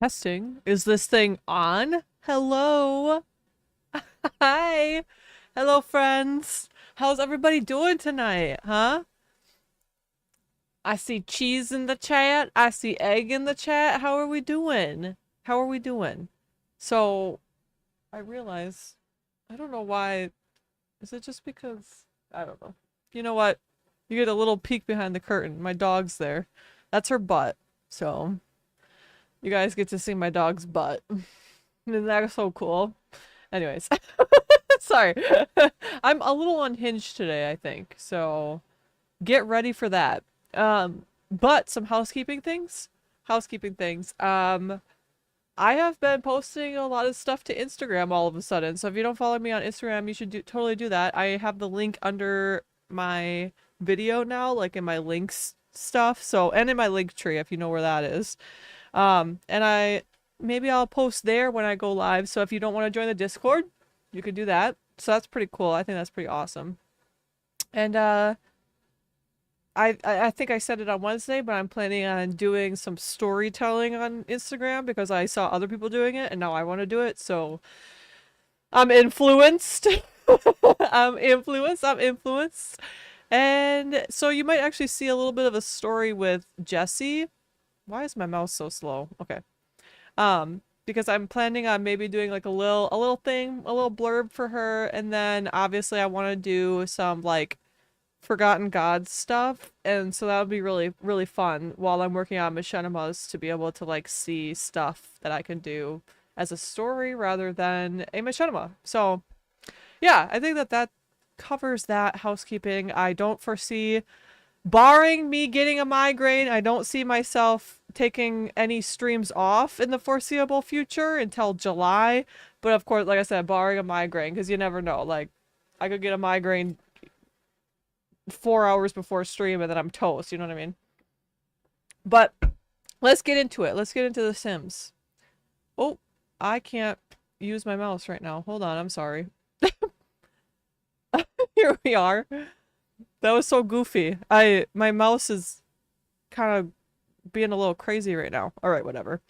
Testing. Is this thing on? Hello. Hi. Hello, friends. How's everybody doing tonight, huh? I see cheese in the chat. I see egg in the chat. How are we doing? How are we doing? So, I realize, I don't know why. Is it just because? I don't know. You know what? You get a little peek behind the curtain. My dog's there. That's her butt. So, you guys get to see my dog's butt. Isn't that so cool? Anyways, sorry. I'm a little unhinged today, I think. So get ready for that. But some housekeeping things. Housekeeping things. I have been posting a lot of stuff to Instagram all of a sudden. So if you don't follow me on Instagram, you should totally do that. I have the link under my video now, like in my links stuff. So, and in my link tree, if you know where that is. And maybe I'll post there when I go live. So if you don't want to join the Discord, you could do that. So that's pretty cool. I think that's pretty awesome. And I think I said it on Wednesday, but I'm planning on doing some storytelling on Instagram because I saw other people doing it and now I want to do it. So I'm influenced. I'm influenced. And so you might actually see a little bit of a story with Jessie. Why is my mouse so slow? Okay. Because I'm planning on maybe doing like a little thing, a little blurb for her, and then obviously I want to do some like Forgotten Gods stuff, and so that would be really, really fun while I'm working on machinimas to be able to like see stuff that I can do as a story rather than a machinima. So yeah, I think that covers that housekeeping. I don't foresee, barring me getting a migraine, I don't see myself taking any streams off in the foreseeable future until July. But of course, like I said, barring a migraine, because you never know. Like, I could get a migraine 4 hours before stream and then I'm toast, you know what I mean? But let's get into it. Let's get into The Sims. Oh, I can't use my mouse right now. Hold on, I'm sorry. Here we are. That was so goofy. My mouse is kind of being a little crazy right now. All right, whatever.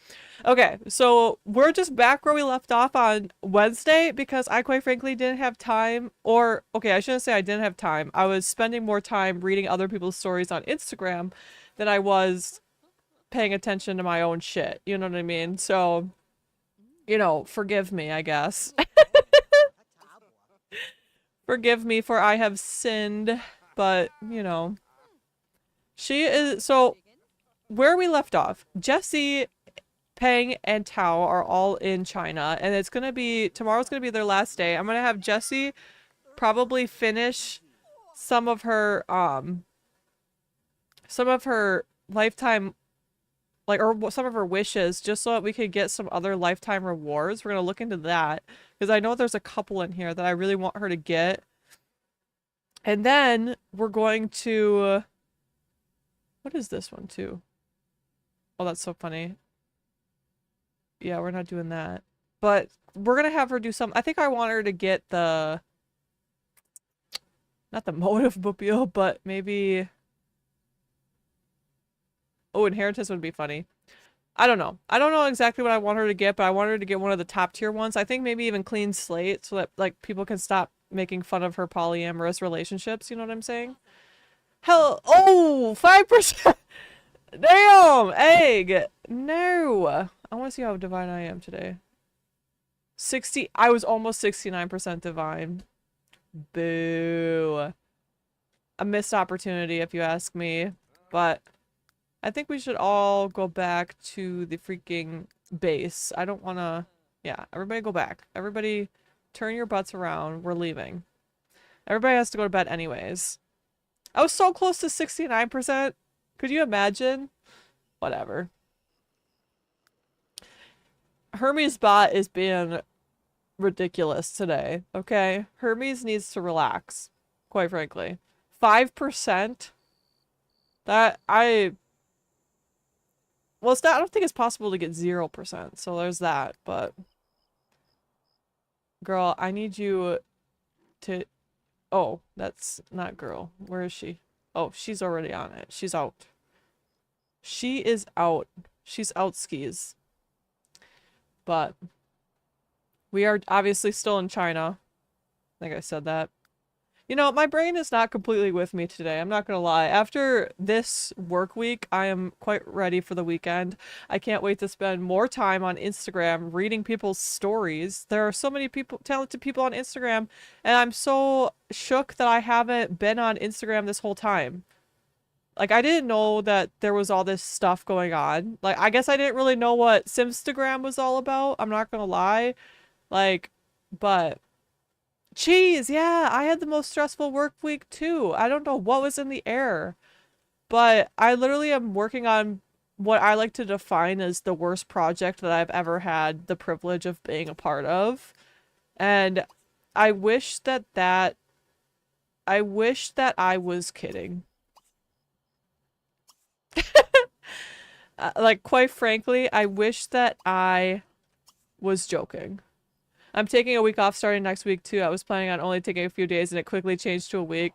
Okay, so we're just back where we left off on Wednesday because I quite frankly didn't have time, or okay, I shouldn't say I didn't have time. I was spending more time reading other people's stories on Instagram than I was paying attention to my own shit. You know what I mean? So, forgive me, I guess. Forgive me for I have sinned, but, she is, so where we left off, Jessie, Peng, and Tao are all in China, and tomorrow's gonna be their last day. I'm gonna have Jessie probably finish some of her lifetime, like, or some of her wishes, just so that we could get some other lifetime rewards. We're gonna look into that, because I know there's a couple in here that I really want her to get. And then we're going to, what is this one too? Oh, that's so funny. Yeah, we're not doing that. But we're gonna have her do some. I think I want her to get not the motive mobile, but maybe. Oh, inheritance would be funny. I don't know. I don't know exactly what I want her to get, but I want her to get one of the top tier ones. I think maybe even clean slate so that like people can stop making fun of her polyamorous relationships. You know what I'm saying? Hell, oh, 5%. Damn, egg. No. I want to see how divine I am today. I was almost 69% divine. Boo. A missed opportunity if you ask me. But I think we should all go back to the freaking base. I don't want to... Yeah, everybody go back. Everybody turn your butts around. We're leaving. Everybody has to go to bed anyways. I was so close to 69%. Could you imagine? Whatever. Hermes bot is being ridiculous today, okay? Hermes needs to relax, quite frankly. 5%? That, well, it's not, I don't think it's possible to get 0%, so there's that, but... Girl, I need you to... Oh, that's not girl. Where is she? Oh, she's already on it. She's out. She is out. She's out skis. But we are obviously still in China. I think I said that. You know, my brain is not completely with me today. I'm not gonna lie. After this work week, I am quite ready for the weekend. I can't wait to spend more time on Instagram reading people's stories. There are so many people, talented people on Instagram, and I'm so shook that I haven't been on Instagram this whole time. Like, I didn't know that there was all this stuff going on. Like, I guess I didn't really know what Simstagram was all about. I'm not gonna lie. Like, but cheese, yeah, I had the most stressful work week too. I don't know what was in the air, but I literally am working on what I like to define as the worst project that I've ever had the privilege of being a part of. And I wish I was kidding. Like, quite frankly, I wish that I was joking. I'm taking a week off starting next week too. I was planning on only taking a few days and it quickly changed to a week.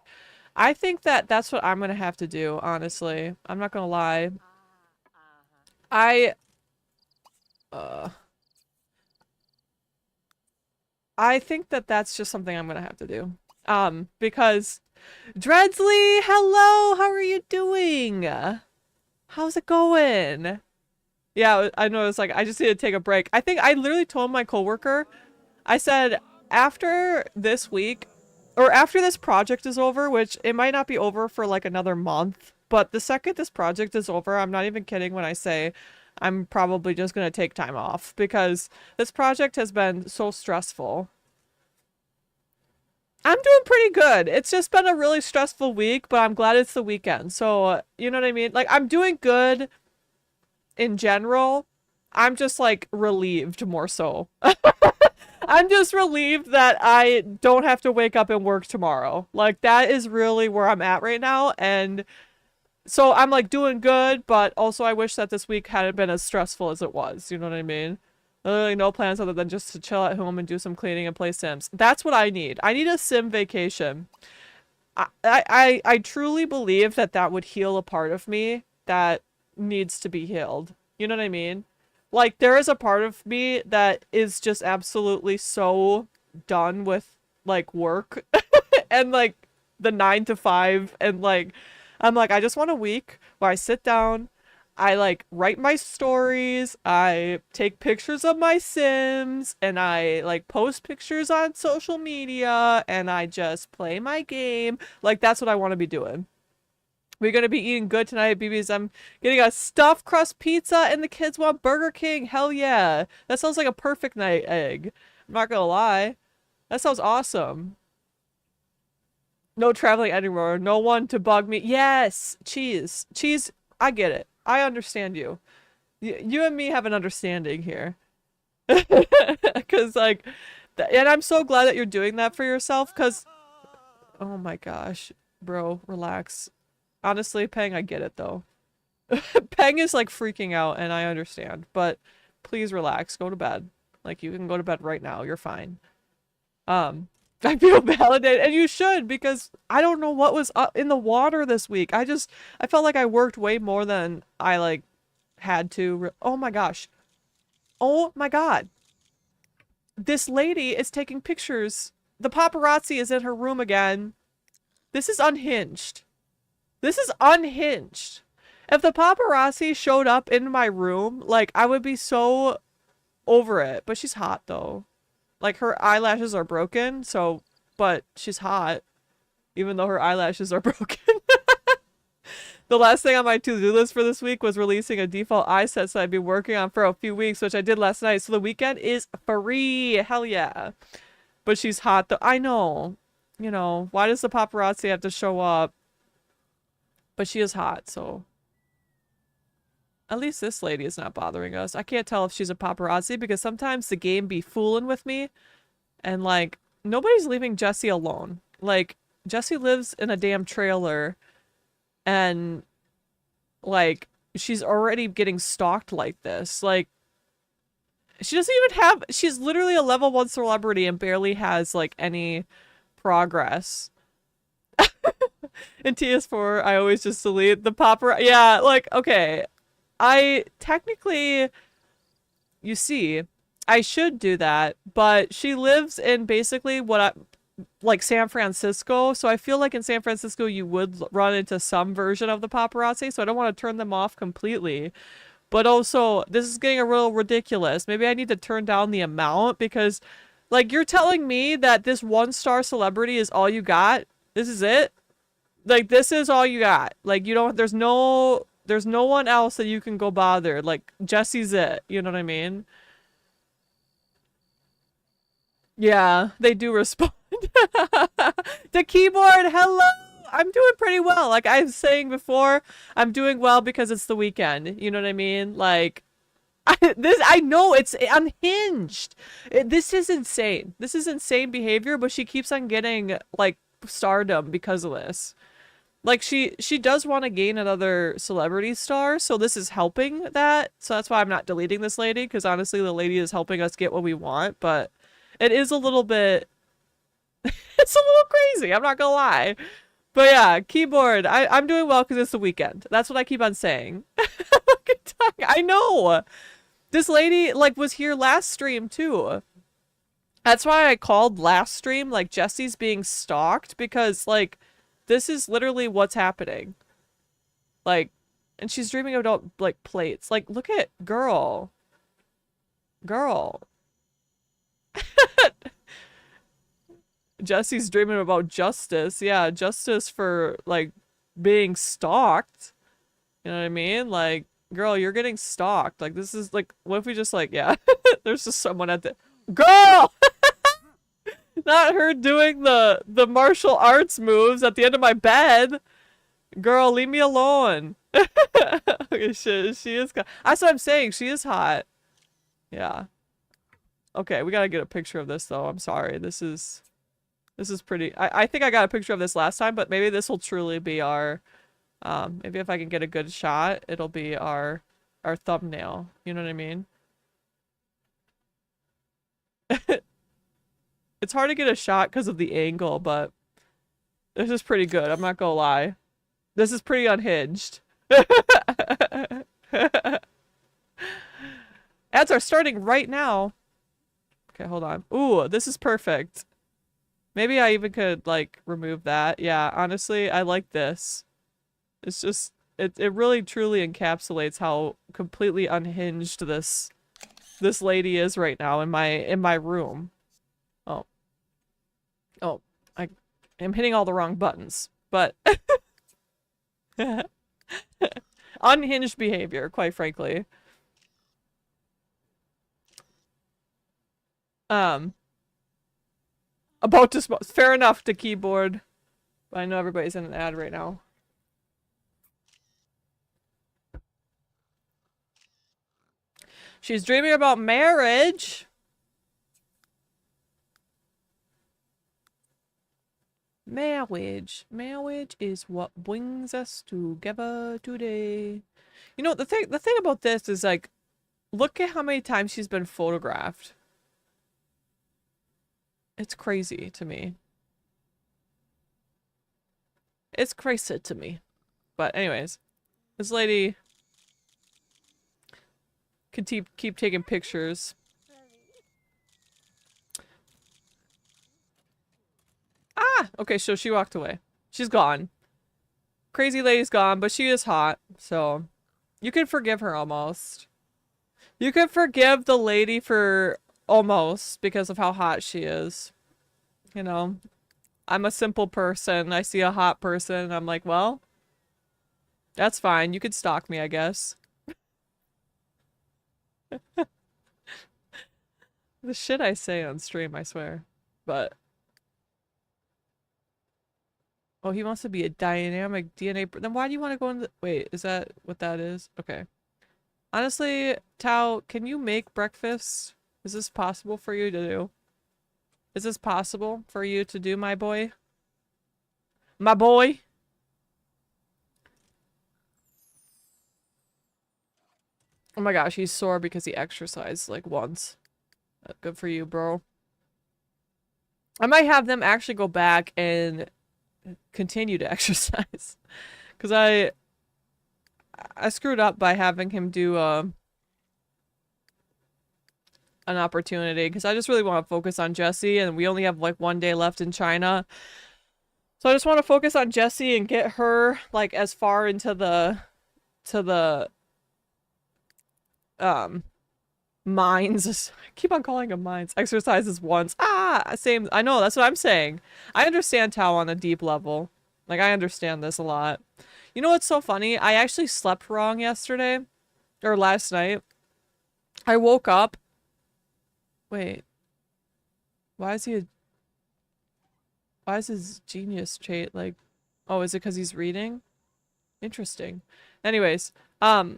I think that that's what I'm gonna have to do, honestly. I'm not gonna lie. I, uh, I think that that's just something I'm gonna have to do. Because Dreadsley, hello, how are you doing? How's it going? Yeah, I know it's like, I just need to take a break. I think I literally told my coworker, I said, after this week, or after this project is over, which it might not be over for like another month, but the second this project is over, I'm not even kidding when I say I'm probably just going to take time off because this project has been so stressful. I'm doing pretty good. It's just been a really stressful week, but I'm glad it's the weekend. So, you know what I mean? Like, I'm doing good in general. I'm just like relieved more so. I'm just relieved that I don't have to wake up and work tomorrow. Like, that is really where I'm at right now. And so I'm like doing good, but also I wish that this week hadn't been as stressful as it was. You know what I mean? Literally no plans other than just to chill at home and do some cleaning and play Sims. That's what I need. I need a Sim vacation. I truly believe that that would heal a part of me that needs to be healed. You know what I mean? Like, there is a part of me that is just absolutely so done with, like, work and, like, the 9 to 5. And, like, I'm like, I just want a week where I sit down, I, like, write my stories, I take pictures of my Sims, and I, like, post pictures on social media, and I just play my game. Like, that's what I want to be doing. We're gonna be eating good tonight, BBs. I'm getting a stuffed crust pizza and the kids want Burger King. Hell yeah. That sounds like a perfect night egg. I'm not gonna lie. That sounds awesome. No traveling anywhere. No one to bug me. Yes! Cheese. Cheese, I get it. I understand you. You and me have an understanding here. Because, like, and I'm so glad that you're doing that for yourself, because, oh my gosh. Bro, relax. Honestly, Peng, I get it though. Peng is like freaking out and I understand, but please relax, go to bed. Like, you can go to bed right now, you're fine. I feel validated, and you should, because I don't know what was up in the water this week. I felt like I worked way more than I like had to. Oh my gosh. Oh my god. This lady is taking pictures. The paparazzi is in her room again. This is unhinged. This is unhinged. If the paparazzi showed up in my room, like, I would be so over it. But she's hot, though. Like, her eyelashes are broken, so, but she's hot. Even though her eyelashes are broken. The last thing on my to-do list for this week was releasing a default eye set that I'd be working on for a few weeks, which I did last night. So the weekend is free. Hell yeah. But she's hot, though. I know. You know, why does the paparazzi have to show up? But she is hot, so at least this lady is not bothering us. I can't tell if she's a paparazzi because sometimes the game be fooling with me. And, like, nobody's leaving Jessie alone. Like, Jessie lives in a damn trailer. And, like, she's already getting stalked like this. Like, she doesn't even have... She's literally a level 1 celebrity and barely has, like, any progress. In TS4, I always just delete the paparazzi. Yeah, like, okay. I technically... You see, I should do that, but she lives in basically what I like San Francisco, so I feel like in San Francisco you would run into some version of the paparazzi, so I don't want to turn them off completely. But also, this is getting a little ridiculous. Maybe I need to turn down the amount because, like, you're telling me that this one-star celebrity is all you got? This is it? Like, this is all you got. Like, you don't, there's no one else that you can go bother. Like, Jesse's it. You know what I mean? Yeah, they do respond. The keyboard, hello! I'm doing pretty well. Like I was saying before, I'm doing well because it's the weekend. You know what I mean? Like, I know it's unhinged. This is insane. This is insane behavior, but she keeps on getting like stardom because of this. Like she does want to gain another celebrity star, so this is helping that. So that's why I'm not deleting this lady, because honestly the lady is helping us get what we want, but it is a little bit it's a little crazy, I'm not gonna lie. But yeah, keyboard, I'm doing well because it's the weekend. That's what I keep on saying. I know. This lady like was here last stream too. That's why I called last stream like Jesse's being stalked, because like this is literally what's happening. Like, and she's dreaming about like plates. Like, look at girl. Girl. Jesse's dreaming about justice. Yeah, justice for like being stalked. You know what I mean? Like, girl, you're getting stalked. Like, this is like, what if we just like, yeah, there's just someone at the girl. Not her doing the martial arts moves at the end of my bed. Girl, leave me alone. Okay, she is. That's what I'm saying. She is hot. Yeah. Okay, we gotta get a picture of this though. I'm sorry. This is pretty. I think I got a picture of this last time, but maybe this will truly be our. Maybe if I can get a good shot, it'll be our thumbnail. You know what I mean? It's hard to get a shot because of the angle, but this is pretty good. I'm not gonna lie. This is pretty unhinged. Ads are starting right now. Okay, hold on. Ooh, this is perfect. Maybe I even could, like, remove that. Yeah, honestly, I like this. It's just, it really truly encapsulates how completely unhinged this lady is right now in my room. Oh. Oh, I am hitting all the wrong buttons, but unhinged behavior, quite frankly. Um, about to fair enough to keyboard. But I know everybody's in an ad right now. She's dreaming about marriage. Marriage is what brings us together today. You know, the thing about this is like, look at how many times she's been photographed. It's crazy to me. It's crazy to me. But anyways, this lady could keep taking pictures. Ah! Okay, so she walked away. She's gone. Crazy lady's gone, but she is hot, so you can forgive her almost. You can forgive the lady for almost because of how hot she is. You know, I'm a simple person. I see a hot person. I'm like, well, that's fine. You could stalk me, I guess. The shit I say on stream, I swear. But oh, he wants to be a dynamic DNA. Then why do you want to go in the... Wait, is that what that is? Okay. Honestly, Tao, can you make breakfast? Is this possible for you to do? Is this possible for you to do, my boy? My boy? Oh my gosh, he's sore because he exercised like once. Good for you, bro. I might have them actually go back and continue to exercise. Because I screwed up by having him do an opportunity because I just really want to focus on Jessie, and we only have like 1 day left in China. So I just want to focus on Jessie and get her like as far into the um mines. I keep on calling them mines. Exercises once. Ah, same. I know, that's what I'm saying. I understand Tao on a deep level. Like, I understand this a lot. You know what's so funny? I actually slept wrong yesterday. Or last night. I woke up. Wait. Why is his genius trait like... Oh, is it because he's reading? Interesting. Anyways, what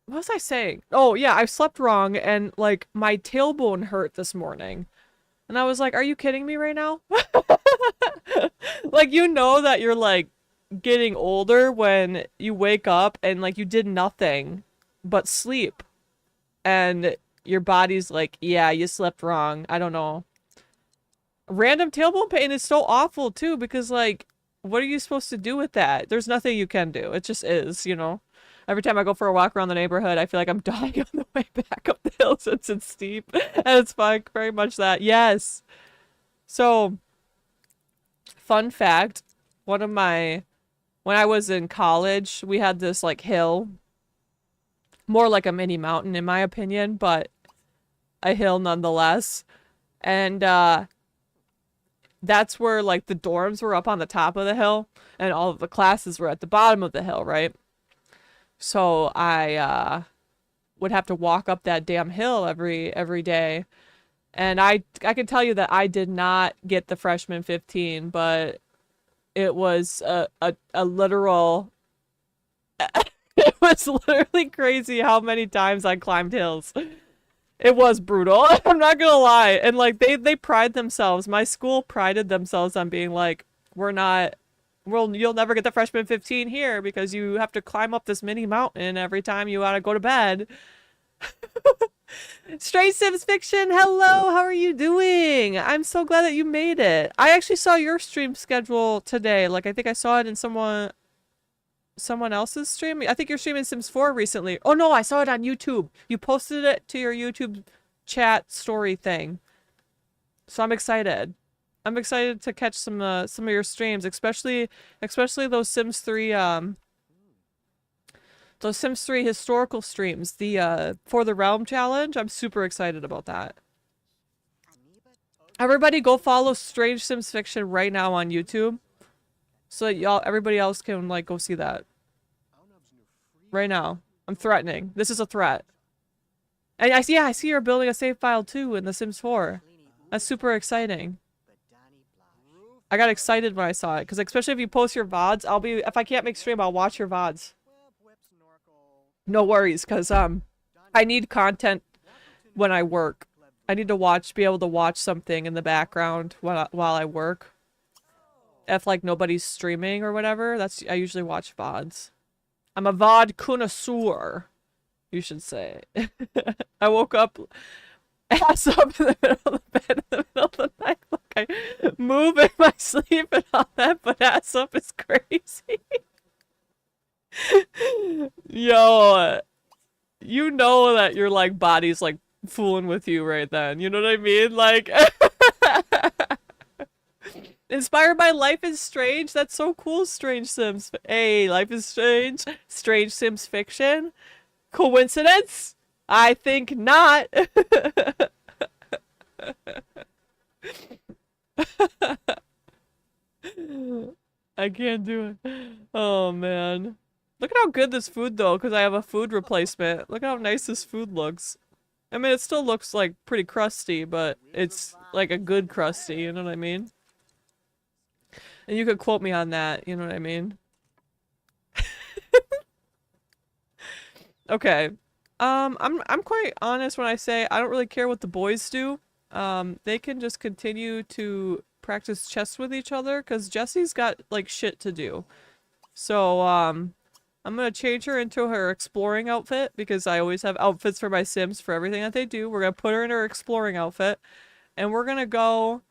was I saying? Oh, yeah, I slept wrong and, like, my tailbone hurt this morning. And I was like, are you kidding me right now? Like, you know that you're, like, getting older when you wake up and, like, you did nothing but sleep. And your body's like, yeah, you slept wrong. I don't know. Random tailbone pain is so awful, too, because, like, what are you supposed to do with that? There's nothing you can do. It just is, you know? Every time I go for a walk around the neighborhood, I feel like I'm dying on the way back up the hill since it's steep. And it's like very much that. Yes. So, fun fact, when I was in college, we had this like hill, more like a mini mountain in my opinion, but a hill nonetheless. And that's where like the dorms were up on the top of the hill and all of the classes were at the bottom of the hill, right? So I would have to walk up that damn hill every day. And I can tell you that I did not get the freshman 15, but it was a literal it was literally crazy how many times I climbed hills. It was brutal. I'm not gonna lie. And like they pride themselves. My school prided themselves on being like, you'll never get the freshman 15 here because you have to climb up this mini mountain every time you want to go to bed. Stray Sims Fiction, hello, how are you doing? I'm so glad that you made it. I actually saw your stream schedule today. Like, I think I saw it in someone else's stream. I think you're streaming Sims 4 recently. Oh no, I saw it on YouTube. You posted it to your YouTube chat story thing. So I'm excited. I'm excited to catch some of your streams, especially those Sims 3 historical streams, the For the Realm challenge. I'm super excited about that. Everybody go follow Strange Sims Fiction right now on YouTube so that everybody else can like go see that. Right now. I'm threatening. This is a threat. And I see you're building a save file too in The Sims 4. That's super exciting. I got excited when I saw it, because especially if you post your VODs, if I can't make stream, I'll watch your VODs. No worries, because I need content when I work. I need to be able to watch something in the background while I work. If like nobody's streaming or whatever, I usually watch VODs. I'm a VOD connoisseur, you should say. I woke up ass up in the middle of the bed in the middle of the night. Like I move in my sleep and all that, but ass up is crazy. Yo, you know that your like body's like fooling with you right then. You know what I mean? Like inspired by Life is Strange? That's so cool, Strange Sims. Hey, Life is Strange. Strange Sims Fiction. Coincidence? I think not. I can't do it. Oh, man. Look at how good this food, though, because I have a food replacement. Look at how nice this food looks. I mean, it still looks, like, pretty crusty, but it's, like, a good crusty, you know what I mean? And you could quote me on that, you know what I mean? Okay. I'm quite honest when I say I don't really care what the boys do. They can just continue to practice chess with each other, because Jessie's got, like, shit to do. So, I'm gonna change her into her exploring outfit, because I always have outfits for my Sims for everything that they do. We're gonna put her in her exploring outfit, and we're gonna go...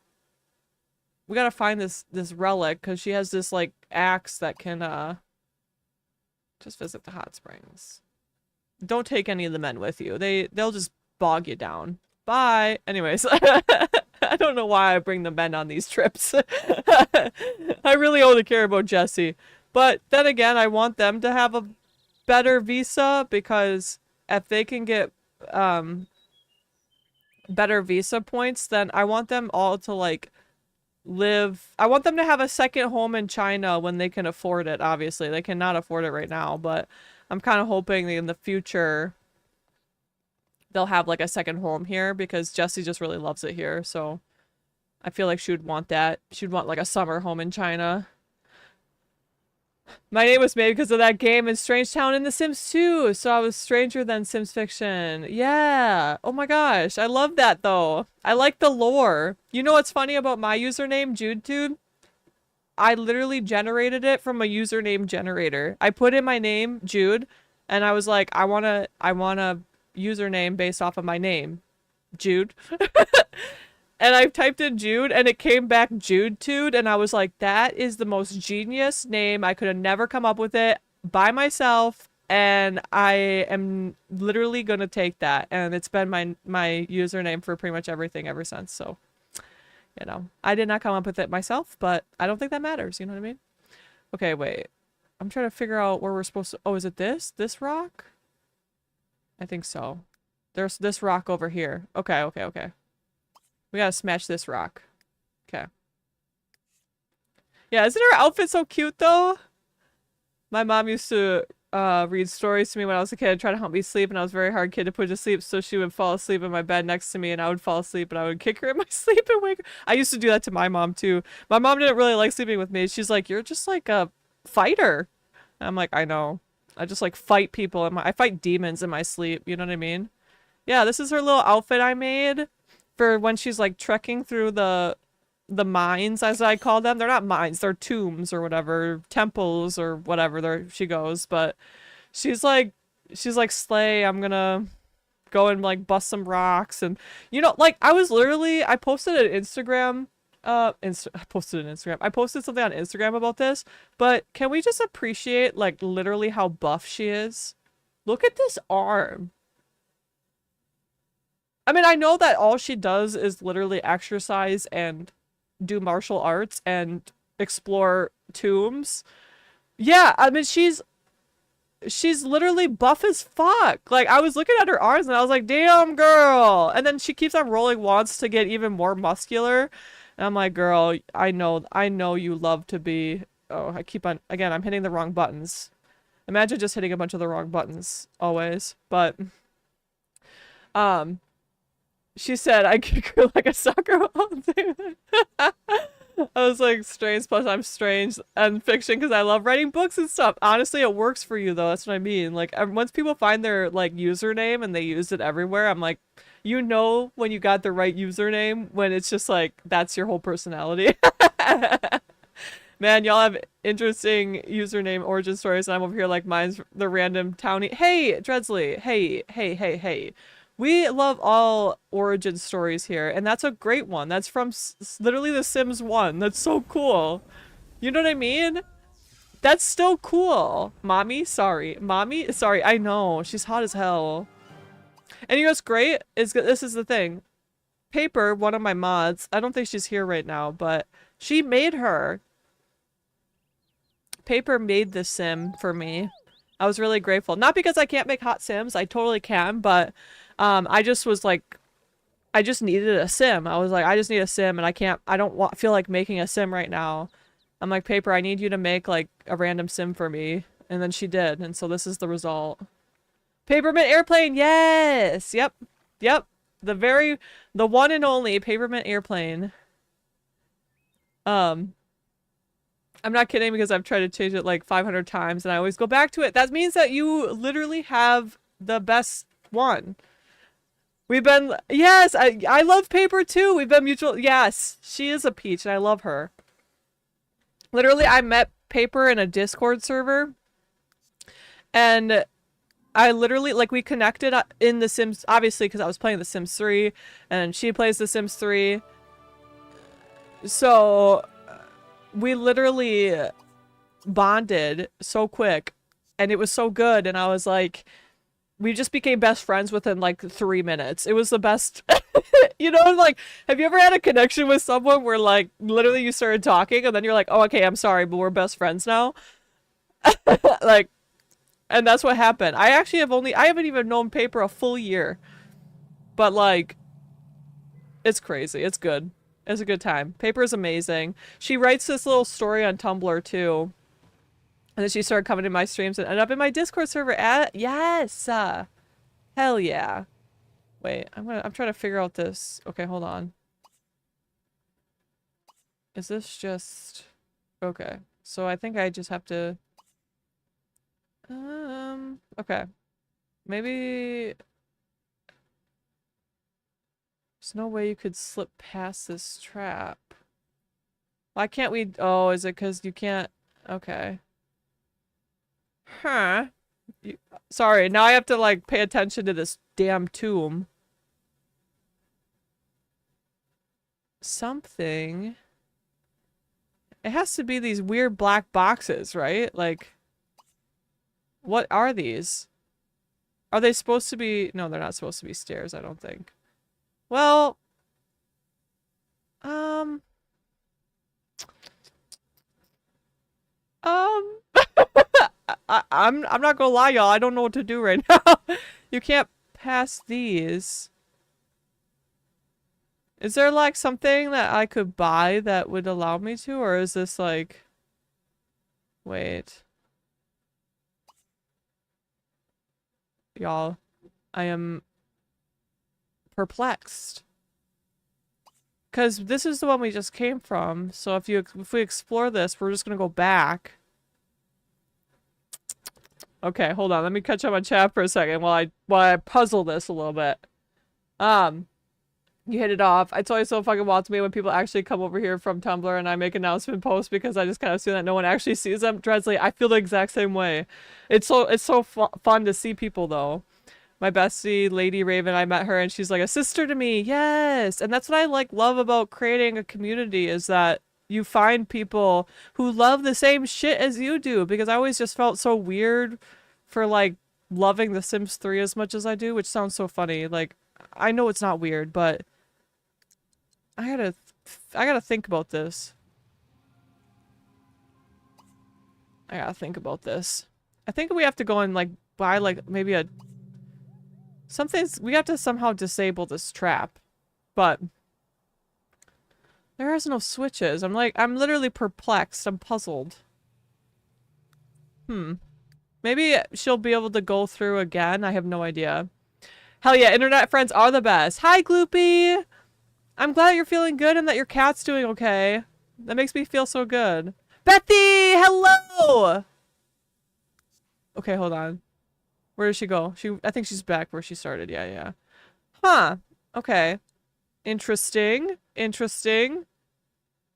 We gotta find this relic, because she has this, like, axe that can, just visit the hot springs. Don't take any of the men with you. They'll just bog you down. Bye. Anyways, I don't know why I bring the men on these trips. I really only care about Jesse. But then again, I want them to have a better visa because if they can get better visa points, then I want them all to like live. I want them to have a second home in China when they can afford it. Obviously, they cannot afford it right now, but I'm kind of hoping that in the future they'll have like a second home here because Jessie just really loves it here. So I feel like she would want that. She'd want like a summer home in China. My name was made because of that game in Strange Town in The Sims 2, so I was stranger than Sims Fiction. Yeah. Oh my gosh, I love that though. I like the lore. You know what's funny about my username, JudeTube? I literally generated it from a username generator. I put in my name, Jude, and I was like, I want a username based off of my name, Jude. And I typed in Jude and it came back JudeTude, and I was like, that is the most genius name. I could have never come up with it by myself, and I am literally gonna take that, and it's been my username for pretty much everything ever since. So, you know, I did not come up with it myself, but I don't think that matters, you know what I mean? Okay, wait. I'm trying to figure out where we're supposed to— oh, is it this? This rock? I think so. There's this rock over here. Okay, okay, okay. We gotta smash this rock. Okay. Yeah, isn't her outfit so cute though? My mom used to read stories to me when I was a kid, try to help me sleep, and I was a very hard kid to put to sleep, so she would fall asleep in my bed next to me and I would fall asleep and I would kick her in my sleep and wake her. I used to do that to my mom too. My mom didn't really like sleeping with me. She's like, you're just like a fighter. And I'm like, I know. I just like fight people I fight demons in my sleep, you know what I mean? Yeah, this is her little outfit I made for when she's like trekking through the mines, as I call them. They're not mines, they're tombs or whatever, temples or whatever there she goes. But she's like slay, I'm gonna go and like bust some rocks. And you know, like I posted an Instagram I posted something on Instagram about this, but can we just appreciate like literally how buff she is? Look at this arm. I mean, I know that all she does is literally exercise and do martial arts and explore tombs. Yeah, I mean, she's literally buff as fuck. Like, I was looking at her arms and I was like, damn, girl. And then she keeps on rolling wands to get even more muscular. And I'm like, girl, I know you love to be— oh, I keep on— again, I'm hitting the wrong buttons. Imagine just hitting a bunch of the wrong buttons always. But she said I kick her like a soccer ball. I was like, strange, plus I'm strange and fiction because I love writing books and stuff. Honestly, it works for you though. That's what I mean. Like, once people find their like username and they use it everywhere, I'm like, you know when you got the right username when it's just like that's your whole personality. Man, y'all have interesting username origin stories, and I'm over here like mine's the random townie. Hey, Dredsley. Hey, hey, hey, hey. We love all origin stories here, and that's a great one. That's from literally The Sims 1. That's so cool. You know what I mean? That's still cool. Mommy, sorry. Mommy, sorry. I know. She's hot as hell. And you know what's great? This is the thing. Paper, one of my mods, I don't think she's here right now, but she made her. Paper made this sim for me. I was really grateful. Not because I can't make hot sims. I totally can, but I just was like, I just needed a sim. I was like, I just need a sim, and I don't feel like making a sim right now. I'm like, Paper, I need you to make like a random sim for me. And then she did, and so this is the result. Papermint airplane, yes! Yep. Yep. The one and only Papermint airplane. I'm not kidding because I've tried to change it like 500 times and I always go back to it. That means that you literally have the best one. We've been— yes, I love Paper too. We've been mutual— yes, she is a peach and I love her. Literally, I met Paper in a Discord server and I literally, like, we connected in The Sims, obviously because I was playing The Sims 3 and she plays The Sims 3. So we literally bonded so quick and it was so good, and I was like, we just became best friends within like 3 minutes. It was the best. You know, like, have you ever had a connection with someone where like literally you started talking and then you're like, oh, okay, I'm sorry, but we're best friends now? Like, and that's what happened. I haven't even known Paper a full year, but like, it's crazy. It's good. It's a good time. Paper is amazing. She writes this little story on Tumblr too. And then she started coming to my streams and ended up in my Discord server. Yes! Hell yeah. Wait, I'm trying to figure out this. Okay, hold on. Is this just... Okay. So I think I just have to... Okay. Maybe... There's no way you could slip past this trap. Why can't we... Oh, is it because you can't... Okay. Huh. Sorry, now I have to like pay attention to this damn tomb. Something. It has to be these weird black boxes, right? Like, what are these? Are they supposed to be... No, they're not supposed to be stairs, I don't think. Well... Um... I'm not gonna lie, y'all. I don't know what to do right now. You can't pass these. Is there like something that I could buy that would allow me to, or is this like... Wait. Y'all, I am perplexed. Because this is the one we just came from, so if we explore this, we're just gonna go back. Okay, hold on. Let me catch up on chat for a second while I puzzle this a little bit. You hit it off. It's always so fucking wild to me when people actually come over here from Tumblr and I make announcement posts because I just kind of assume that no one actually sees them. Dreadsley, I feel the exact same way. It's so fun to see people though. My bestie, Lady Raven, I met her and she's like a sister to me. Yes! And that's what I like love about creating a community is that you find people who love the same shit as you do, because I always just felt so weird for like loving The Sims 3 as much as I do, which sounds so funny. Like, I know it's not weird, but I gotta think about this. I gotta think about this. I think we have to go and like buy like maybe we have to somehow disable this trap, but there is no switches. I'm literally perplexed. I'm puzzled. Maybe she'll be able to go through again. I have no idea. Hell yeah, internet friends are the best. Hi, Gloopy! I'm glad you're feeling good and that your cat's doing okay. That makes me feel so good. Bethy! Hello! Okay, hold on. Where did she go? I think she's back where she started. Yeah. Huh. Okay. Interesting. Interesting.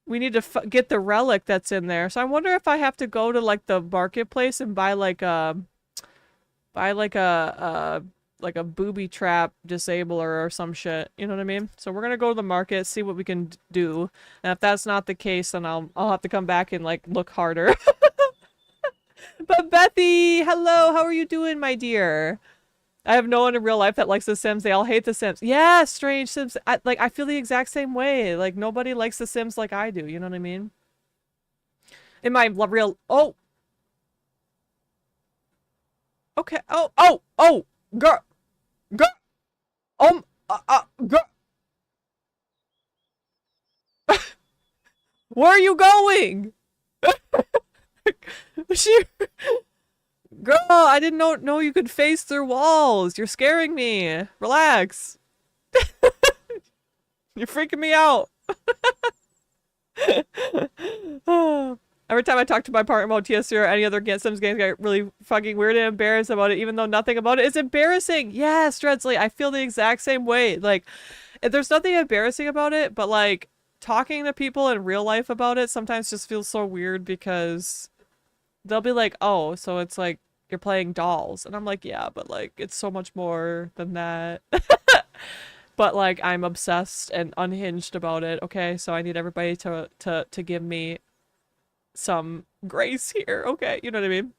We need to get the relic that's in there. So I wonder if I have to go to like the marketplace and buy like a booby trap disabler or some shit. You know what I mean? So we're gonna go to the market, see what we can do. And if that's not the case, then I'll have to come back and like look harder. But Bethy, hello, how are you doing, my dear? I have no one in real life that likes The Sims. They all hate The Sims. Yeah, strange Sims. I feel the exact same way. Like, nobody likes The Sims like I do. You know what I mean? In my real... Oh! Okay. Oh! Girl! Girl! Where are you going? Girl, I didn't know you could phase through walls. You're scaring me. Relax. You're freaking me out. Every time I talk to my partner about TS3 or any other Sims games, I get really fucking weird and embarrassed about it, even though nothing about it is embarrassing. Yes, Dreadsley, I feel the exact same way. Like, there's nothing embarrassing about it, but like, talking to people in real life about it sometimes just feels so weird because they'll be like, oh, so it's like you're playing dolls. And I'm like, yeah, but like, it's so much more than that. But like, I'm obsessed and unhinged about it, okay? So I need everybody to give me some grace here, okay? You know what I mean?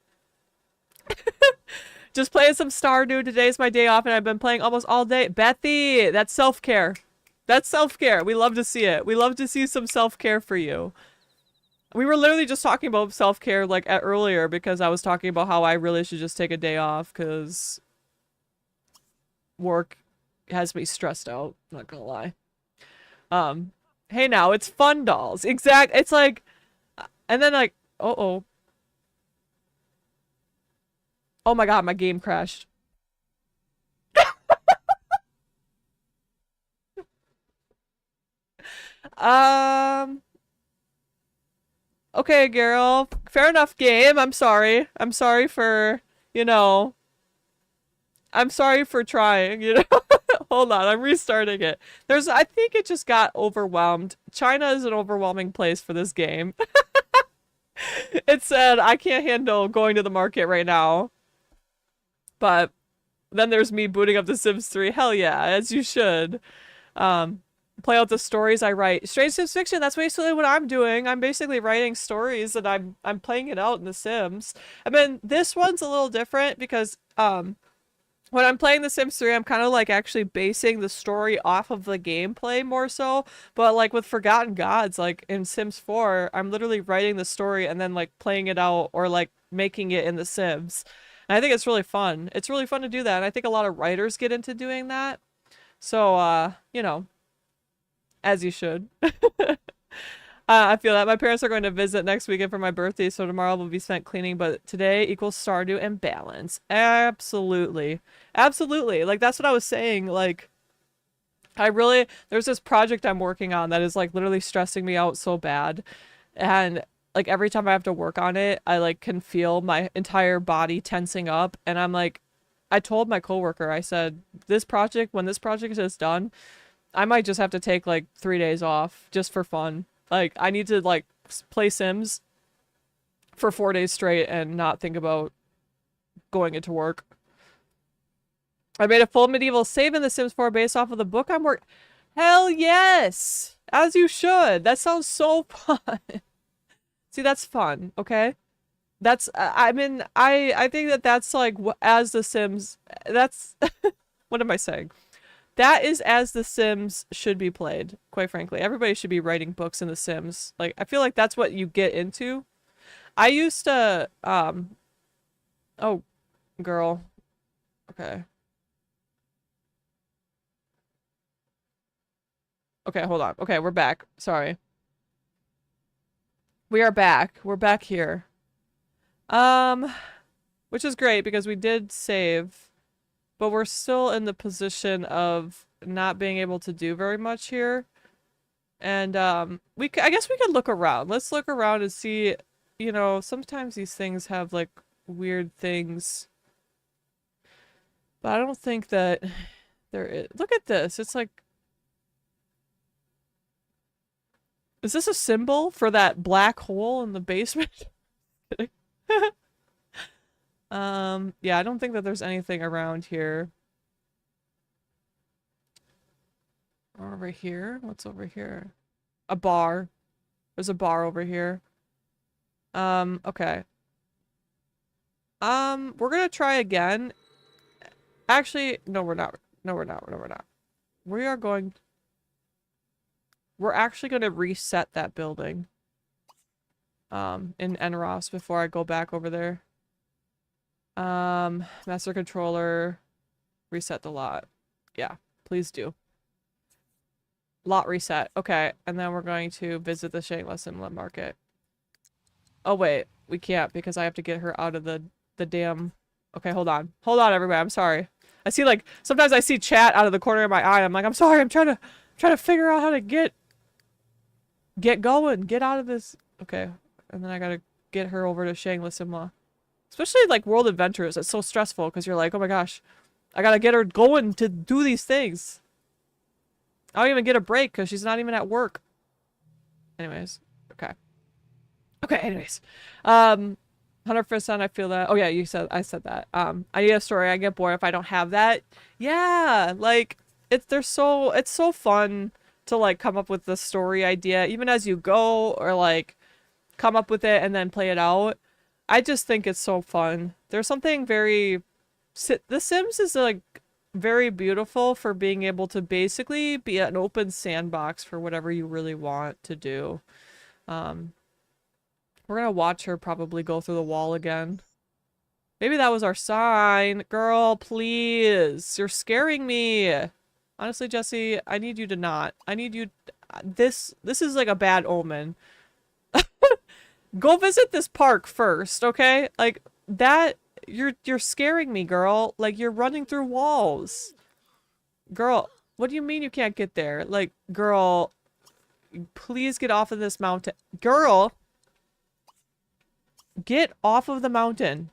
Just playing some Stardew. Today's my day off and I've been playing almost all day. Bethy, that's self-care. That's self-care. We love to see it. We love to see some self-care for you. We were literally just talking about self-care like earlier because I was talking about how I really should just take a day off because work has me stressed out. Not gonna lie. Um, hey now, it's fun dolls. Exact. It's like, and then like, oh. Oh my god, my game crashed. Um, okay, girl. Fair enough, game. I'm sorry. I'm sorry for, you know, I'm sorry for trying, you know. Hold on, I'm restarting it. I think it just got overwhelmed. China is an overwhelming place for this game. It said, I can't handle going to the market right now. But then there's me booting up The Sims 3. Hell yeah, as you should. Play out the stories I write. Strange Sims fiction, that's basically what I'm doing. I'm basically writing stories and I'm playing it out in The Sims. I mean, this one's a little different because when I'm playing The Sims 3, I'm kind of like actually basing the story off of the gameplay more so. But like with Forgotten Gods, like in Sims 4, I'm literally writing the story and then like playing it out or like making it in The Sims. And I think it's really fun. It's really fun to do that. And I think a lot of writers get into doing that. So, you know, as you should. I feel that my parents are going to visit next weekend for my birthday, so tomorrow will be spent cleaning, but today equals Stardew and balance. Absolutely. Absolutely. Like, that's what I was saying. Like, there's this project I'm working on that is, like, literally stressing me out so bad. And, like, every time I have to work on it, I, like, can feel my entire body tensing up. And I'm like, I told my coworker, I said, when this project is done, I might just have to take, like, 3 days off just for fun. Like, I need to, like, play Sims for 4 days straight and not think about going into work. I made a full medieval save in The Sims 4 based off of the book I'm working. Hell yes! As you should. That sounds so fun. See, that's fun, okay? That's, I mean, I think that that's, like, as The Sims, that's, what am I saying? That is as The Sims should be played, quite frankly. Everybody should be writing books in The Sims. Like, I feel like that's what you get into. I used to, oh, girl. Okay. Okay, hold on. Okay, we're back. Sorry. We are back. We're back here. Which is great because we did save. But we're still in the position of not being able to do very much here. And I guess we could look around. Let's look around and see, you know, sometimes these things have like weird things. But I don't think that there is. Look at this. It's like, is this a symbol for that black hole in the basement? Yeah, I don't think that there's anything around here. Or over here? What's over here? A bar. There's a bar over here. Okay. We're gonna try again. Actually, no, we're not. No, we're not. No, we're not. We're actually gonna reset that building. In Enros before I go back over there. Master controller, reset the lot. Yeah, please do. Lot reset. Okay, and then we're going to visit the Shameless Inlet Market. Oh wait, we can't because I have to get her out of the damn. Okay, hold on. Hold on, everybody. I'm sorry. I see like sometimes I see chat out of the corner of my eye. I'm like, I'm sorry. I'm trying to figure out how to get going. Get out of this. Okay, and then I gotta get her over to Shameless Inlet. Especially like World Adventures, it's so stressful because you're like, oh my gosh, I gotta get her going to do these things. I don't even get a break because she's not even at work. Anyways, okay. Okay, anyways. 100% I feel that. Oh yeah, I said that. I need a story. I get bored if I don't have that. Yeah, like it's so fun to like come up with the story idea even as you go or like come up with it and then play it out. I just think it's so fun. There's something very The Sims is like very beautiful for being able to basically be an open sandbox for whatever you really want to do. Um, we're gonna watch her probably go through the wall again. Maybe that was our sign. Girl, please. You're scaring me. Honestly, Jesse, I need you to not. I need you... This is like a bad omen. Go visit this park first, okay? Like, that... You're scaring me, girl. Like, you're running through walls. Girl, what do you mean you can't get there? Like, girl, please get off of this mountain. Girl! Get off of the mountain.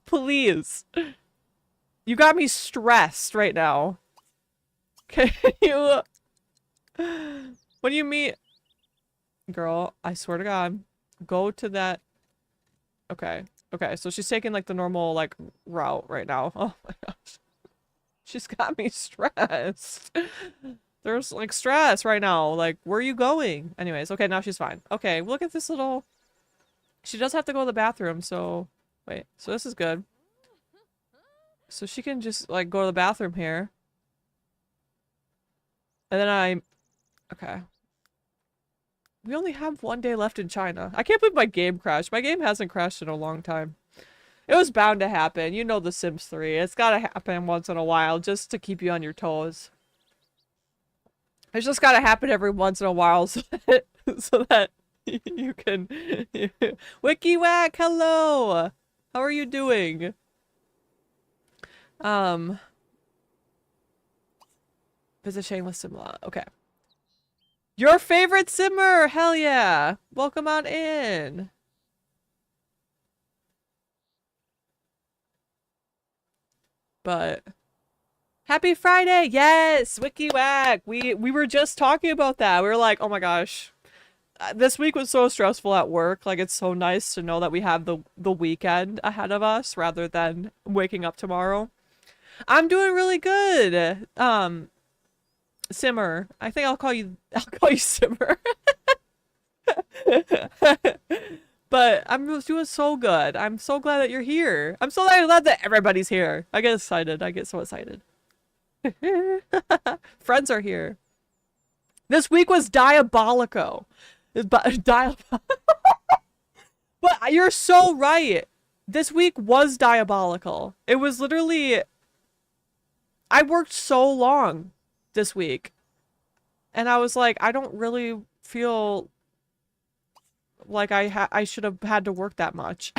Please. You got me stressed right now. Can you... What do you mean? Girl, I swear to God. Go to that... Okay. Okay, so she's taking like the normal like route right now. Oh my gosh. She's got me stressed. There's like stress right now. Like, where are you going? Anyways, okay, now she's fine. Okay, look at this little... She does have to go to the bathroom, so... Wait, so this is good. So she can just, like, go to the bathroom here. And then okay. We only have 1 day left in China. I can't believe my game crashed. My game hasn't crashed in a long time. It was bound to happen. You know The Sims 3. It's gotta happen once in a while just to keep you on your toes. It's just gotta happen every once in a while so that you can... Wiki Whack, hello! How are you doing? Visit Shameless Simla. Okay. Your favorite simmer! Hell yeah! Welcome on in! But... Happy Friday! Yes! Wiki Whack! We were just talking about that. We were like, oh my gosh. This week was so stressful at work. Like, it's so nice to know that we have the weekend ahead of us rather than waking up tomorrow. I'm doing really good. Simmer. I think I'll call you Simmer. But I'm doing so good. I'm so glad that you're here. I'm so glad that everybody's here. I get excited. I get so excited. Friends are here. This week was diabolico. But you're so right. This week was diabolical. It was literally... I worked so long this week. And I was like, I don't really feel like I should have had to work that much.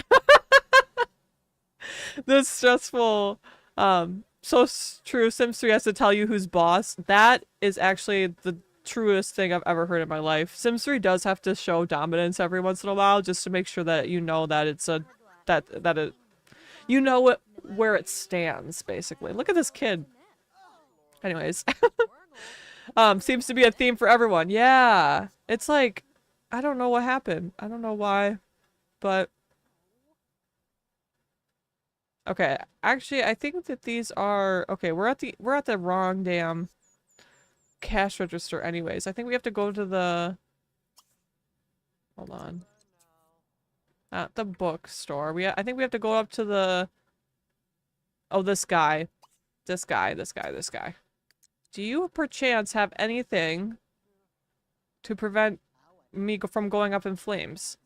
This stressful... So true. Sims 3 has to tell you who's boss. That is actually the truest thing I've ever heard in my life. Sims 3 does have to show dominance every once in a while just to make sure that you know that it's a that it you know it where it stands basically. Look at this kid. Anyways, seems to be a theme for everyone. Yeah, it's like I don't know what happened. I don't know why, but okay. Actually, I think that these are okay. We're at the wrong damn cash register anyways. I think we have to go to the... Hold on. At the bookstore. I think we have to go up to the... Oh, this guy. This guy. Do you perchance have anything to prevent me from going up in flames?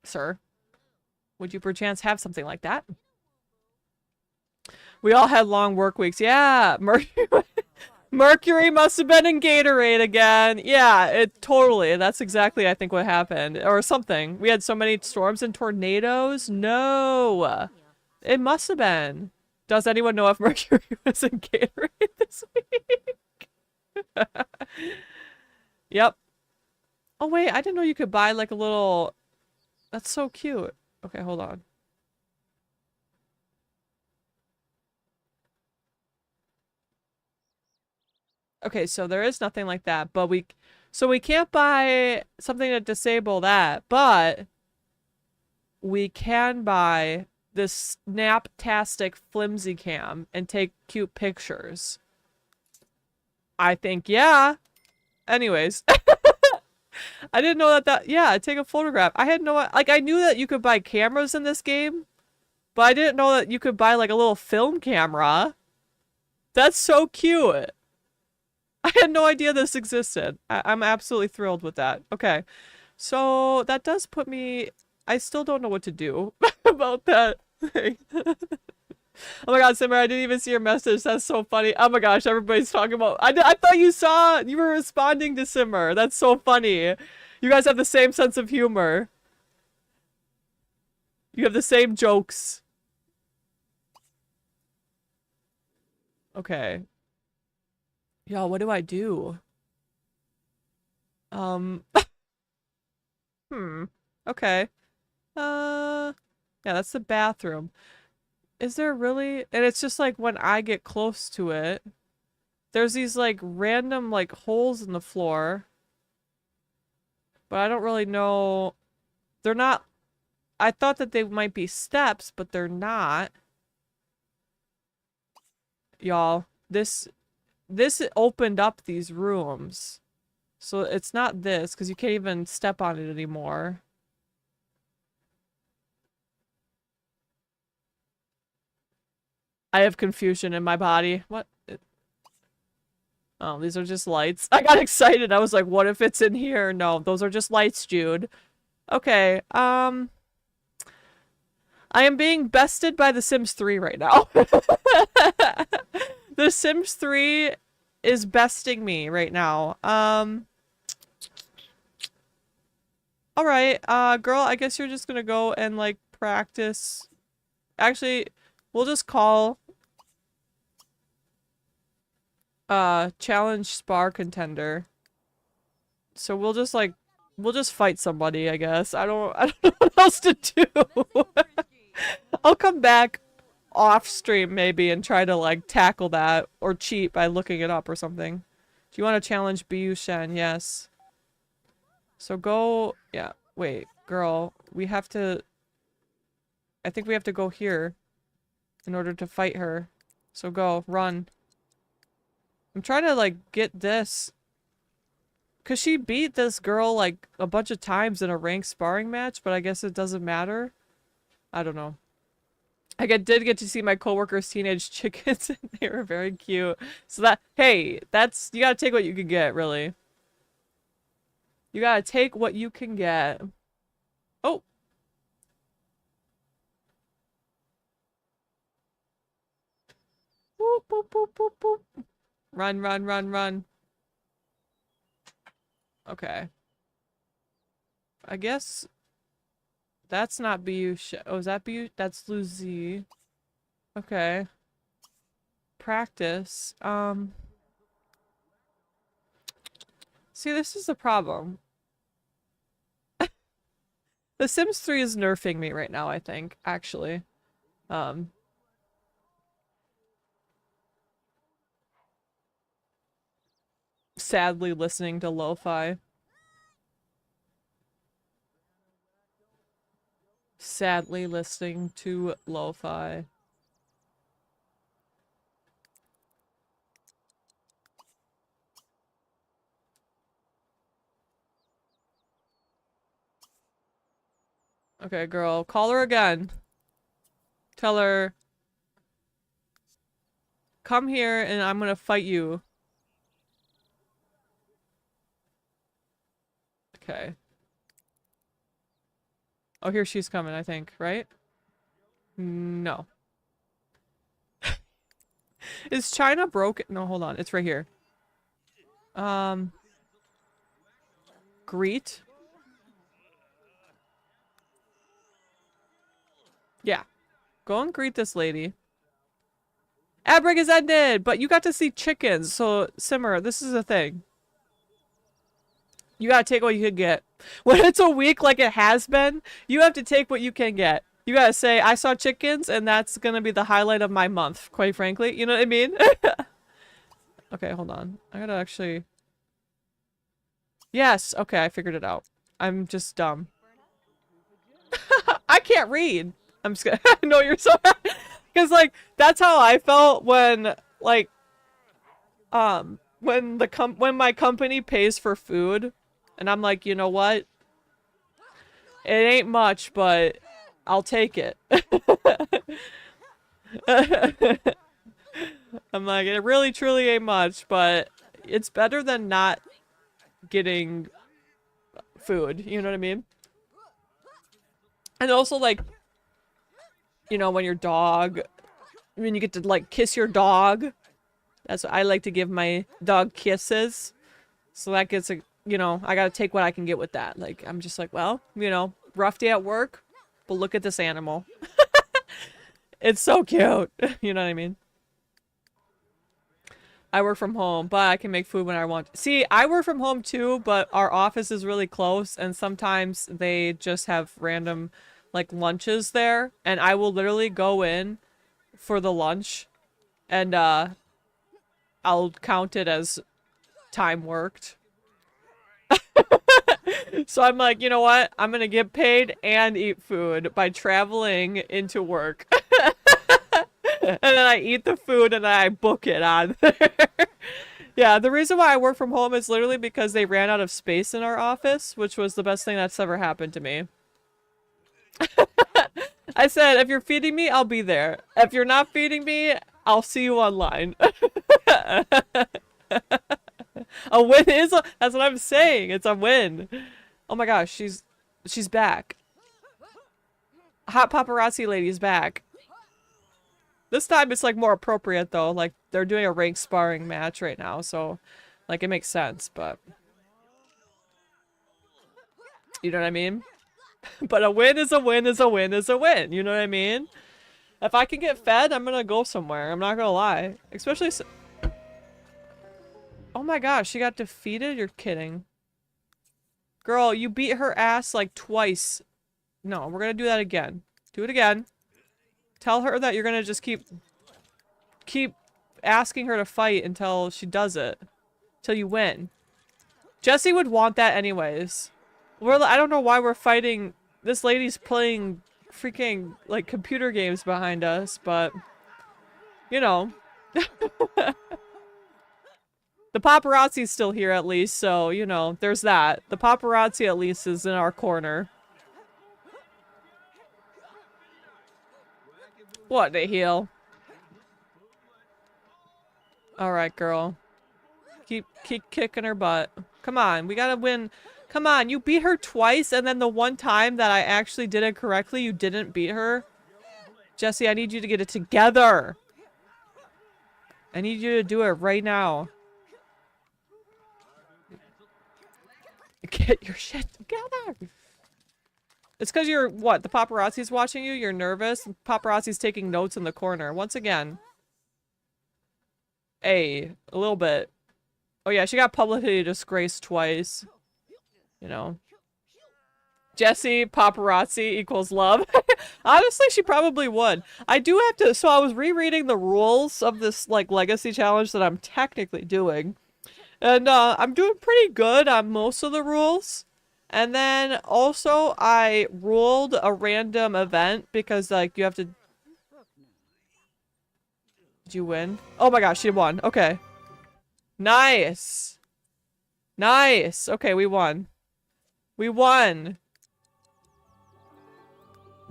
Sir? Would you perchance have something like that? We all had long work weeks. Yeah! Mercury must have been in Gatorade again. Yeah, it totally. That's exactly, I think, what happened. Or something. We had so many storms and tornadoes. No. It must have been. Does anyone know if Mercury was in Gatorade this week? Yep. Oh, wait. I didn't know you could buy, like, a little... That's so cute. Okay, hold on. Okay, so there is nothing like that, but we can't buy something to disable that, but we can buy this Snaptastic flimsy cam and take cute pictures. I think, yeah. Anyways. I didn't know yeah, take a photograph. I had no, like, I knew that you could buy cameras in this game, But I didn't know that you could buy like a little film camera. That's so cute. I had no idea this existed. I'm absolutely thrilled with that. Okay. So that does put me... I still don't know what to do about that thing. Oh my god, Simmer, I didn't even see your message. That's so funny. Oh my gosh, everybody's talking about... I thought you were responding to Simmer. That's so funny. You guys have the same sense of humor. You have the same jokes. Okay. Y'all, what do I do? Okay. Yeah, that's the bathroom. Is there really? And it's just like when I get close to it, there's these like random like holes in the floor. But I don't really know. They're not. I thought that they might be steps, but they're not. Y'all, this opened up these rooms. So it's not this, because you can't even step on it anymore. I have confusion in my body. What? Oh, these are just lights. I got excited. I was like, what if it's in here? No, those are just lights, Jude. Okay, I am being bested by The Sims 3 right now. The Sims 3 is besting me right now. Alright, girl, I guess you're just gonna go and, like, practice. Actually, we'll just call challenge spar contender. So we'll just like fight somebody, I guess. I don't know what else to do. I'll come back off stream maybe and try to like tackle that or cheat by looking it up or something. Do you want to challenge Biu Shen? Yes. So go, yeah, wait, girl, we have to, I think we have to go here in order to fight her. So go, run. I'm trying to like get this. Cause she beat this girl like a bunch of times in a ranked sparring match, but I guess it doesn't matter. I don't know. I did get to see my coworkers' teenage chickens and they were very cute. So that, hey, that's, you gotta take what you can get, really. You gotta take what you can get. Oh. Boop, boop, boop, boop, boop. Run, run, run, run. Okay. I guess that's not Bu. Oh, is that Bu? That's Lucy. Okay. Practice. See, this is the problem. The Sims 3 is nerfing me right now, I think, actually. Sadly listening to lo-fi. Sadly listening to lo-fi. Okay, girl. Call her again. Tell her, come here and I'm gonna fight you. Okay. Oh, here she's coming, I think, right? No. Is China broken? No, hold on. It's right here. Greet. Yeah. Go and greet this lady. Ad break is ended, but you got to see chickens, so Simmer, this is a thing. You gotta take what you can get. When it's a week like it has been, you have to take what you can get. You gotta say, I saw chickens, and that's gonna be the highlight of my month, quite frankly. You know what I mean? Okay, hold on. I gotta actually... Yes, okay, I figured it out. I'm just dumb. I can't read. I'm just gonna... I know you're so... Because, like, that's how I felt when, like... when my company pays for food, and I'm like, you know what? It ain't much, but I'll take it. I'm like, it really truly ain't much, but it's better than not getting food, you know what I mean? And also, like, you know, when your dog, when you get to, like, kiss your dog, that's what I like to give my dog kisses. So that gets a, you know, I gotta take what I can get with that. Like, I'm just like, well, you know, rough day at work, but look at this animal. It's so cute. You know what I mean? I work from home, but I can make food when I want. See, I work from home too, but our office is really close, and sometimes they just have random, like, lunches there, and I will literally go in for the lunch, and, I'll count it as time worked. So I'm like, you know what? I'm gonna get paid and eat food by traveling into work. And then I eat the food and I book it on there. Yeah, the reason why I work from home is literally because they ran out of space in our office, which was the best thing that's ever happened to me. I said, if you're feeding me, I'll be there. If you're not feeding me, I'll see you online. A win is a, that's what I'm saying. It's a win. Oh my gosh, she's back. Hot paparazzi lady's back. This time it's like more appropriate though. Like they're doing a ranked sparring match right now, so like it makes sense, but you know what I mean? But a win is a win is a win is a win. You know what I mean? If I can get fed, I'm gonna go somewhere. I'm not gonna lie. Especially oh my gosh, she got defeated? You're kidding. Girl, you beat her ass like twice. No, we're gonna do that again. Do it again. Tell her that you're gonna just keep asking her to fight until she does it. Till you win. Jesse would want that anyways. I don't know why we're fighting. This lady's playing freaking like computer games behind us, but you know. The paparazzi's still here at least, so you know, there's that. The paparazzi at least is in our corner. What the hell? Alright, girl. Keep kicking her butt. Come on, we gotta win. Come on, you beat her twice, and then the one time that I actually did it correctly, you didn't beat her. Jesse, I need you to get it together. I need you to do it right now. Get your shit together. It's because you're, what, the paparazzi's watching you? You're nervous? Paparazzi's taking notes in the corner. Once again. A little bit. Oh yeah, she got publicly disgraced twice. You know. Jesse, paparazzi equals love. Honestly, she probably would. I do have to, so I was rereading the rules of this, like, legacy challenge that I'm technically doing. And, I'm doing pretty good on most of the rules. And then, also, I ruled a random event because, like, you have to... Did you win? Oh my gosh, she won. Okay. Nice. Nice. Okay, we won. We won.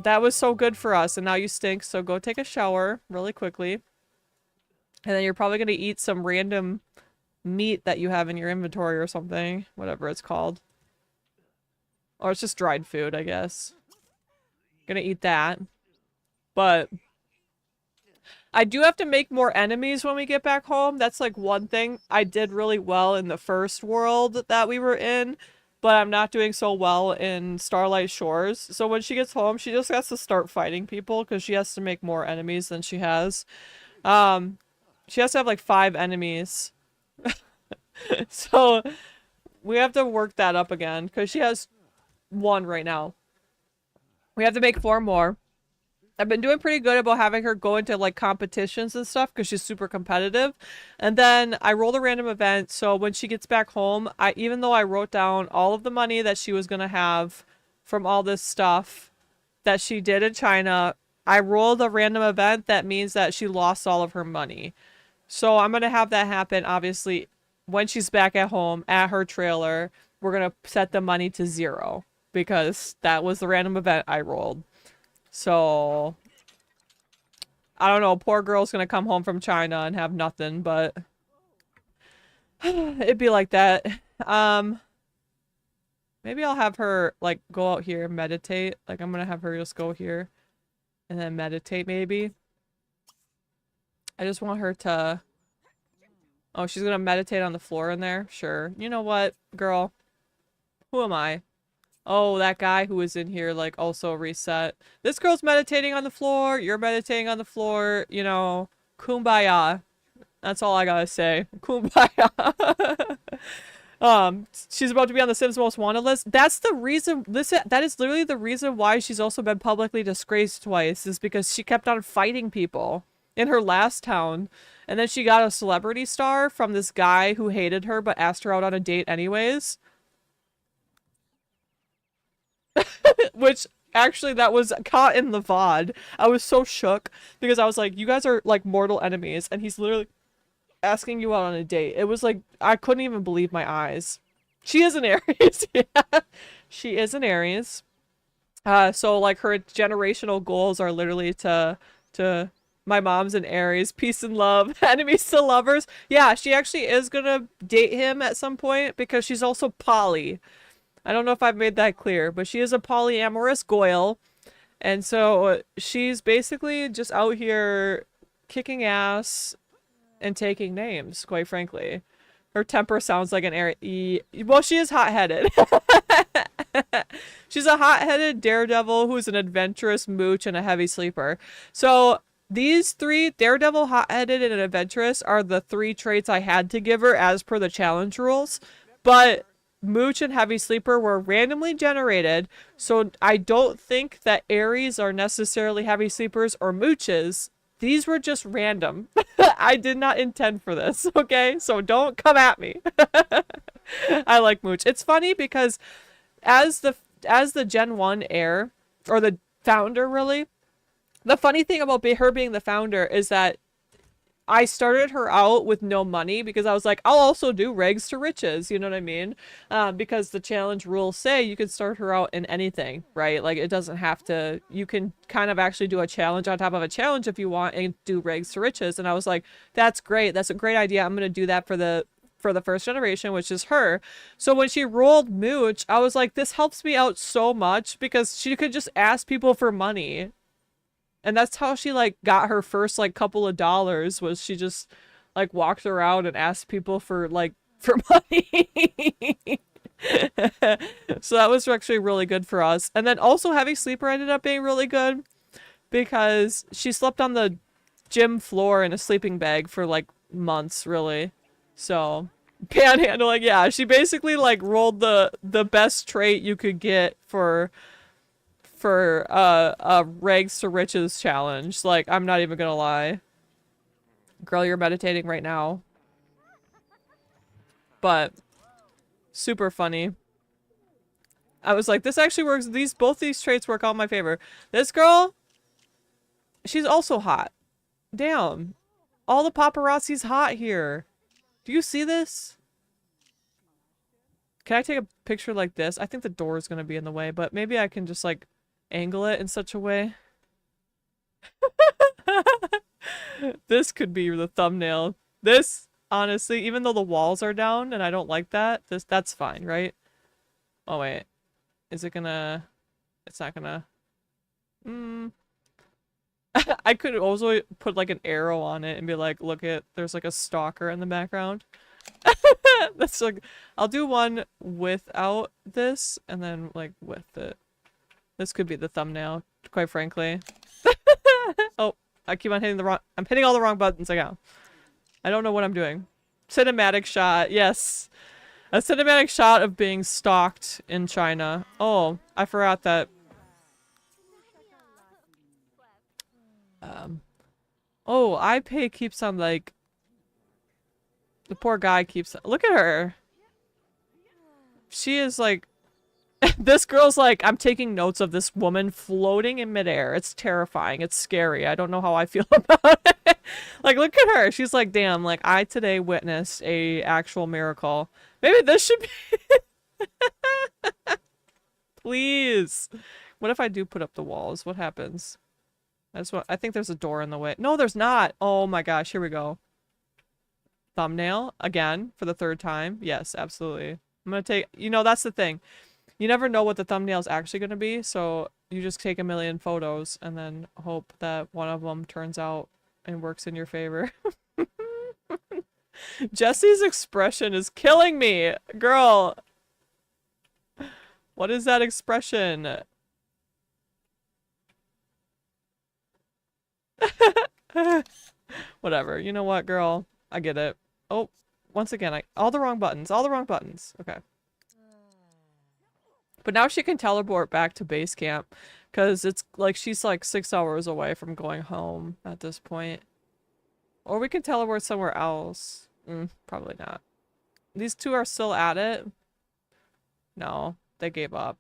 That was so good for us, and now you stink, so go take a shower really quickly. And then you're probably gonna eat some random meat that you have in your inventory or something. Whatever it's called. Or it's just dried food, I guess. Gonna eat that. But I do have to make more enemies when we get back home. That's like one thing. I did really well in the first world that we were in, but I'm not doing so well in Starlight Shores. So when she gets home, she just has to start fighting people because she has to make more enemies than she has. She has to have like 5 enemies. So we have to work that up again because she has 1 right now. We have to make 4 more. I've been doing pretty good about having her go into like competitions and stuff because she's super competitive. And then I rolled a random event, so when she gets back home, even though I wrote down all of the money that she was gonna have from all this stuff that she did in China, I rolled a random event that means that she lost all of her money. So I'm gonna have that happen obviously when she's back at home at her trailer. We're gonna set the money to 0 because that was the random event I rolled. So I don't know, poor girl's gonna come home from China and have nothing, but it'd be like that. Maybe I'll have her like go out here and meditate. Like I'm gonna have her just go here and then meditate maybe. I just want her to... Oh, she's gonna meditate on the floor in there? Sure. You know what, girl? Who am I? Oh, that guy who was in here, like, also reset. This girl's meditating on the floor. You're meditating on the floor. You know, kumbaya. That's all I gotta say. Kumbaya. She's about to be on the Sims Most Wanted list. That's the reason, that is literally the reason why she's also been publicly disgraced twice, is because she kept on fighting people in her last town. And then she got a celebrity star from this guy who hated her but asked her out on a date anyways. Which, actually, that was caught in the VOD. I was so shook because I was like, you guys are like mortal enemies, and he's literally asking you out on a date. It was like, I couldn't even believe my eyes. She is an Aries. Yeah. She is an Aries. So like her generational goals are literally to my mom's an Aries, peace and love, enemies to lovers. Yeah, she actually is gonna date him at some point because she's also poly. I don't know if I've made that clear, but she is a polyamorous Goyle. And so she's basically just out here kicking ass and taking names, quite frankly. Her temper sounds like an Aries. Well, she is hot-headed. She's a hot-headed daredevil who's an adventurous mooch and a heavy sleeper. So these three, daredevil, hot-headed, and adventurous, are the three traits I had to give her as per the challenge rules. But mooch and heavy sleeper were randomly generated, so I don't think that Aries are necessarily heavy sleepers or mooches. These were just random. I did not intend for this, okay? So don't come at me. I like mooch. It's funny because as the Gen 1 heir, or the founder really, the funny thing about her being the founder is that I started her out with no money because I was like, I'll also do rags to riches, you know what I mean? Because the challenge rules say you can start her out in anything, right? Like it doesn't have to, you can kind of actually do a challenge on top of a challenge if you want and do rags to riches. And I was like, that's great. That's a great idea. I'm going to do that for the first generation, which is her. So when she rolled mooch, I was like, this helps me out so much because she could just ask people for money. And that's how she, like, got her first, like, couple of dollars, was she just, like, walked around and asked people for, like, for money. So that was actually really good for us. And then also Heavy Sleeper ended up being really good because she slept on the gym floor in a sleeping bag for, like, months, really. So, panhandling, yeah. She basically, like, rolled the best trait you could get for a rags to riches challenge. Like, I'm not even gonna lie. Girl, you're meditating right now. But super funny. I was like, this actually works. Both these traits work out in my favor. This girl, she's also hot. Damn. All the paparazzi's hot here. Do you see this? Can I take a picture like this? I think the door is gonna be in the way, but maybe I can just like angle it in such a way. This could be the thumbnail. This, honestly, even though the walls are down and I don't like that, that's fine, right? Oh wait. Is it gonna... It's not gonna... I could also put like an arrow on it and be like, look at, there's like a stalker in the background. That's like, I'll do one without this and then like with it. This could be the thumbnail, quite frankly. Oh, I keep on hitting I'm hitting all the wrong buttons again. I don't know what I'm doing. Cinematic shot, yes. A cinematic shot of being stalked in China. Oh, I forgot that. Oh, iPay keeps on like... The poor guy keeps... Look at her. She is like... This girl's like, I'm taking notes of this woman floating in midair. It's terrifying. It's scary. I don't know how I feel about it. Like, look at her. She's like, damn, like, I today witnessed a actual miracle. Maybe this should be... Please. What if I do put up the walls? What happens? I think there's a door in the way. No, there's not. Oh my gosh, here we go. Thumbnail again for the third time. Yes, absolutely. I'm gonna take, you know, that's the thing. You never know what the thumbnail is actually gonna be, so you just take a million photos and then hope that one of them turns out and works in your favor. Jesse's expression is killing me, girl. What is that expression? Whatever. You know what, girl? I get it. Oh, once again, all the wrong buttons. All the wrong buttons. Okay. But now she can teleport back to base camp because it's like she's like 6 hours away from going home at this point. Or we can teleport somewhere else. Probably not. These two are still at it. No, they gave up.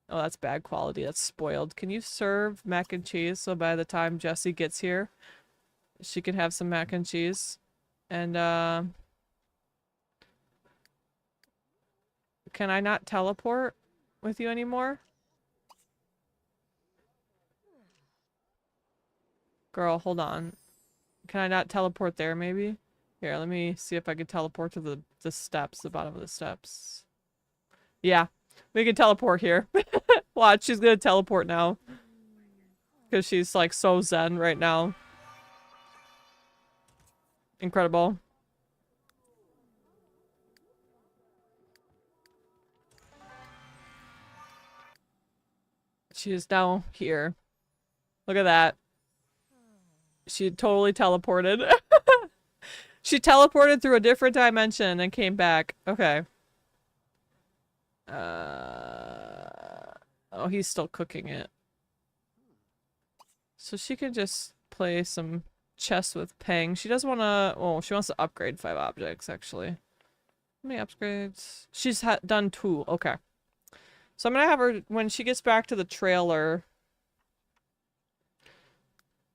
Oh, that's bad quality. That's spoiled. Can you serve mac and cheese so by the time Jessie gets here, she can have some mac and cheese? And, can I not teleport with you anymore? Girl, hold on. Can I not teleport there, maybe? Here, let me see if I can teleport to the steps, the bottom of the steps. Yeah, we can teleport here. Watch, she's gonna teleport now. Because she's like so zen right now. Incredible. She is now here. Look at that. She totally teleported. She teleported through a different dimension and came back. Okay. Oh, he's still cooking it. So she can just play some chess with Peng. She doesn't want to... Oh, she wants to upgrade 5 objects, actually. How many upgrades? She's done 2. Okay. So I'm going to have her... When she gets back to the trailer...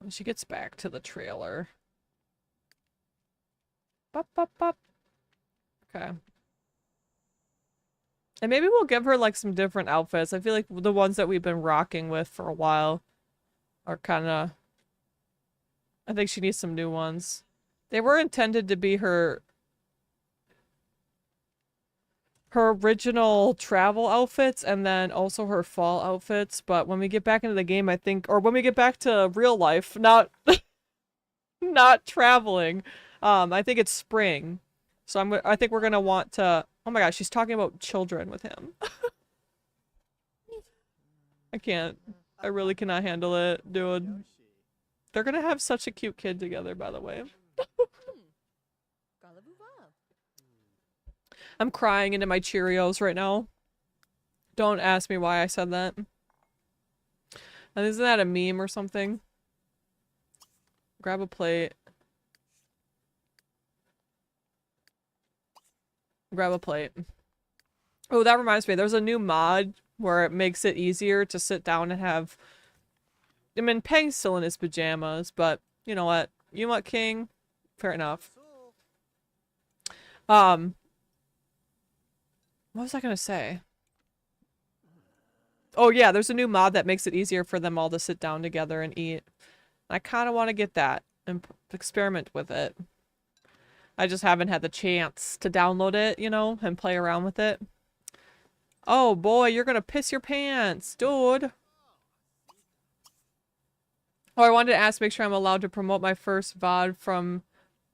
When she gets back to the trailer... Bop, bop, bop. Okay. And maybe we'll give her like some different outfits. I feel like the ones that we've been rocking with for a while are kind of... I think she needs some new ones. They were intended to be her original travel outfits and then also her fall outfits, but when we get back into the game, I think, or when we get back to real life, not not traveling, I think it's spring. So I think we're gonna want to... Oh my gosh, she's talking about children with him. I can't. I really cannot handle it, dude. They're gonna have such a cute kid together, by the way. I'm crying into my Cheerios right now. Don't ask me why I said that. And isn't that a meme or something? Grab a plate. Grab a plate. Oh, that reminds me. There's a new mod where it makes it easier to sit down and have... I mean, Peng's still in his pajamas, but you know what? You want King? Fair enough. What was I gonna say? Oh yeah, there's a new mod that makes it easier for them all to sit down together and eat. I kind of want to get that and experiment with it. I just haven't had the chance to download it, you know, and play around with it. Oh boy, you're gonna piss your pants, dude. Oh, I wanted to ask, make sure I'm allowed to promote my first VOD from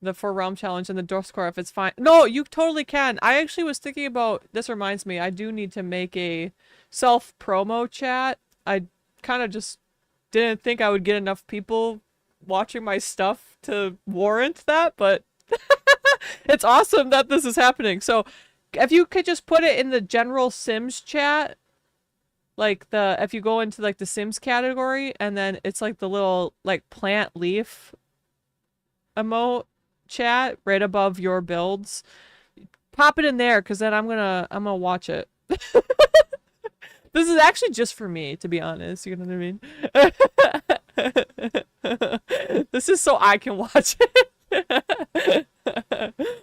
the 4 Realm Challenge in the Discord if it's fine. No, you totally can. I actually was thinking about, this reminds me, I do need to make a self-promo chat. I kind of just didn't think I would get enough people watching my stuff to warrant that, but it's awesome that this is happening. So if you could just put it in the general Sims chat, like if you go into like the Sims category and then it's like the little like plant leaf emote chat right above your builds, pop it in there because then I'm gonna watch it. This is actually just for me, to be honest, you know what I mean? This is so I can watch it.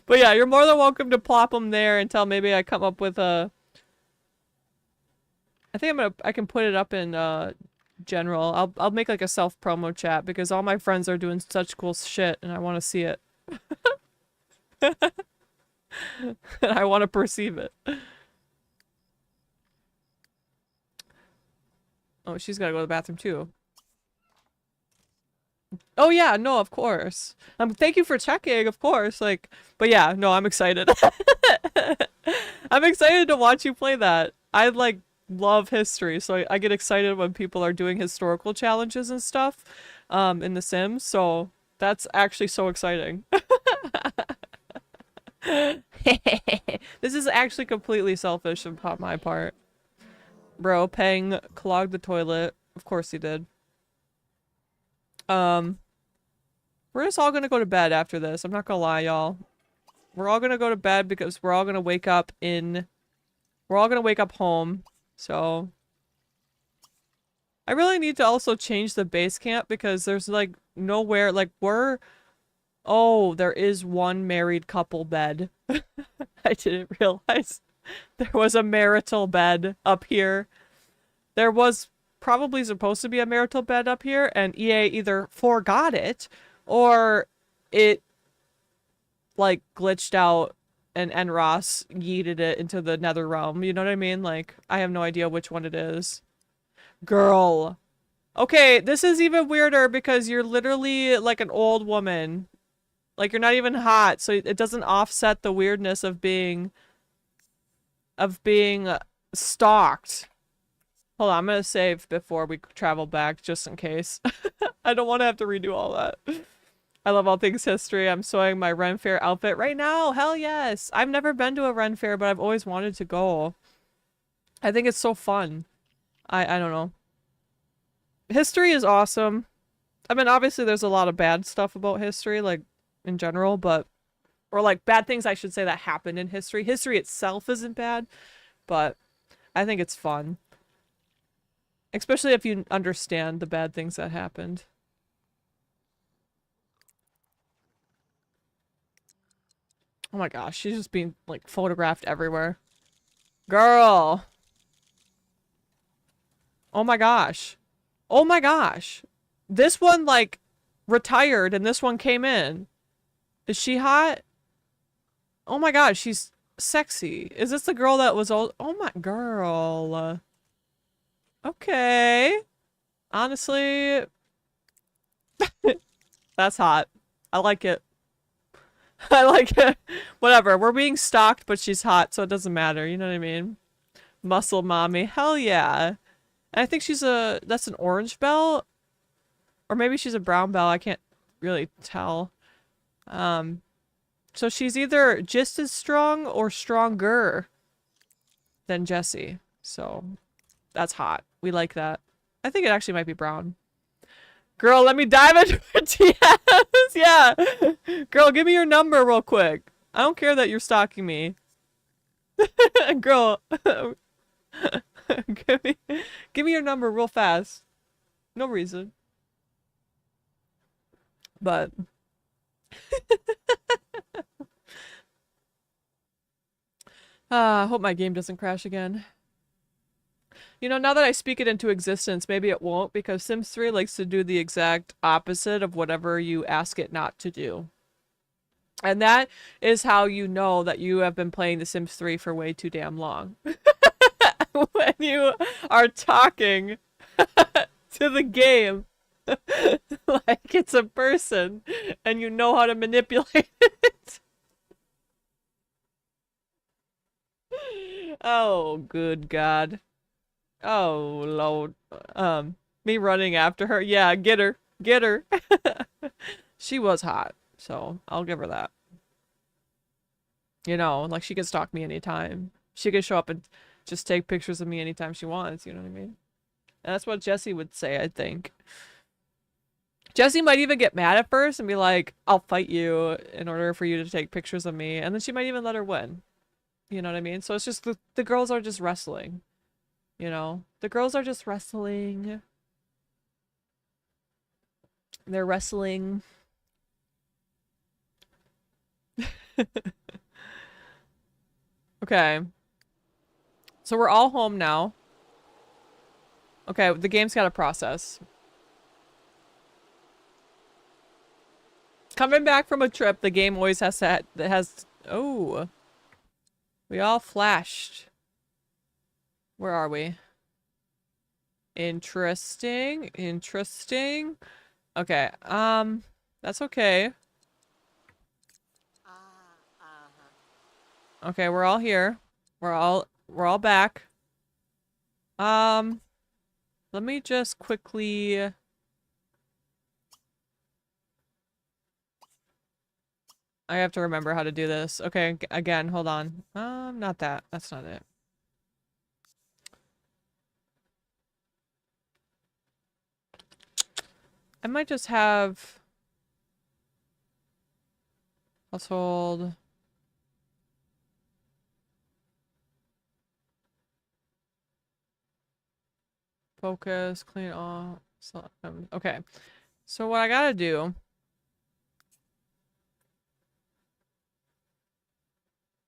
But yeah, you're more than welcome to plop them there until maybe I come up with a I think I can put it up in general. I'll make like a self promo chat because all my friends are doing such cool shit and I want to see it. And I want to perceive it. Oh, she's got to go to the bathroom too. Oh yeah, no, of course. Thank you for checking, of course. Like, but yeah, no, I'm excited. I'm excited to watch you play that. I like love history, so I get excited when people are doing historical challenges and stuff, in The Sims. So that's actually so exciting. This is actually completely selfish on my part. Bro, Peng clogged the toilet. Of course he did. We're just all gonna go to bed after this. I'm not gonna lie, y'all. We're all gonna go to bed because we're all gonna wake up home. So I really need to also change the base camp because there's like nowhere, like oh, there is one married couple bed. I didn't realize there was a marital bed up here. There was probably supposed to be a marital bed up here, and EA either forgot it or it like glitched out and Enros yeeted it into the nether realm. You know what I mean? Like, I have no idea which one it is. Girl. Okay, this is even weirder because you're literally like an old woman. Like, you're not even hot, so it doesn't offset the weirdness of being stalked. Hold on, I'm gonna save before we travel back, just in case. I don't want to have to redo all that. I love all things history. I'm sewing my Ren Fair outfit right now. Hell yes! I've never been to a Ren Fair, but I've always wanted to go. I think it's so fun. I don't know. History is awesome. I mean, obviously there's a lot of bad stuff about history, like, in general, but... Or, like, bad things, I should say, that happened in history. History itself isn't bad, but I think it's fun. Especially if you understand the bad things that happened. Oh my gosh, she's just being, like, photographed everywhere. Girl! Oh my gosh. Oh my gosh. This one, like, retired and this one came in. Is she hot? Oh my gosh, she's sexy. Is this the girl that was old? Oh my girl. Okay. Honestly, that's hot. I like it. I like it. Whatever. We're being stalked, but she's hot, so it doesn't matter. You know what I mean? Muscle mommy. Hell yeah. And I think that's an orange belt. Or maybe she's a brown belt. I can't really tell. So she's either just as strong or stronger than Jessie. So that's hot. We like that. I think it actually might be brown. Girl, let me dive into her DMs. Yeah. Girl, give me your number real quick. I don't care that you're stalking me. Girl. give me your number real fast. No reason. But I hope my game doesn't crash again. You know, now that I speak it into existence, maybe it won't, because Sims 3 likes to do the exact opposite of whatever you ask it not to do. And that is how you know that you have been playing The Sims 3 for way too damn long. When you are talking to the game like it's a person and you know how to manipulate it. Oh, good God. Oh, Lord. Me running after her. Yeah, get her. Get her. She was hot, so I'll give her that. You know, like, she can stalk me anytime. She can show up and just take pictures of me anytime she wants, you know what I mean? And that's what Jessie would say, I think. Jessie might even get mad at first and be like, I'll fight you in order for you to take pictures of me. And then she might even let her win. You know what I mean? So it's just the girls are just wrestling. You know? The girls are just wrestling. They're wrestling. Okay. So we're all home now. Okay, the game's got to process. Coming back from a trip, the game always has to that has oh. We all flashed. Where are we? Interesting. Interesting. Okay. That's okay. Okay, we're all here. We're all back. Let me just quickly I have to remember how to do this. Okay, again, hold on. Not that. That's not it. I might just have household. Focus, clean all. Okay. So what I gotta do.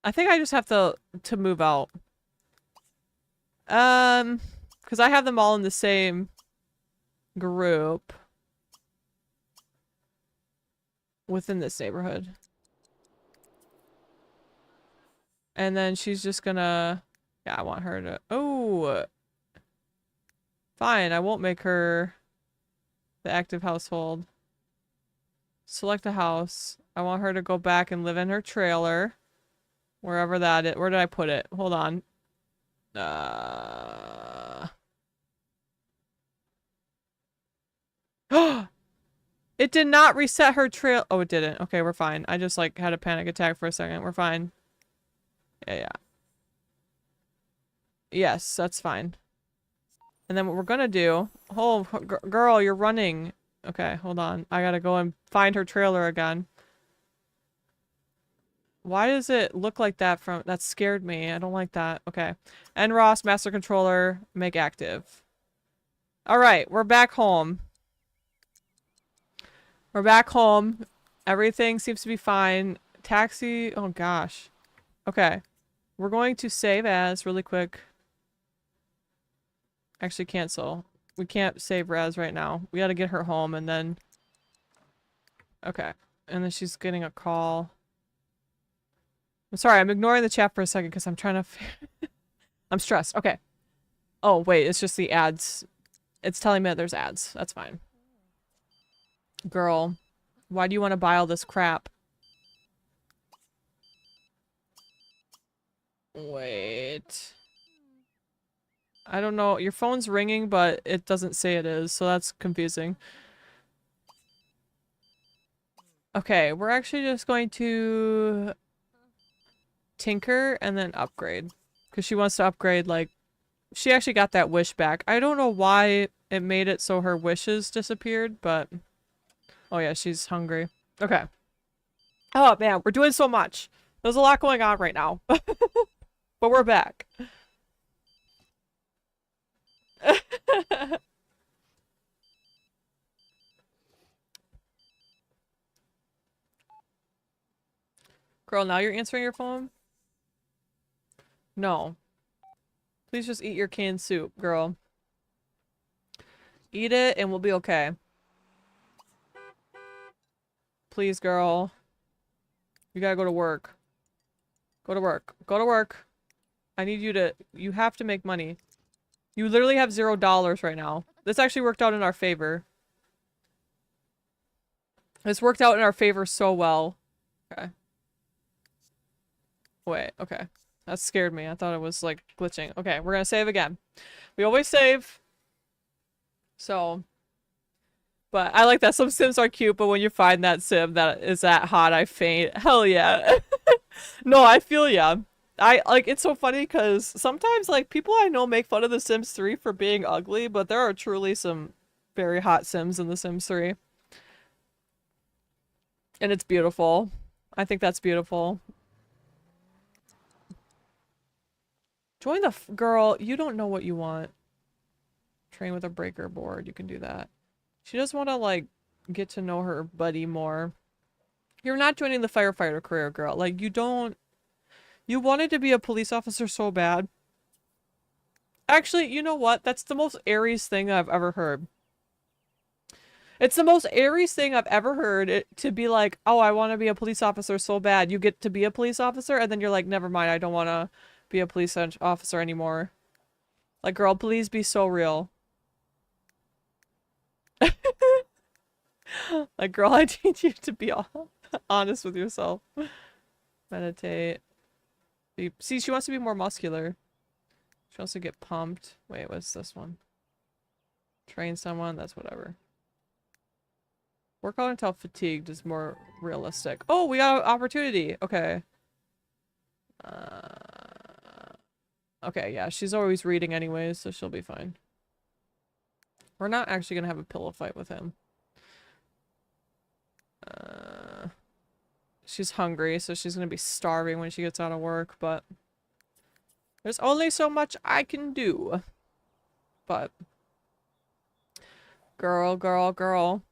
I think I just have to move out. Because I have them all in the same group within this neighborhood. And then she's just gonna, yeah, I want her to, oh, fine, I won't make her the active household. Select a house. I want her to go back and live in her trailer. Wherever that is. Where did I put it? Hold on. It did not reset her trail. Oh, it didn't. Okay, we're fine. I just like had a panic attack for a second. We're fine. Yeah, yeah. Yes, that's fine. And then what we're gonna do... Oh, girl, you're running. Okay, hold on. I gotta go and find her trailer again. Why does it look like that from... That scared me. I don't like that. Okay. And Ross, master controller, make active. Alright, we're back home. We're back home. Everything seems to be fine. Taxi... Oh, gosh. Okay. We're going to save as really quick. Actually, cancel. We can't save Raz right now. We gotta get her home and then... Okay. And then she's getting a call. I'm sorry, I'm ignoring the chat for a second because I'm trying to... I'm stressed. Okay. Oh, wait, it's just the ads. It's telling me that there's ads. That's fine. Girl, why do you want to buy all this crap? Wait. I don't know. Your phone's ringing, but it doesn't say it is, so that's confusing. Okay, we're actually just going to tinker and then upgrade. Because she wants to upgrade, like... She actually got that wish back. I don't know why it made it so her wishes disappeared, but... Oh yeah, she's hungry. Okay. Oh man, we're doing so much. There's a lot going on right now. But we're back. Girl, now you're answering your phone? No. Please just eat your canned soup, girl. Eat it and we'll be okay. Please, girl. You gotta go to work. Go to work. Go to work. I need you to... You have to make money. You literally have $0 right now. This actually worked out in our favor. This worked out in our favor so well. Okay. Wait, okay. That scared me. I thought it was, like, glitching. Okay, we're gonna save again. We always save. So... But I like that some Sims are cute, but when you find that Sim that is that hot, I faint. Hell yeah. No, I feel ya. Like, it's so funny because sometimes, like, people I know make fun of The Sims 3 for being ugly, but there are truly some very hot Sims in The Sims 3. And it's beautiful. I think that's beautiful. Join the girl, you don't know what you want. Train with a breaker board, you can do that. She does want to, like, get to know her buddy more. You're not joining the firefighter career, girl. Like, you don't... You wanted to be a police officer so bad. Actually, you know what? That's the most Aries thing I've ever heard. It's the most Aries thing I've ever heard, to be like, oh, I want to be a police officer so bad. You get to be a police officer, and then you're like, never mind, I don't want to be a police officer anymore. Like, girl, please be so real. Like, girl, I need you to be honest with yourself. Meditate. See, she wants to be more muscular. She wants to get pumped. Wait, what's this one? Train someone? That's whatever. Work out until fatigued is more realistic. Oh, we got an opportunity. Okay. Okay, yeah, she's always reading anyways, so she'll be fine. We're not actually gonna have a pillow fight with him. She's hungry, so she's gonna be starving when she gets out of work, but there's only so much I can do. But girl.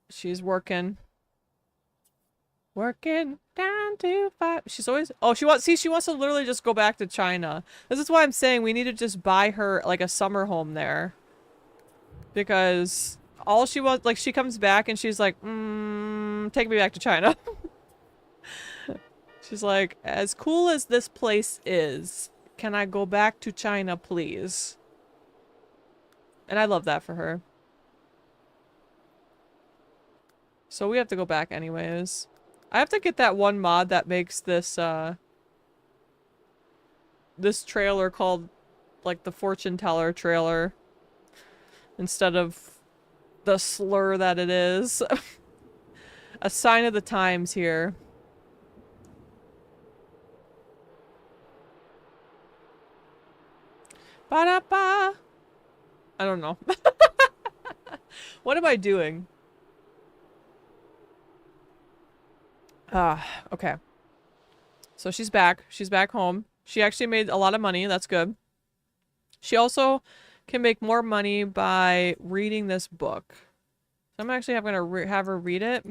She's working. Working down to 5. She's always, oh, she wants to literally just go back to China. This is why I'm saying we need to just buy her like a summer home there. Because all she wants, like, she comes back and she's like, take me back to China. She's like, as cool as this place is, can I go back to China, please? And I love that for her. So we have to go back anyways. I have to get that one mod that makes this, this trailer called, like, the fortune teller trailer. Instead of the slur that it is. A sign of the times here. Ba-da-ba! I don't know. What am I doing? Okay. So she's back. She's back home. She actually made a lot of money. That's good. She also can make more money by reading this book. So I'm actually gonna have her read it.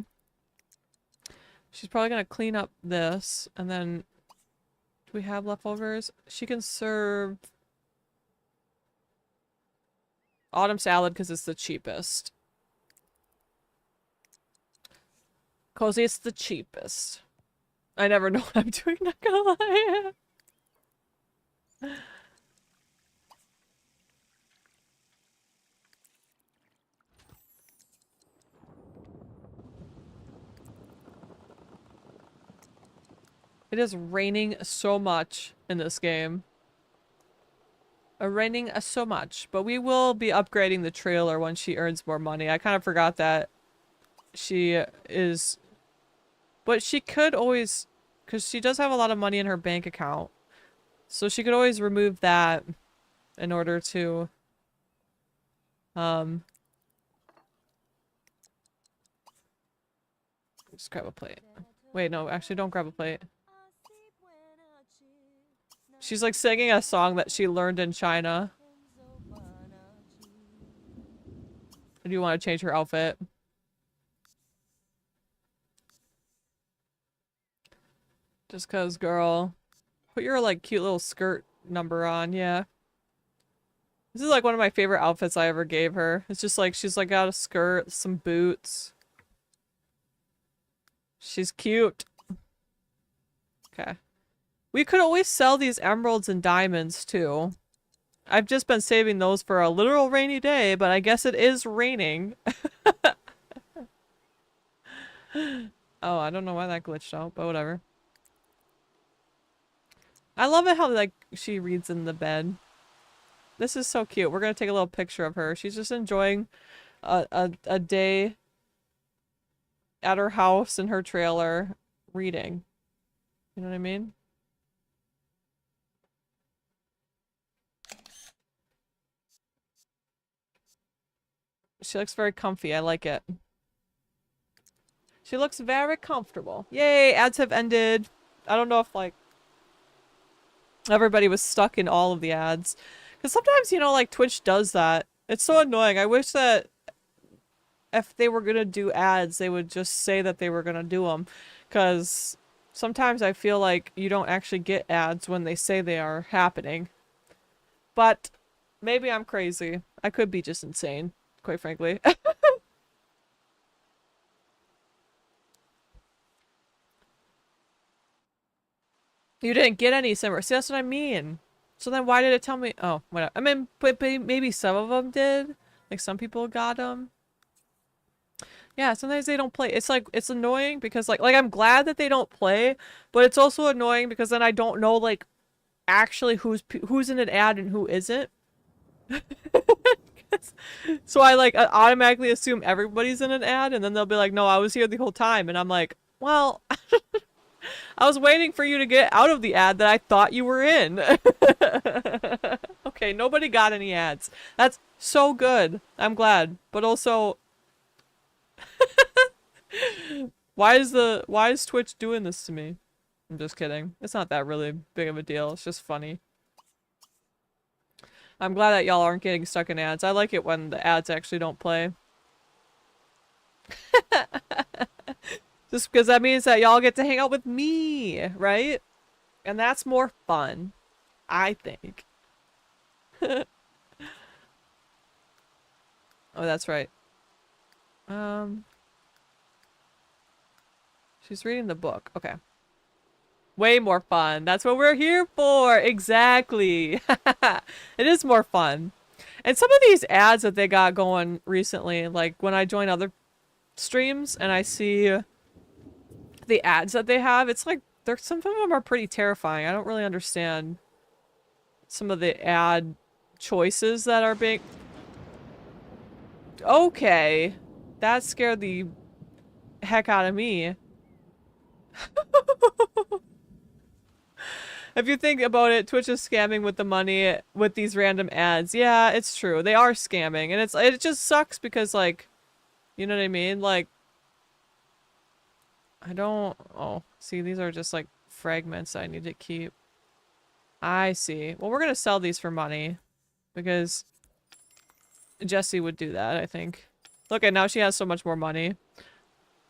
She's probably gonna clean up this, and then do we have leftovers? She can serve autumn salad because it's the cheapest. Cozy, it's the cheapest. I never know what I'm doing, not gonna lie. It is raining so much in this game. Raining so much. But we will be upgrading the trailer when she earns more money. I kind of forgot that she is... But she could always... Because she does have a lot of money in her bank account. So she could always remove that in order to... Just grab a plate. Wait, no, actually don't grab a plate. She's like singing a song that she learned in China. Or do you want to change her outfit? Just cause, girl. Put your like cute little skirt number on, yeah. This is like one of my favorite outfits I ever gave her. It's just like, she's like got a skirt, some boots. She's cute. Okay. We could always sell these emeralds and diamonds too. I've just been saving those for a literal rainy day, but I guess it is raining. Oh, I don't know why that glitched out, but whatever. I love it how, like, she reads in the bed. This is so cute. We're gonna take a little picture of her. She's just enjoying a day at her house in her trailer reading. You know what I mean? She looks very comfy. I like it. She looks very comfortable. Yay! Ads have ended. I don't know if, like, everybody was stuck in all of the ads. Because sometimes, you know, like, Twitch does that. It's so annoying. I wish that if they were gonna do ads, they would just say that they were gonna do them. Because sometimes I feel like you don't actually get ads when they say they are happening. But maybe I'm crazy. I could be just insane, quite frankly. You didn't get any summer. See, that's what I mean. So then why did it tell me? Oh, whatever. I mean, but maybe some of them did. Like some people got them. Yeah, sometimes they don't play. It's like, it's annoying because like I'm glad that they don't play, but it's also annoying because then I don't know like actually who's in an ad and who isn't. So I like automatically assume everybody's in an ad and then they'll be like, no, I was here the whole time. And I'm like, well, I was waiting for you to get out of the ad that I thought you were in. Okay, nobody got any ads. That's so good. I'm glad. But also, why is Twitch doing this to me? I'm just kidding. It's not that really big of a deal. It's just funny. I'm glad that y'all aren't getting stuck in ads. I like it when the ads actually don't play. Just because that means that y'all get to hang out with me, right? And that's more fun, I think. Oh, that's right. She's reading the book. Okay. Way more fun. That's what we're here for. Exactly. It is more fun. And some of these ads that they got going recently, like when I join other streams and I see the ads that they have, it's like some of them are pretty terrifying. I don't really understand some of the ad choices that are being... Okay. That scared the heck out of me. If you think about it, Twitch is scamming with the money with these random ads. Yeah, it's true. They are scamming. And it just sucks because like, you know what I mean? Like, I don't... Oh, see, these are just like fragments I need to keep. I see. Well, we're gonna sell these for money because Jessie would do that, I think. Look, and now she has so much more money.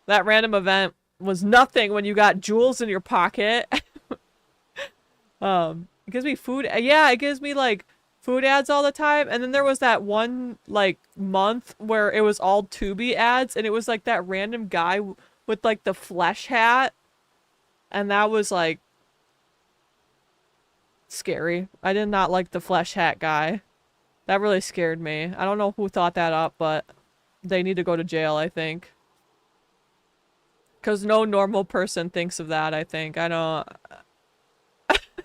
That random event was nothing when you got jewels in your pocket. It gives me food. Yeah, it gives me like food ads all the time. And then there was that one like month where it was all Tubi ads and it was like that random guy with like the flesh hat. And that was like scary. I did not like the flesh hat guy. That really scared me. I don't know who thought that up, but they need to go to jail, I think. Because no normal person thinks of that, I think. I don't...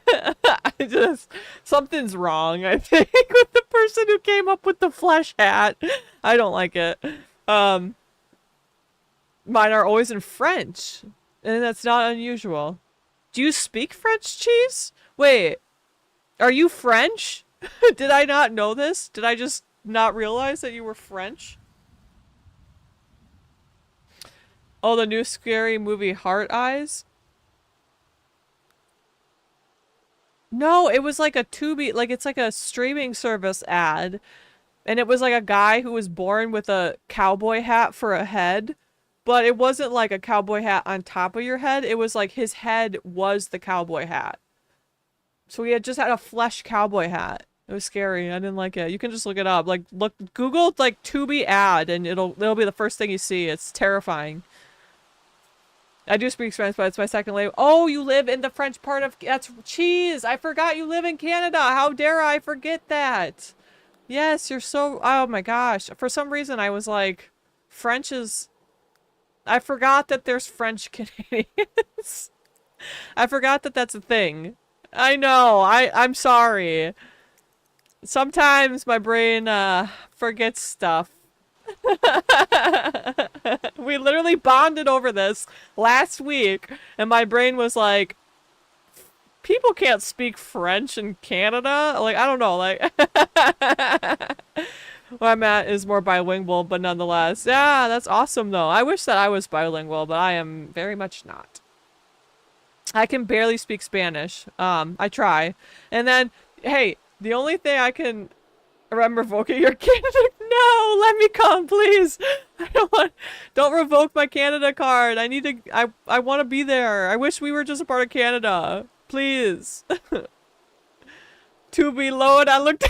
I just... Something's wrong, I think, with the person who came up with the flesh hat. I don't like it. Mine are always in French. And that's not unusual. Do you speak French, Cheese? Wait. Are you French? Did I not know this? Did I just not realize that you were French? Oh, the new scary movie Heart Eyes? No, it was like a Tubi, like it's like a streaming service ad. And it was like a guy who was born with a cowboy hat for a head. But it wasn't like a cowboy hat on top of your head. It was like his head was the cowboy hat. So he had just had a flesh cowboy hat. It was scary. I didn't like it. You can just look it up. Like, look, Google like Tubi ad and it'll be the first thing you see. It's terrifying. I do speak French, but it's my second language. Oh, you live in the French part of... That's Cheese! I forgot you live in Canada! How dare I forget that! Yes, you're so... Oh my gosh. For some reason, I was like... French is... I forgot that there's French Canadians. I forgot that that's a thing. I know. I'm sorry. Sometimes my brain, forgets stuff. We literally bonded over this last week, and my brain was like, people can't speak French in Canada? Like, I don't know, like... Where I'm at is more bilingual, but nonetheless. Yeah, that's awesome, though. I wish that I was bilingual, but I am very much not. I can barely speak Spanish. I try. And then, hey, the only thing I can... I'm revoking your Canada. No, let me come, please. Don't revoke my Canada card. I need to. I want to be there. I wish we were just a part of Canada. Please. Tubi load. I looked.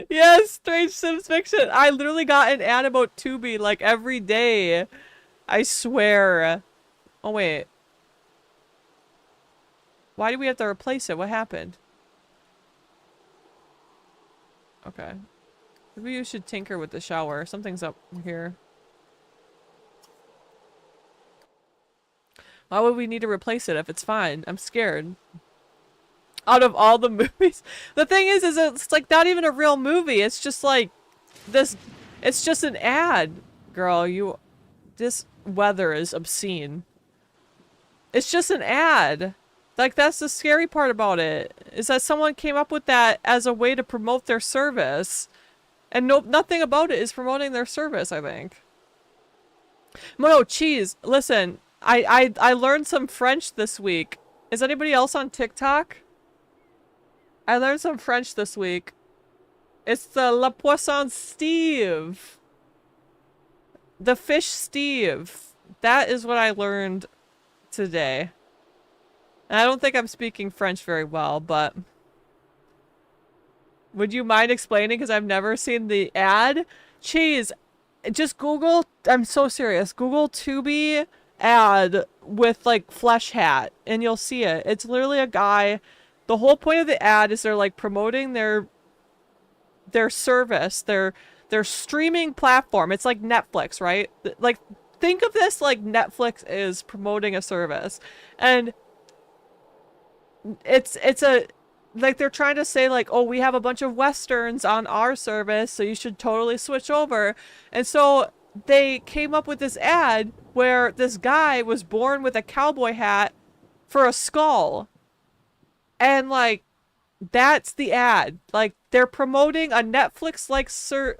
Yes, strange Sims fiction. I literally got an ad about Tubi like every day. I swear. Oh wait. Why do we have to replace it? What happened? Okay. Maybe you should tinker with the shower. Something's up here. Why would we need to replace it if it's fine? I'm scared. Out of all the movies. The thing is it's like not even a real movie. It's just like this. It's just an ad. Girl, this weather is obscene. It's just an ad. Like, that's the scary part about it. Is that someone came up with that as a way to promote their service. And nothing about it is promoting their service, I think. No, cheese. Listen, I learned some French this week. Is anybody else on TikTok? I learned some French this week. It's the Le Poisson Steve. The fish Steve. That is what I learned today. And I don't think I'm speaking French very well, but would you mind explaining? Because I've never seen the ad. Cheese. Just Google. I'm so serious. Google Tubi ad with like flesh hat and you'll see it. It's literally a guy. The whole point of the ad is they're like promoting their service, their streaming platform. It's like Netflix, right? Like, think of this like Netflix is promoting a service. And it's a like they're trying to say like, oh, we have a bunch of westerns on our service, so you should totally switch over. And so they came up with this ad where this guy was born with a cowboy hat for a skull. And like, that's the ad. Like, they're promoting a Netflix-like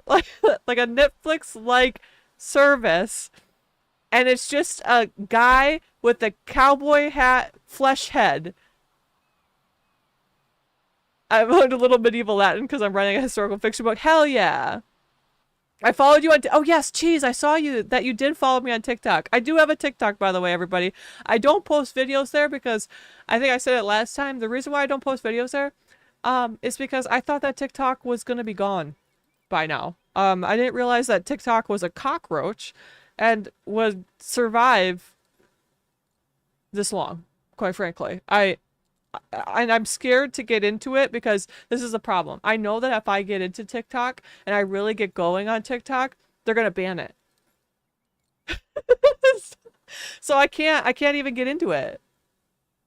like a Netflix-like service. And it's just a guy with a cowboy hat flesh head. I learned a little medieval Latin because I'm writing a historical fiction book. Hell yeah. I followed you on... Oh, yes, cheese. I saw that you did follow me on TikTok. I do have a TikTok, by the way, everybody. I don't post videos there because I think I said it last time. The reason why I don't post videos there is because I thought that TikTok was going to be gone by now. I didn't realize that TikTok was a cockroach and would survive this long, quite frankly. I'm scared to get into it because this is a problem. I know that if I get into TikTok and I really get going on TikTok, they're gonna ban it. So I can't even get into it.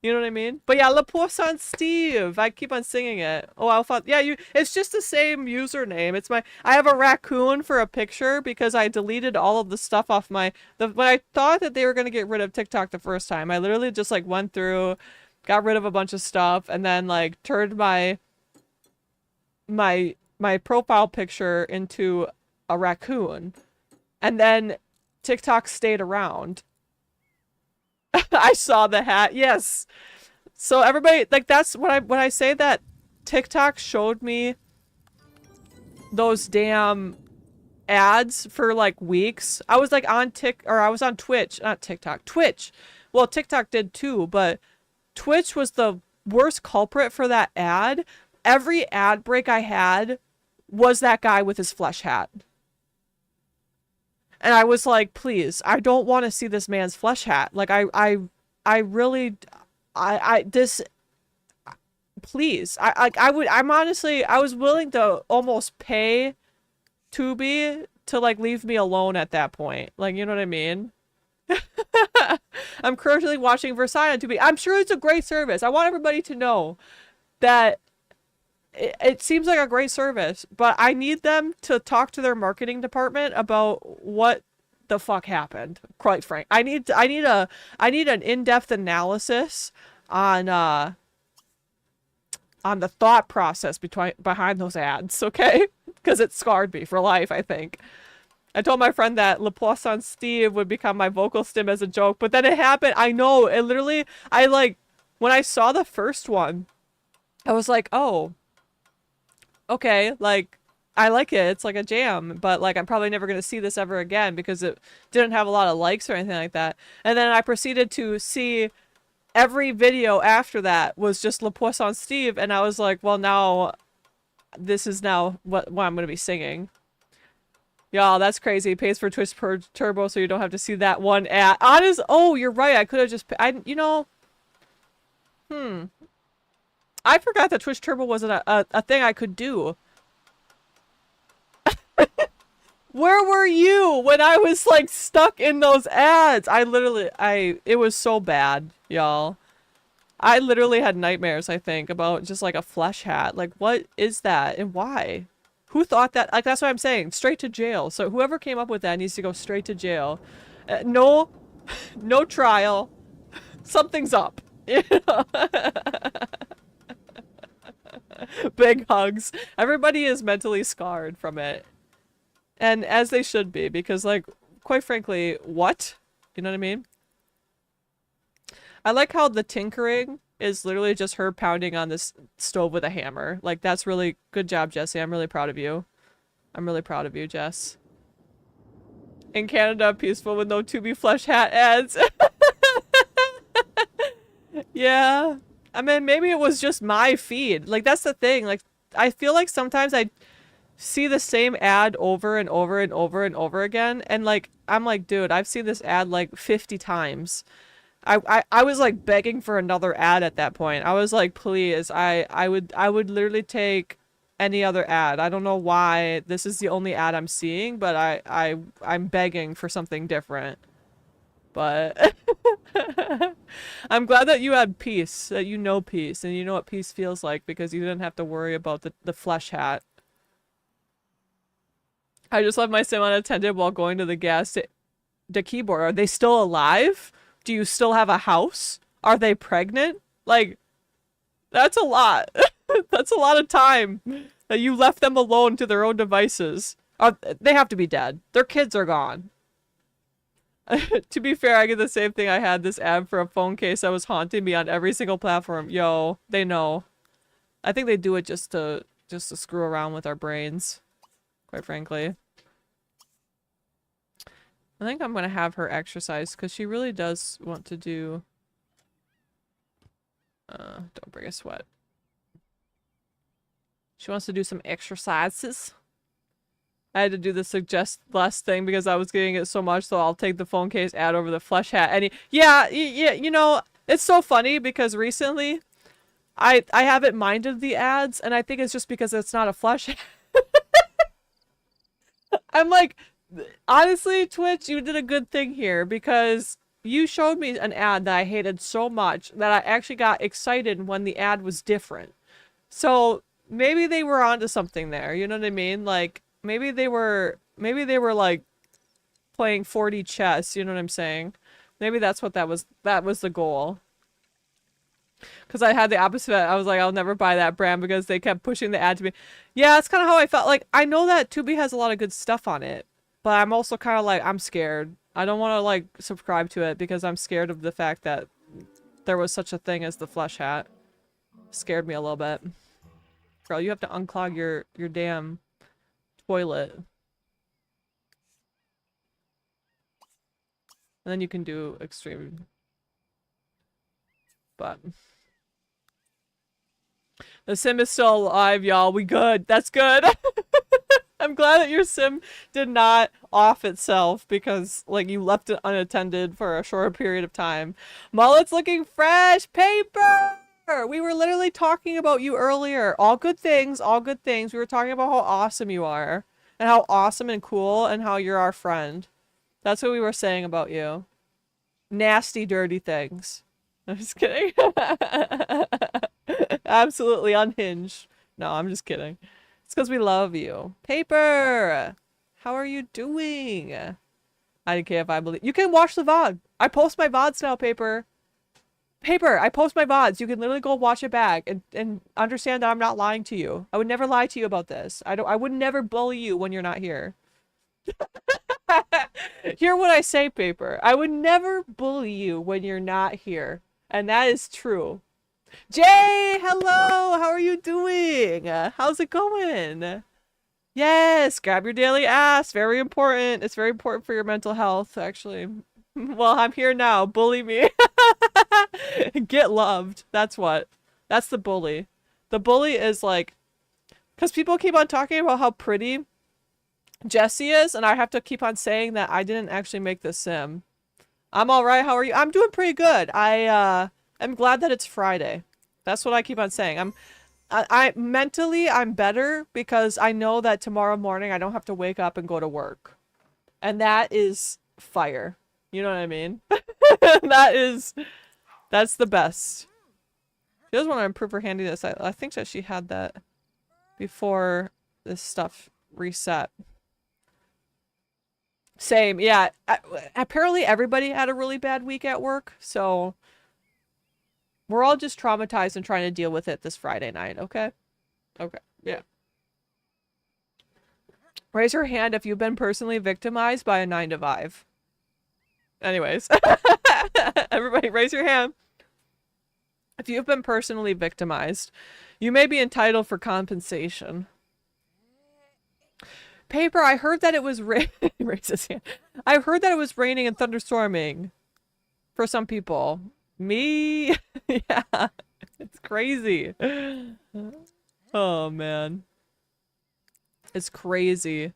You know what I mean? But yeah, Le Poisson Steve. I keep on singing it. Oh, Alpha. Yeah, it's just the same username. I have a raccoon for a picture because I deleted all of the stuff off when I thought that they were gonna get rid of TikTok the first time. I literally just like went through, got rid of a bunch of stuff, and then like turned my profile picture into a raccoon. And then TikTok stayed around. I saw the hat. Yes. So everybody, like, that's when I say that TikTok showed me those damn ads for like weeks. I was like on I was on Twitch, not TikTok, Twitch. Well, TikTok did too, but Twitch was the worst culprit for that ad. Every ad break I had was that guy with his flesh hat. And I was like, please, I don't want to see this man's flesh hat. Like, please. I was willing to almost pay Tubi to like leave me alone at that point. Like, you know what I mean? I'm currently watching Versailles on Tubi. I'm sure it's a great service. I want everybody to know that it seems like a great service, but I need them to talk to their marketing department about what the fuck happened. Quite frank, I need an in-depth analysis on the thought process behind those ads, okay? Because it scarred me for life, I think. I told my friend that Le Poisson Steve would become my vocal stim as a joke, but then it happened. I know, it literally, when I saw the first one, I was like, oh, okay, like, I like it. It's like a jam, but like, I'm probably never going to see this ever again because it didn't have a lot of likes or anything like that. And then I proceeded to see every video after that was just Le Poisson Steve, and I was like, well, now this is now what I'm gonna be singing. Y'all, that's crazy. It pays for Twitch per Turbo, so you don't have to see that one ad. Honest, oh, you're right. I could have just, you know, I forgot that Twitch Turbo wasn't a thing I could do. Where were you when I was like stuck in those ads? It was so bad, y'all. I literally had nightmares, I think, about just like a flesh hat. Like, what is that and why? Who thought that? Like, that's what I'm saying. Straight to jail. So whoever came up with that needs to go straight to jail. No, no trial. Something's up. You know? Big hugs. Everybody is mentally scarred from it. And as they should be, because, like, quite frankly, what? You know what I mean? I like how the tinkering is literally just her pounding on this stove with a hammer. Like, that's really good job, Jesse. I'm really proud of you. I'm really proud of you, Jess. In Canada, peaceful with no Tubi flesh hat ads. Yeah. I mean, maybe it was just my feed. Like, that's the thing. Like, I feel like sometimes I see the same ad over and over and over and over again, and like I'm like, dude, I've seen this ad like 50 times. I was like begging for another ad at that point. I was like, please, I would literally take any other ad. I don't know why this is the only ad I'm seeing, but I'm begging for something different. But I'm glad that you had peace, that you know peace, and you know what peace feels like because you didn't have to worry about the flesh hat. I just left my sim unattended while going to the the keyboard. Are they still alive? Do you still have a house? Are they pregnant? Like, that's a lot. That's a lot of time that you left them alone to their own devices. They have to be dead. Their kids are gone. To be fair, I get the same thing. I had this ad for a phone case that was haunting me on every single platform. Yo, they know. I think they do it just to screw around with our brains. Quite frankly. I think I'm gonna have her exercise because she really does want to do don't bring a sweat. She wants to do some exercises. I had to do the suggest less thing because I was getting it so much, so I'll take the phone case ad over the flesh hat. And yeah, you know, it's so funny because recently I haven't minded the ads, and I think it's just because it's not a flesh hat. I'm like, honestly, Twitch, you did a good thing here because you showed me an ad that I hated so much that I actually got excited when the ad was different. So maybe they were onto something there. You know what I mean? Like maybe they were like playing 4D chess. You know what I'm saying? Maybe that's what that was the goal. Because I had the opposite. I was like, I'll never buy that brand because they kept pushing the ad to me. Yeah, that's kind of how I felt. Like, I know that Tubi has a lot of good stuff on it, but I'm also kind of like, I'm scared. I don't want to, like, subscribe to it because I'm scared of the fact that there was such a thing as the flesh hat. Scared me a little bit. Girl, you have to unclog your damn toilet. And then you can do extreme. But the sim is still alive, y'all. We good. That's good. I'm glad that your sim did not off itself because, like, you left it unattended for a short period of time. Mullet's looking fresh. Paper! We were literally talking about you earlier. All good things. All good things. We were talking about how awesome you are. And how awesome and cool and how you're our friend. That's what we were saying about you. Nasty, dirty things. I'm just kidding. Absolutely unhinged. No, I'm just kidding. It's because we love you. Paper! How are you doing? I don't care if I believe. You can watch the VOD. I post my VODs now, Paper. Paper, I post my VODs. You can literally go watch it back and understand that I'm not lying to you. I would never lie to you about this. I would never bully you when you're not here. Hear what I say, Paper. I would never bully you when you're not here. And that is true. Jay, hello. How are you doing? How's it going? Yes, grab your daily ass. Very important. It's very important for your mental health, actually. Well, I'm here now. Bully me. Get loved. That's what. That's the bully. The bully is like, because people keep on talking about how pretty Jessie is, and I have to keep on saying that I didn't actually make this sim. I'm all right. How are you? I'm doing pretty good. I'm glad that it's Friday. That's what I keep on saying. I mentally I'm better because I know that tomorrow morning I don't have to wake up and go to work. And that is fire. You know what I mean? That's the best. She does want to improve her handiness. I think that she had that before this stuff reset. Same, yeah. Apparently everybody had a really bad week at work, so we're all just traumatized and trying to deal with it this Friday night, okay? Okay, yeah. Raise your hand if you've been personally victimized by a 9 to 5. Anyways. Everybody raise your hand. If you've been personally victimized, you may be entitled for compensation. Paper, I heard that it was rain. Raise his hand. I heard that it was raining and thunderstorming for some people. Me? Yeah. It's crazy. Oh, man. It's crazy.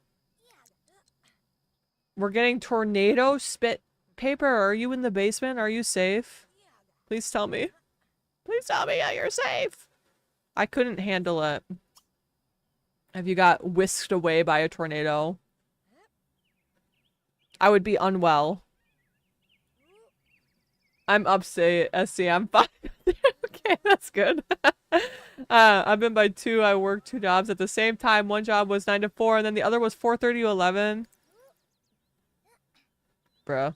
We're getting tornado spit. Paper, are you in the basement? Are you safe? Please tell me. Please tell me that you're safe. I couldn't handle it. If you got whisked away by a tornado, I would be unwell. I'm upstate, SC. I'm fine. Okay, that's good. I've been by 2. I worked 2 jobs at the same time. One job was 9 to 4, and then the other was 4:30 to 11. Bruh.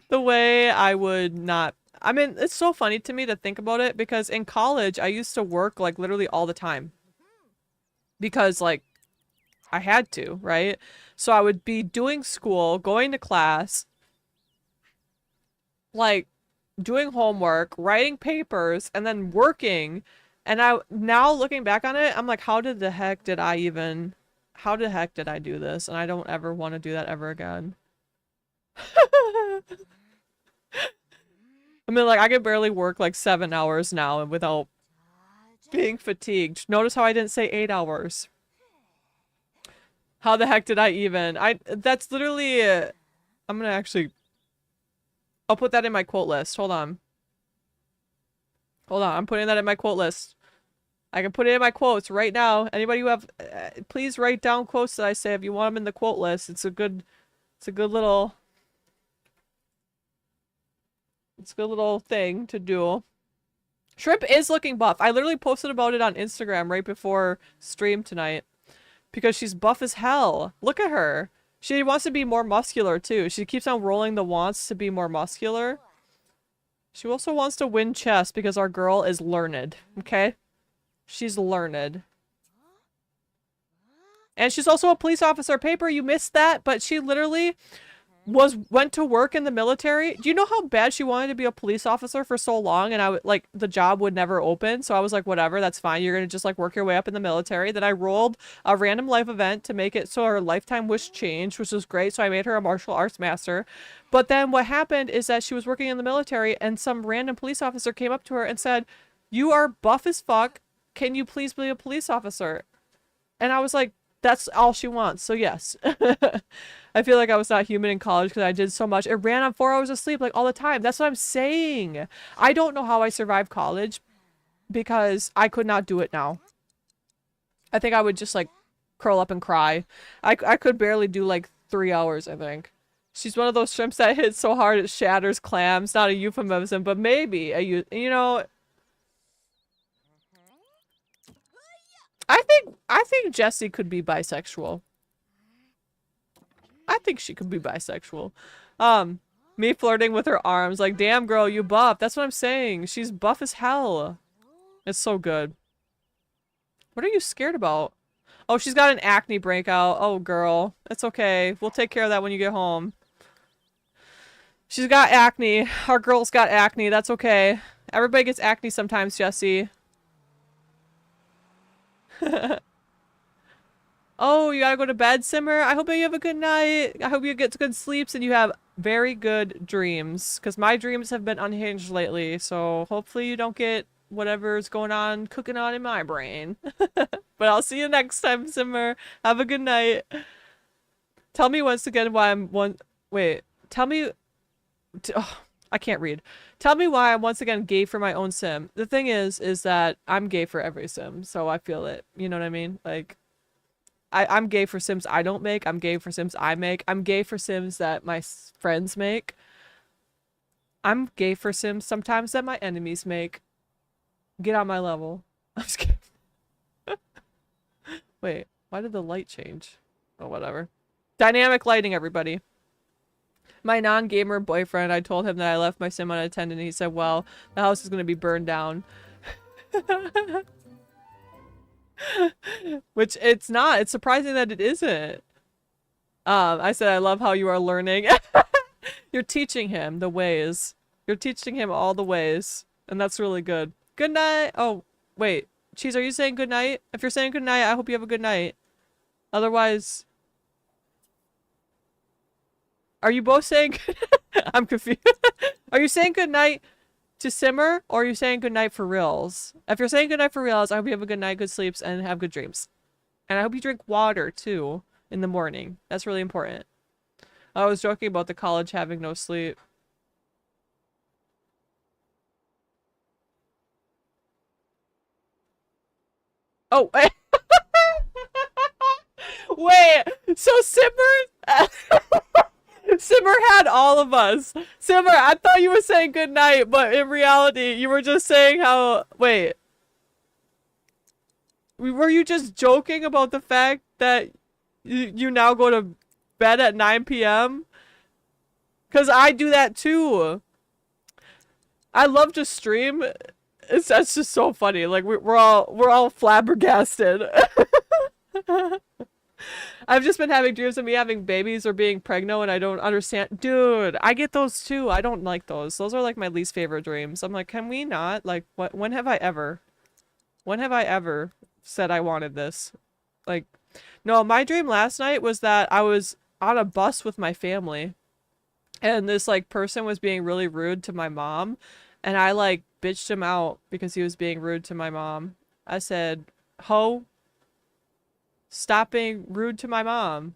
The way I would not... I mean, it's so funny to me to think about it, because in college, I used to work, like, literally all the time. Because, like, I had to, right? So I would be doing school, going to class, like, doing homework, writing papers, and then working. And now looking back on it, I'm like, how the heck did I do this? And I don't ever want to do that ever again. I mean, like, I can barely work, like, 7 hours now without being fatigued. Notice how I didn't say 8 hours. How the heck did I even? That's literally... I'm gonna actually... I'll put that in my quote list. Hold on. Hold on. I'm putting that in my quote list. I can put it in my quotes right now. Anybody who have... please write down quotes that I say if you want them in the quote list. It's a good little... It's a good little thing to do. Shrimp is looking buff. I literally posted about it on Instagram right before stream tonight. Because she's buff as hell. Look at her. She wants to be more muscular too. She keeps on rolling the wants to be more muscular. She also wants to win chess because our girl is learned. Okay? She's learned. And she's also a police officer. Paper, you missed that, but she literally... went to work in the military. Do you know how bad she wanted to be a police officer for so long? And I would like the job would never open. So I was like, whatever, that's fine. You're gonna just like work your way up in the military. Then I rolled a random life event to make it so her lifetime wish changed, which was great. So I made her a martial arts master. But then what happened is that she was working in the military and some random police officer came up to her and said, "You are buff as fuck. Can you please be a police officer?" And I was like, that's all she wants. So yes. I feel like I was not human in college because I did so much. It ran on 4 hours of sleep like all the time. That's what I'm saying. I don't know how I survived college because I could not do it now. I think I would just like curl up and cry. I could barely do like 3 hours, I think. She's one of those shrimps that hits so hard it shatters clams. Not a euphemism, but maybe a you know. I think Jessie could be bisexual. I think she could be bisexual. Me flirting with her arms, like, damn girl, you buff. That's what I'm saying. She's buff as hell. It's so good. What are you scared about? Oh, she's got an acne breakout. Oh, girl. It's okay. We'll take care of that when you get home. She's got acne. Our girl's got acne. That's okay. Everybody gets acne sometimes, Jessie. Oh, you gotta go to bed, Simmer? I hope you have a good night. I hope you get good sleeps and you have very good dreams. Because my dreams have been unhinged lately, so hopefully you don't get whatever's going on, cooking on in my brain. But I'll see you next time, Simmer. Have a good night. Tell me once again why I'm one. Wait. Tell me. Oh, I can't read. Tell me why I'm once again gay for my own sim. The thing is that I'm gay for every sim, so I feel it. You know what I mean? Like, I'm gay for sims I don't make. I'm gay for sims I make. I'm gay for sims that my friends make. I'm gay for sims sometimes that my enemies make. Get on my level. I'm just kidding. Wait, why did the light change? Oh, whatever. Dynamic lighting, everybody. My non-gamer boyfriend, I told him that I left my sim unattended, and he said, well, the house is going to be burned down. Which it's not. It's surprising that it isn't. I said, I love how you are learning. You're teaching him the ways. You're teaching him all the ways. And that's really good. Good night. Oh, wait. Cheese, are you saying good night? If you're saying good night, I hope you have a good night. Otherwise... Are you both saying... I'm confused. Are you saying good night to Simmer, or are you saying good night for reals? If you're saying good night for reals, I hope you have a good night, good sleeps, and have good dreams. And I hope you drink water, too, in the morning. That's really important. I was joking about the college having no sleep. Oh, wait. So Simmer... Simmer had all of us. Simmer, I thought you were saying good night, but in reality, you were just saying how... Wait. Were you just joking about the fact that you now go to bed at 9 p.m.? Because I do that too. I love to stream. That's just so funny. Like we're all flabbergasted. I've just been having dreams of me having babies or being pregnant and I don't understand. Dude, I get those too. I don't like those. Those are like my least favorite dreams. I'm like, can we not? Like, what? When have I ever? When have I ever said I wanted this? Like, no, my dream last night was that I was on a bus with my family and this like person was being really rude to my mom and I like bitched him out because he was being rude to my mom. I said, ho, stop being rude to my mom.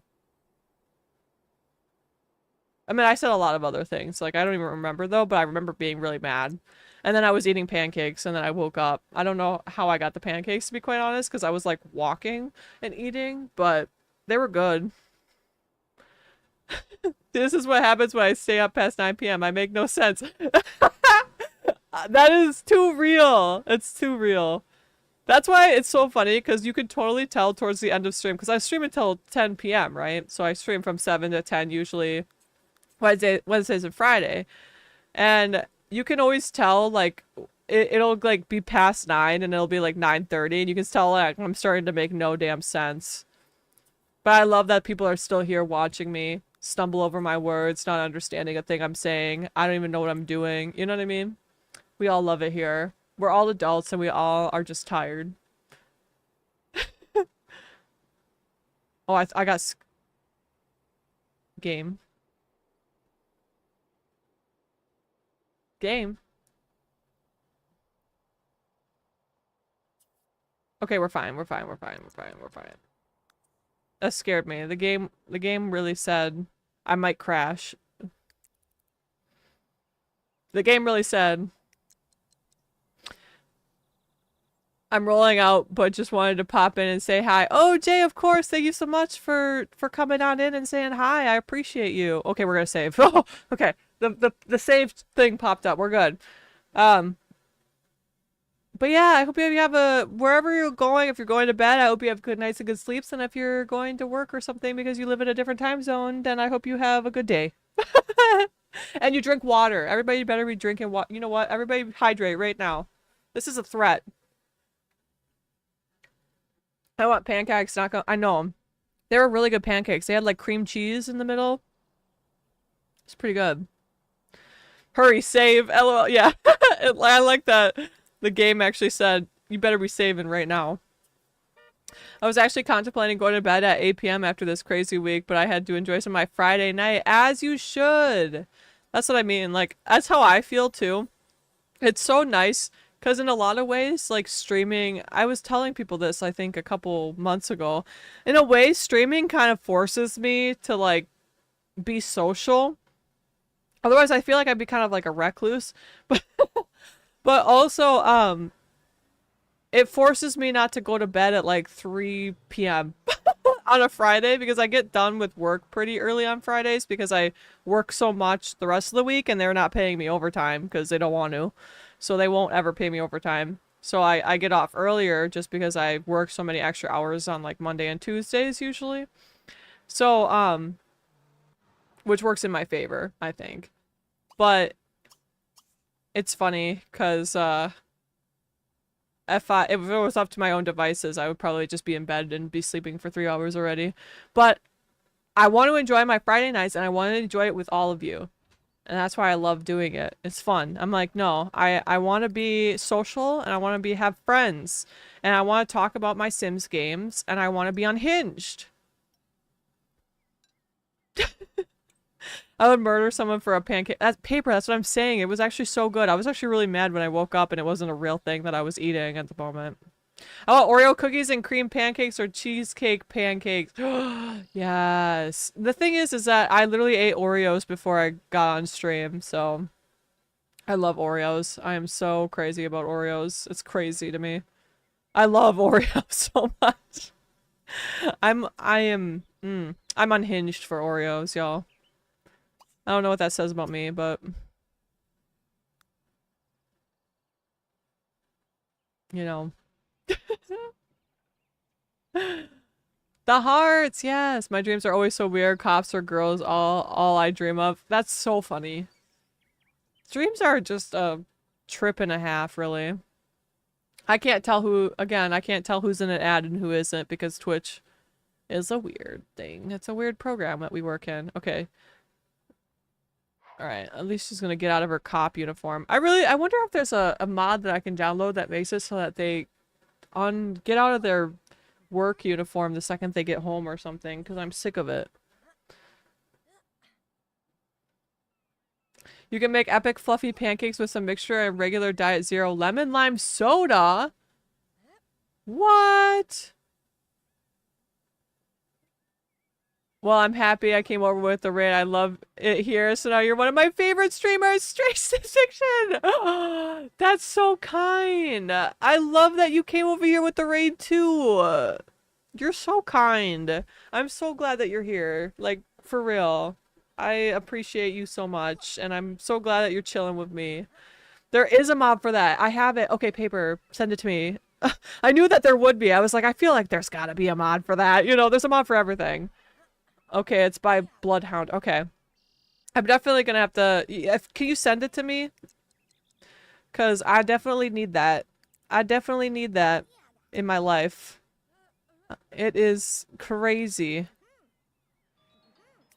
I mean, I said a lot of other things. Like, I don't even remember, though, but I remember being really mad. And then I was eating pancakes, and then I woke up. I don't know how I got the pancakes, to be quite honest, because I was, like, walking and eating, but they were good. This is what happens when I stay up past 9 p.m. I make no sense. That is too real. It's too real. That's why it's so funny, because you could totally tell towards the end of stream, because I stream until 10 p.m., right? So I stream from 7 to 10 usually Wednesdays and Friday. And you can always tell, like, it'll, like, be past 9 and it'll be, like, 9:30, and you can tell, like, I'm starting to make no damn sense. But I love that people are still here watching me stumble over my words, not understanding a thing I'm saying. I don't even know what I'm doing. You know what I mean? We all love it here. We're all adults and we all are just tired. Oh, I got game. Game. Okay, we're fine. We're fine. We're fine. We're fine. We're fine. That scared me. The game really said I might crash. The game really said I'm rolling out, but just wanted to pop in and say hi. Oh, Jay, of course. Thank you so much for coming on in and saying hi. I appreciate you. Okay, we're gonna save. Oh, okay. The save thing popped up. We're good. But yeah, I hope you have a wherever you're going. If you're going to bed, I hope you have good nights and good sleeps. And if you're going to work or something because you live in a different time zone, then I hope you have a good day. And you drink water. Everybody better be drinking water. You know what? Everybody hydrate right now. This is a threat. I want pancakes, not go- I know them. They were really good pancakes. They had like cream cheese in the middle. It's pretty good. Hurry, save, LOL. Yeah, I like that. The game actually said, you better be saving right now. I was actually contemplating going to bed at 8 p.m. after this crazy week, but I had to enjoy some of my Friday night, as you should. That's what I mean. Like, that's how I feel too. It's so nice because in a lot of ways, like streaming, I was telling people this, I think a couple months ago. In a way, streaming kind of forces me to like be social. Otherwise, I feel like I'd be kind of like a recluse. But but also, it forces me not to go to bed at like 3 p.m. on a Friday because I get done with work pretty early on Fridays because I work so much the rest of the week and they're not paying me overtime because they don't want to. So they won't ever pay me overtime. So I get off earlier just because I work so many extra hours on like Monday and Tuesdays usually. So, which works in my favor, I think. But it's funny because, if it was up to my own devices, I would probably just be in bed and be sleeping for 3 hours already. But I want to enjoy my Friday nights and I want to enjoy it with all of you. And that's why I love doing it. It's fun. I'm like, no, I want to be social and I want to have friends. And I want to talk about my Sims games and I want to be unhinged. I would murder someone for a pancake. That's paper. That's what I'm saying. It was actually so good. I was actually really mad when I woke up and it wasn't a real thing that I was eating at the moment. Oh, Oreo cookies and cream pancakes or cheesecake pancakes. Yes. The thing is that I literally ate Oreos before I got on stream, so I love Oreos. I am so crazy about Oreos. It's crazy to me. I love Oreos so much. I'm unhinged for Oreos, y'all. I don't know what that says about me, but you know. The hearts, yes. My dreams are always so weird. Cops or girls, all I dream of. That's so funny. Dreams are just a trip and a half, really. I can't tell who, again, I can't tell who's in an ad and who isn't because Twitch is a weird thing. It's a weird program that we work in. Okay. Alright, at least she's gonna get out of her cop uniform. I wonder if there's a mod that I can download that makes it so that they get out of their work uniform the second they get home or something, because I'm sick of it. You can make epic fluffy pancakes with some mixture and regular diet zero lemon lime soda. What? Well, I'm happy I came over with the raid. I love it here. So now you're one of my favorite streamers. Straight fiction. That's so kind. I love that you came over here with the raid too. You're so kind. I'm so glad that you're here. Like, for real. I appreciate you so much. And I'm so glad that you're chilling with me. There is a mod for that. I have it. Okay, paper. Send it to me. I knew that there would be. I was like, I feel like there's gotta be a mod for that. You know, there's a mod for everything. Okay, it's by Bloodhound. Okay. I'm definitely gonna have to... Can you send it to me? Because I definitely need that. I definitely need that in my life. It is crazy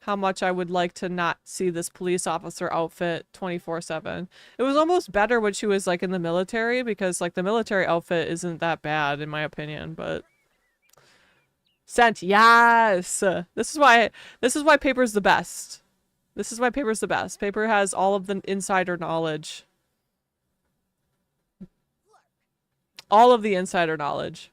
how much I would like to not see this police officer outfit 24/7. It was almost better when she was like in the military because like the military outfit isn't that bad in my opinion, but... Sent, yes! This is why Paper's the best. This is why Paper's the best. Paper has all of the insider knowledge. All of the insider knowledge.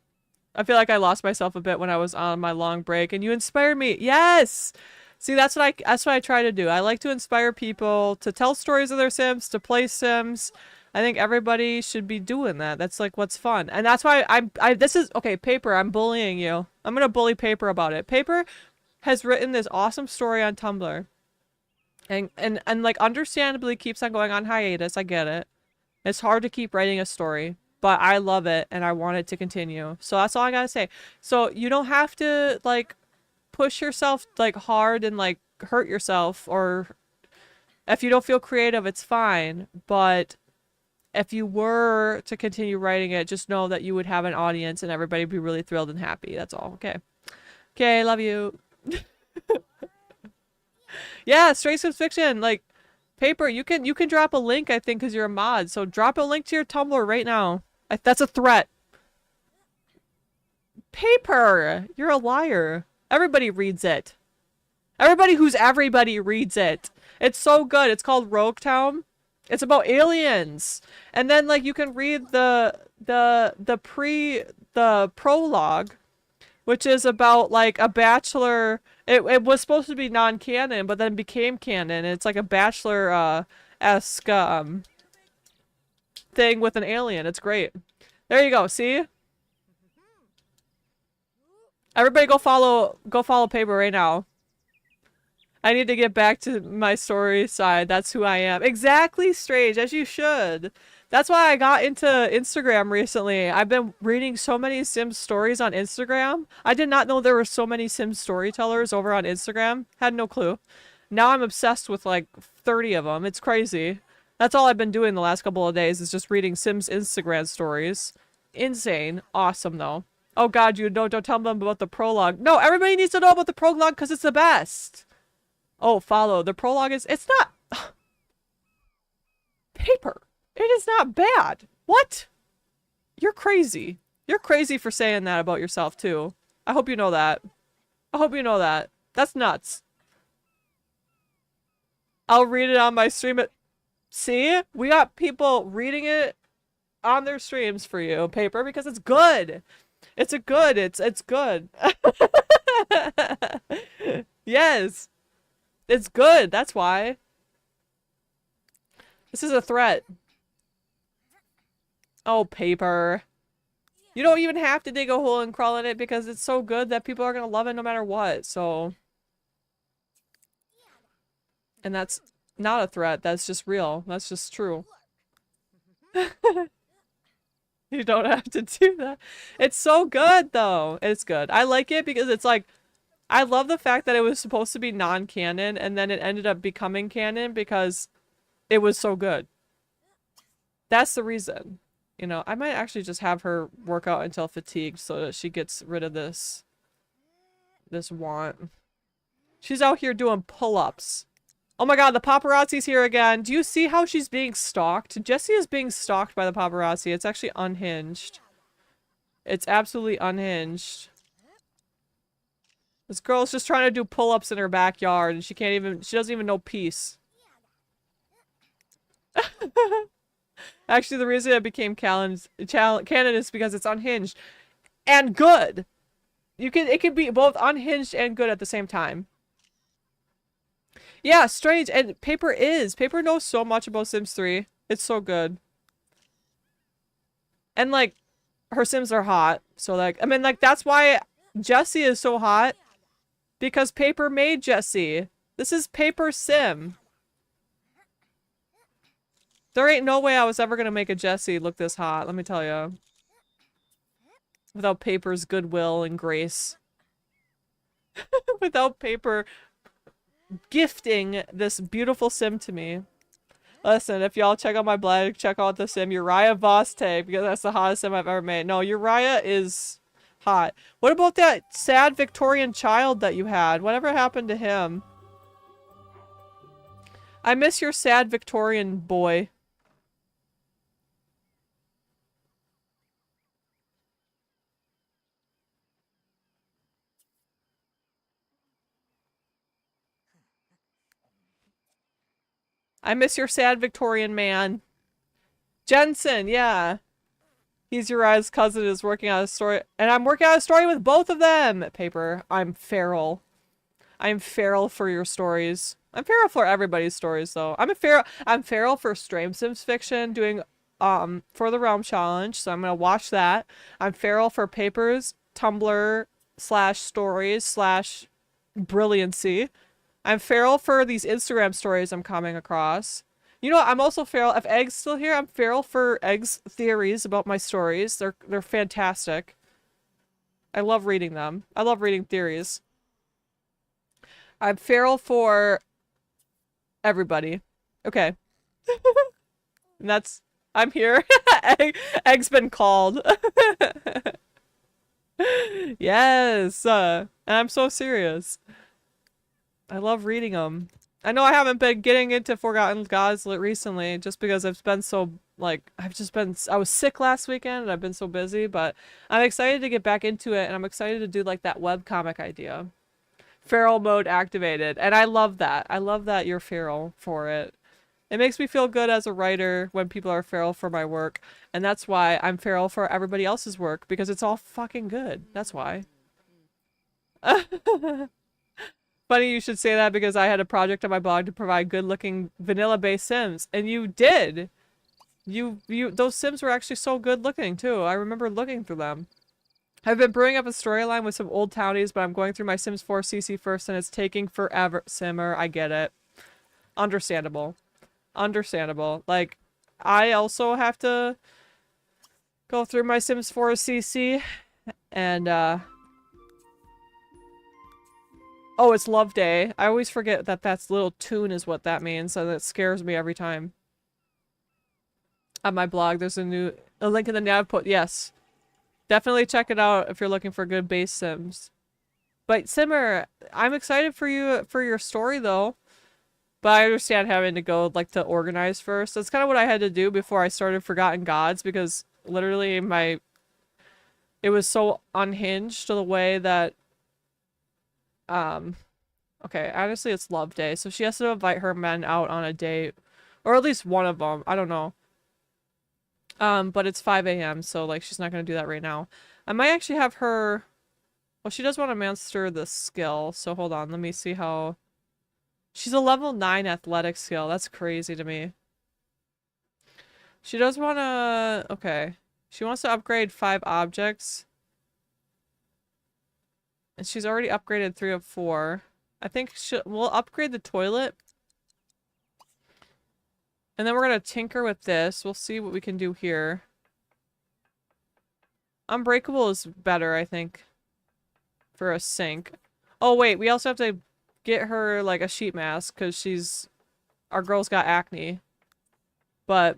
I feel like I lost myself a bit when I was on my long break and you inspired me. Yes! See, that's what I try to do. I like to inspire people to tell stories of their Sims, to play Sims. I think everybody should be doing that. That's like what's fun. And that's why this is okay, Paper, I'm bullying you. I'm gonna bully Paper about it. Paper has written this awesome story on Tumblr. And like understandably keeps on going on hiatus. I get it. It's hard to keep writing a story, but I love it and I want it to continue. So that's all I gotta say. So you don't have to like push yourself like hard and like hurt yourself, or if you don't feel creative, it's fine. But if you were to continue writing it, just know that you would have an audience and everybody would be really thrilled and happy. That's all. Okay. Okay, love you. Yeah, straight subscription. Like, Paper, you can drop a link, I think, because you're a mod. So drop a link to your Tumblr right now. That's a threat. Paper! You're a liar. Everybody reads it. Everybody reads it. It's so good. It's called Rogue Town. It's about aliens. And then like you can read the prologue, which is about like a bachelor. It was supposed to be non-canon, but then became canon. It's like a bachelor esque thing with an alien. It's great. There you go. See? Everybody go follow Paper right now. I need to get back to my story side. That's who I am. Exactly, Strange, as you should. That's why I got into Instagram recently. I've been reading so many Sims stories on Instagram. I did not know there were so many Sims storytellers over on Instagram. Had no clue. Now I'm obsessed with like 30 of them. It's crazy. That's all I've been doing the last couple of days is just reading Sims Instagram stories. Insane. Awesome though. Oh god, you don't tell them about the prologue. No, everybody needs to know about the prologue because it's the best. Oh, follow. The prologue is... It's not... Paper. It is not bad. What? You're crazy. You're crazy for saying that about yourself, too. I hope you know that. I hope you know that. That's nuts. I'll read it on my stream. See? We got people reading it on their streams for you, Paper, because it's good. It's good. It's good. Yes. It's good, that's why. This is a threat. Oh, Paper. You don't even have to dig a hole and crawl in it because it's so good that people are gonna love it no matter what, so. And that's not a threat, that's just real. That's just true. You don't have to do that. It's so good, though. It's good. I like it because it's like, I love the fact that it was supposed to be non-canon and then it ended up becoming canon because it was so good. That's the reason. You know, I might actually just have her work out until fatigued so that she gets rid of this want. She's out here doing pull-ups. Oh my god, the paparazzi's here again. Do you see how she's being stalked? Jessie is being stalked by the paparazzi. It's actually unhinged. It's absolutely unhinged. This girl's just trying to do pull-ups in her backyard and she doesn't even know peace. Actually, the reason it became canon is because it's unhinged. And good! It can be both unhinged and good at the same time. Yeah, Strange, and Paper knows so much about Sims 3. It's so good. And like, her Sims are hot. So like, I mean like, that's why Jessie is so hot. Because Paper made Jessie. This is Paper's Sim. There ain't no way I was ever gonna make a Jessie look this hot, let me tell you. Without Paper's goodwill and grace. Without Paper gifting this beautiful Sim to me. Listen, if y'all check out my blog, check out the Sim Uriah Voste, because that's the hottest Sim I've ever made. No, Uriah is hot. What about that sad Victorian child that you had? Whatever happened to him? I miss your sad Victorian boy. I miss your sad Victorian man. Jensen, yeah. He's Uriah's cousin, is working on a story. And I'm working on a story with both of them! Paper, I'm feral. I'm feral for your stories. I'm feral for everybody's stories, though. I'm feral for Stream Sims Fiction, doing, For the Realm Challenge, so I'm gonna watch that. I'm feral for Paper's Tumblr /stories /brilliancy. I'm feral for these Instagram stories I'm coming across. You know, I'm also feral. If Egg's still here, I'm feral for Egg's theories about my stories. They're fantastic. I love reading them. I love reading theories. I'm feral for everybody. Okay. And that's... I'm here. Egg's been called. Yes. And I'm so serious. I love reading them. I know I haven't been getting into Forgotten Gods recently just because I've been so Like, I was sick last weekend and I've been so busy, but I'm excited to get back into it and I'm excited to do like that webcomic idea. Feral mode activated. And I love that. I love that you're feral for it. It makes me feel good as a writer when people are feral for my work. And that's why I'm feral for everybody else's work, because it's all fucking good. That's why. Funny you should say that, because I had a project on my blog to provide good-looking vanilla-based Sims, and you did. Those Sims were actually so good-looking too. I remember looking through them. I've been brewing up a storyline with some old townies, but I'm going through my Sims 4 CC first, and it's taking forever. Simmer, I get it. Understandable. Understandable. Like, I also have to go through my Sims 4 CC, and oh, it's Love Day. I always forget that that's little tune is what that means, so that scares me every time. On my blog, there's a link in the nav put. Yes. Definitely check it out if you're looking for good base Sims. But Simmer, I'm excited for you for your story though. But I understand having to go like to organize first. That's kind of what I had to do before I started Forgotten Gods, because literally it was so unhinged to the way that okay, honestly it's Love Day, so she has to invite her men out on a date, or at least one of them. I don't know. But it's 5 a.m. so like she's not gonna do that right now. I might actually have her. Well, she does want to master the skill, so hold on, let me see how. She's a level 9 athletic skill. That's crazy to me. She does want to... Okay. She wants to upgrade 5 objects. And she's already upgraded 3 of 4. I think we'll upgrade the toilet. And then we're going to tinker with this. We'll see what we can do here. Unbreakable is better, I think. For a sink. Oh, wait. We also have to get her, like, a sheet mask. Because our girl's got acne. But...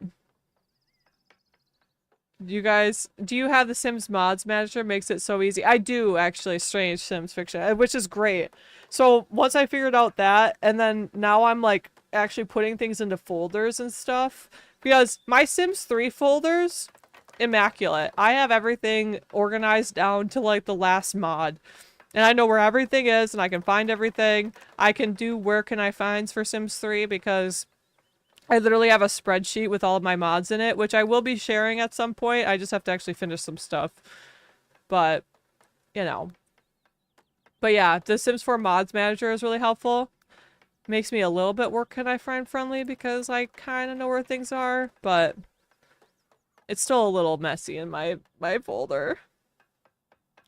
You guys, do you have the Sims mods manager? Makes it so easy. I do, actually. Strange Sims fiction, which is great. So once I figured out that, and then now I'm like actually putting things into folders and stuff, because my Sims 3 folders, immaculate. I have everything organized down to like the last mod, and I know where everything is, and I can find everything. I can do where can I finds for Sims 3 because I literally have a spreadsheet with all of my mods in it, which I will be sharing at some point. I just have to actually finish some stuff. But, you know. But yeah, the Sims 4 mods manager is really helpful. Makes me a little bit work can I find friendly because I kind of know where things are, but it's still a little messy in my folder.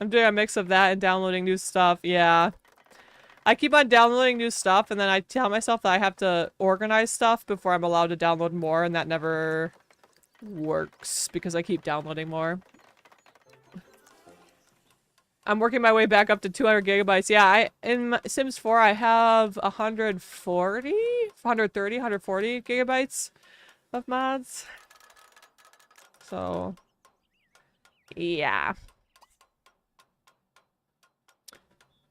I'm doing a mix of that and downloading new stuff. Yeah. I keep on downloading new stuff, and then I tell myself that I have to organize stuff before I'm allowed to download more, and that never works because I keep downloading more. I'm working my way back up to 200 gigabytes. Yeah, in Sims 4, I have 140 gigabytes of mods. So, yeah.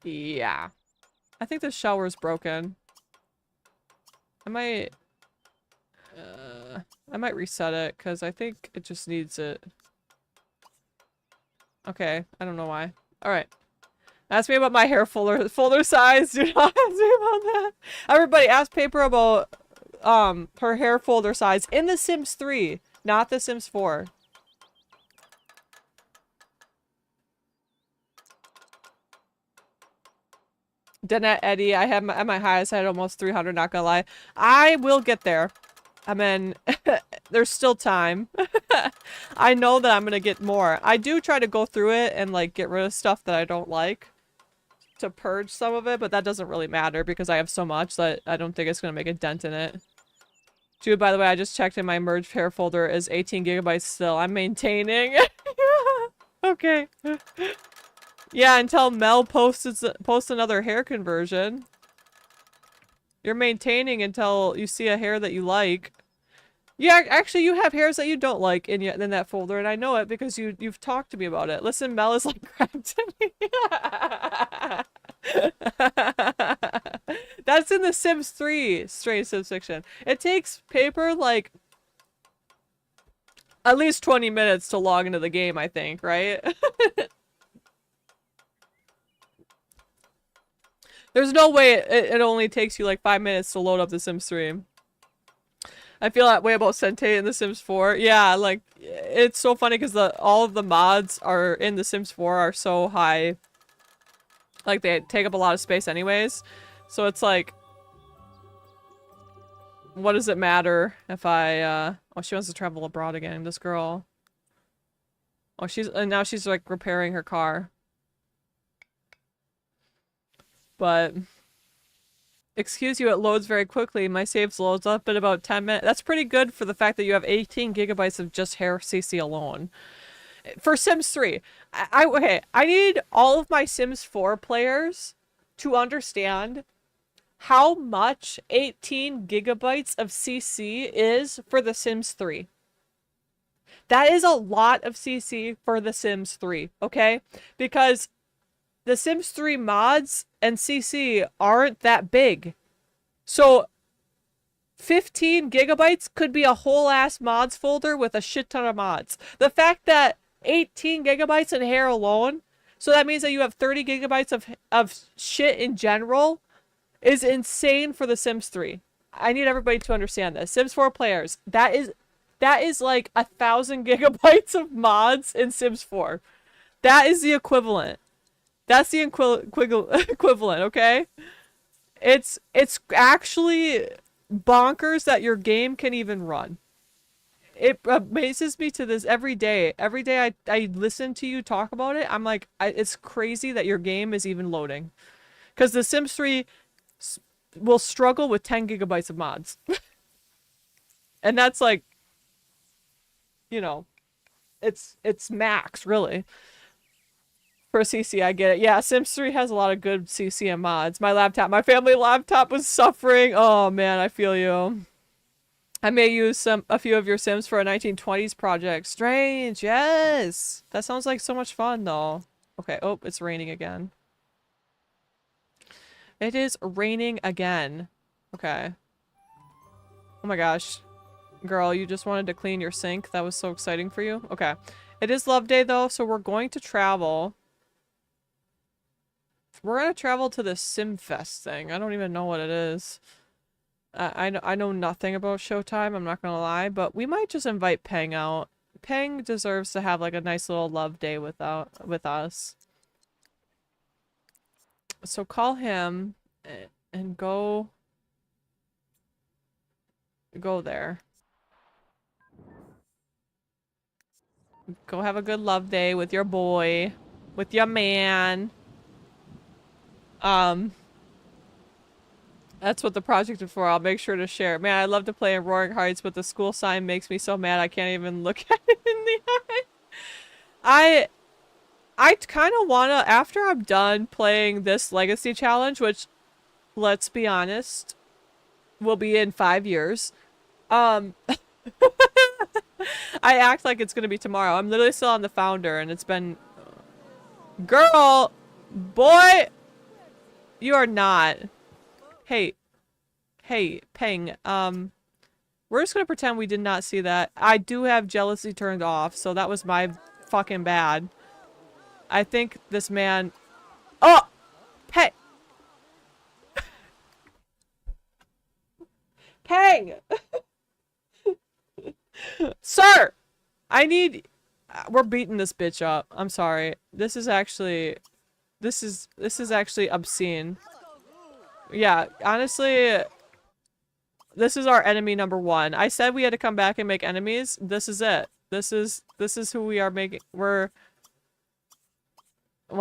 Yeah. I think the shower's broken. I might reset it because I think it just needs it. Okay, I don't know why. Alright. Ask me about my hair folder size. Do not ask me about that. Everybody ask Paper about her hair folder size in The Sims 3, not The Sims 4. Danette Eddie, I have at my highest I had almost 300, not gonna lie. I will get there. I mean, there's still time. I know that I'm gonna get more. I do try to go through it and like get rid of stuff that I don't like to purge some of it, but that doesn't really matter because I have so much that I don't think it's gonna make a dent in it. Dude, by the way, I just checked in my merged hair folder is 18 gigabytes still. I'm maintaining. Okay. Yeah, until Mel posts another hair conversion. You're maintaining until you see a hair that you like. Yeah, actually, you have hairs that you don't like in that folder, and I know it because you've talked to me about it. Listen, Mel is like crap to me. That's in The Sims 3, Strange Sims Fiction. It takes Paper like at least 20 minutes to log into the game, I think, right? There's no way it only takes you like 5 minutes to load up The Sims 3. I feel that way about Sente in The Sims 4. Yeah, like, it's so funny because all of the mods are in The Sims 4 are so high. Like, they take up a lot of space anyways. So it's like, what does it matter if I, oh, she wants to travel abroad again, this girl. Oh, and now she's like repairing her car. But, excuse you, it loads very quickly. My saves loads up in about 10 minutes. That's pretty good for the fact that you have 18 gigabytes of just hair CC alone. For Sims 3, okay, I need all of my Sims 4 players to understand how much 18 gigabytes of CC is for The Sims 3. That is a lot of CC for The Sims 3, okay? Because The Sims 3 mods and CC aren't that big. So 15 gigabytes could be a whole ass mods folder with a shit ton of mods. The fact that 18 gigabytes in hair alone, so that means that you have 30 gigabytes of shit in general, is insane for The Sims 3. I need everybody to understand this. Sims 4 players, that is like 1,000 gigabytes of mods in Sims 4. That is the equivalent. That's the equivalent, okay? It's actually bonkers that your game can even run. It amazes me to this every day. Every day I listen to you talk about it, I'm like, it's crazy that your game is even loading. Because The Sims 3 will struggle with 10 gigabytes of mods. And that's like, you know, it's max, really. For CC, I get it. Yeah, Sims 3 has a lot of good CC and mods. My family laptop was suffering. Oh man, I feel you. I may use a few of your Sims for a 1920s project. Strange, yes! That sounds like so much fun, though. Okay, oh, it's raining again. It is raining again. Okay. Oh my gosh. Girl, you just wanted to clean your sink? That was so exciting for you? Okay. It is Love Day, though, so we're going to travel. We're gonna travel to the Simfest thing. I don't even know what it is. I know nothing about Showtime, I'm not gonna lie, but we might just invite Peng out. Peng deserves to have like a nice little love day with us. So call him and go there. Go have a good love day with your boy, with your man. That's what the project is for. I'll make sure to share. Man, I love to play in Roaring Heights, but the school sign makes me so mad I can't even look at it in the eye. I kind of want to, after I'm done playing this Legacy Challenge, which, let's be honest, will be in 5 years, I act like it's going to be tomorrow. I'm literally still on the founder, and it's been... Girl! Boy! You are not. Hey, Peng, we're just gonna pretend we did not see that. I do have jealousy turned off, so that was my fucking bad. I think this man... Oh! Hey! Peng! Sir! I need... We're beating this bitch up. I'm sorry. This is actually obscene. Yeah, honestly, this is our enemy number 1. I said we had to come back and make enemies. This is it. This is who we are making. Well,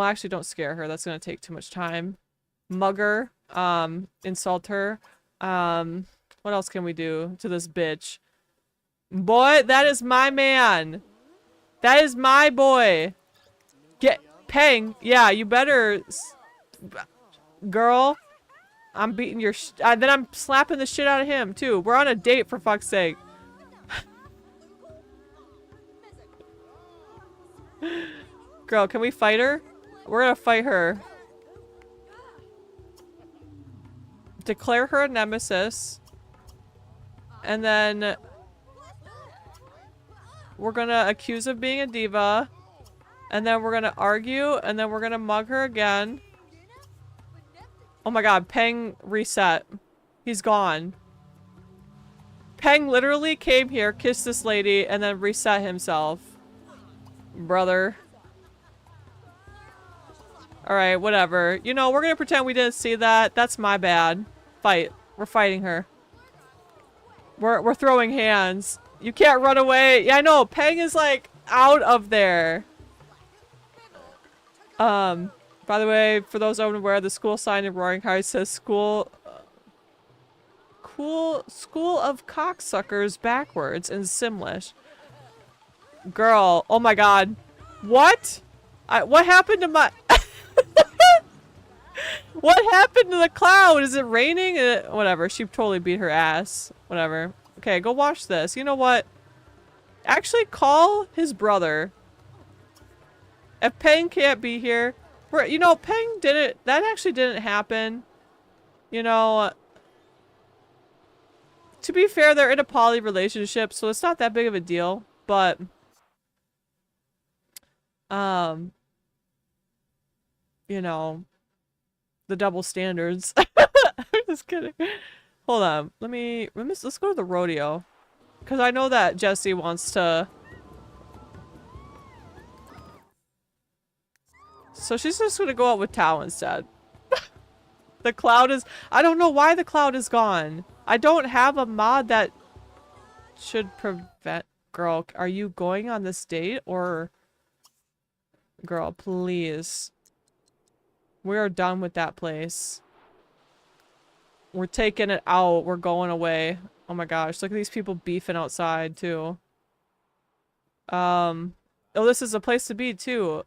actually, don't scare her. That's gonna take too much time. Mug her. Insult her. What else can we do to this bitch? Boy, that is my man. That is my boy. Get Peng. Yeah, you better, girl. I'm beating your then I'm slapping the shit out of him, too. We're on a date, for fuck's sake. Girl, can we fight her? We're gonna fight her. Declare her a nemesis. And then... we're gonna accuse of being a diva. And then we're gonna argue, and then we're gonna mug her again. Oh my god, Peng reset. He's gone. Peng literally came here, kissed this lady, and then reset himself. Brother. Alright, whatever. You know, we're gonna pretend we didn't see that. That's my bad. Fight. We're fighting her. We're throwing hands. You can't run away. Yeah, I know. Peng is like out of there. By the way, for those unaware, the school sign in Roaring Heights says school of cocksuckers backwards in Simlish. Girl, oh my god. What? What happened to my What happened to the cloud? Is it raining? Whatever. She totally beat her ass. Whatever. Okay, go watch this. You know what? Actually, call his brother. If Peng can't be here, you know, Peng didn't. That actually didn't happen. You know. To be fair, they're in a poly relationship, so it's not that big of a deal. But, you know, the double standards. I'm just kidding. Hold on. Let's go to the rodeo. Because I know that Jesse wants to... So she's just going to go out with Tao instead. The cloud is... I don't know why the cloud is gone. I don't have a mod that should prevent... Girl, are you going on this date or... Girl, please. We are done with that place. We're taking it out. We're going away. Oh my gosh, look at these people beefing outside too. Oh, this is a place to be too.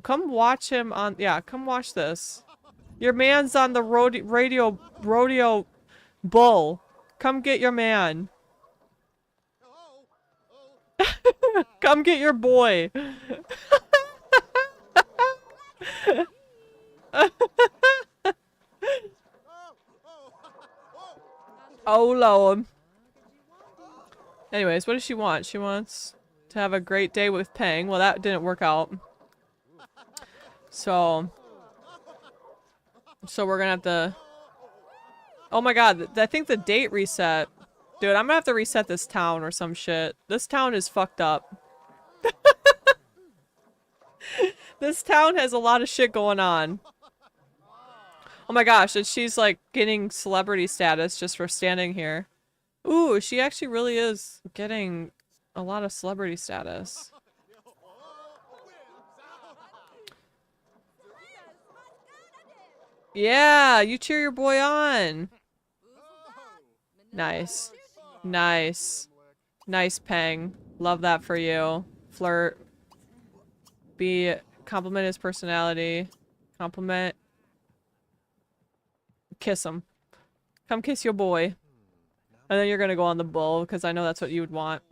Come watch him on... Yeah, come watch this. Your man's on the rodeo bull. Come get your man. Come get your boy. Oh Lord. Anyways, what does she want? She wants to have a great day with Peng. Well, that didn't work out. So we're gonna have to... Oh my god, I think the date reset. Dude, I'm gonna have to reset this town or some shit. This town is fucked up. This town has a lot of shit going on. Oh my gosh, and she's like getting celebrity status just for standing here. Ooh, she actually really is getting a lot of celebrity status. Yeah, you cheer your boy on. Nice. Nice. Nice, Peng. Love that for you. Flirt. Compliment his personality. Compliment. Kiss him. Come kiss your boy. And then you're gonna go on the bull, because I know that's what you would want.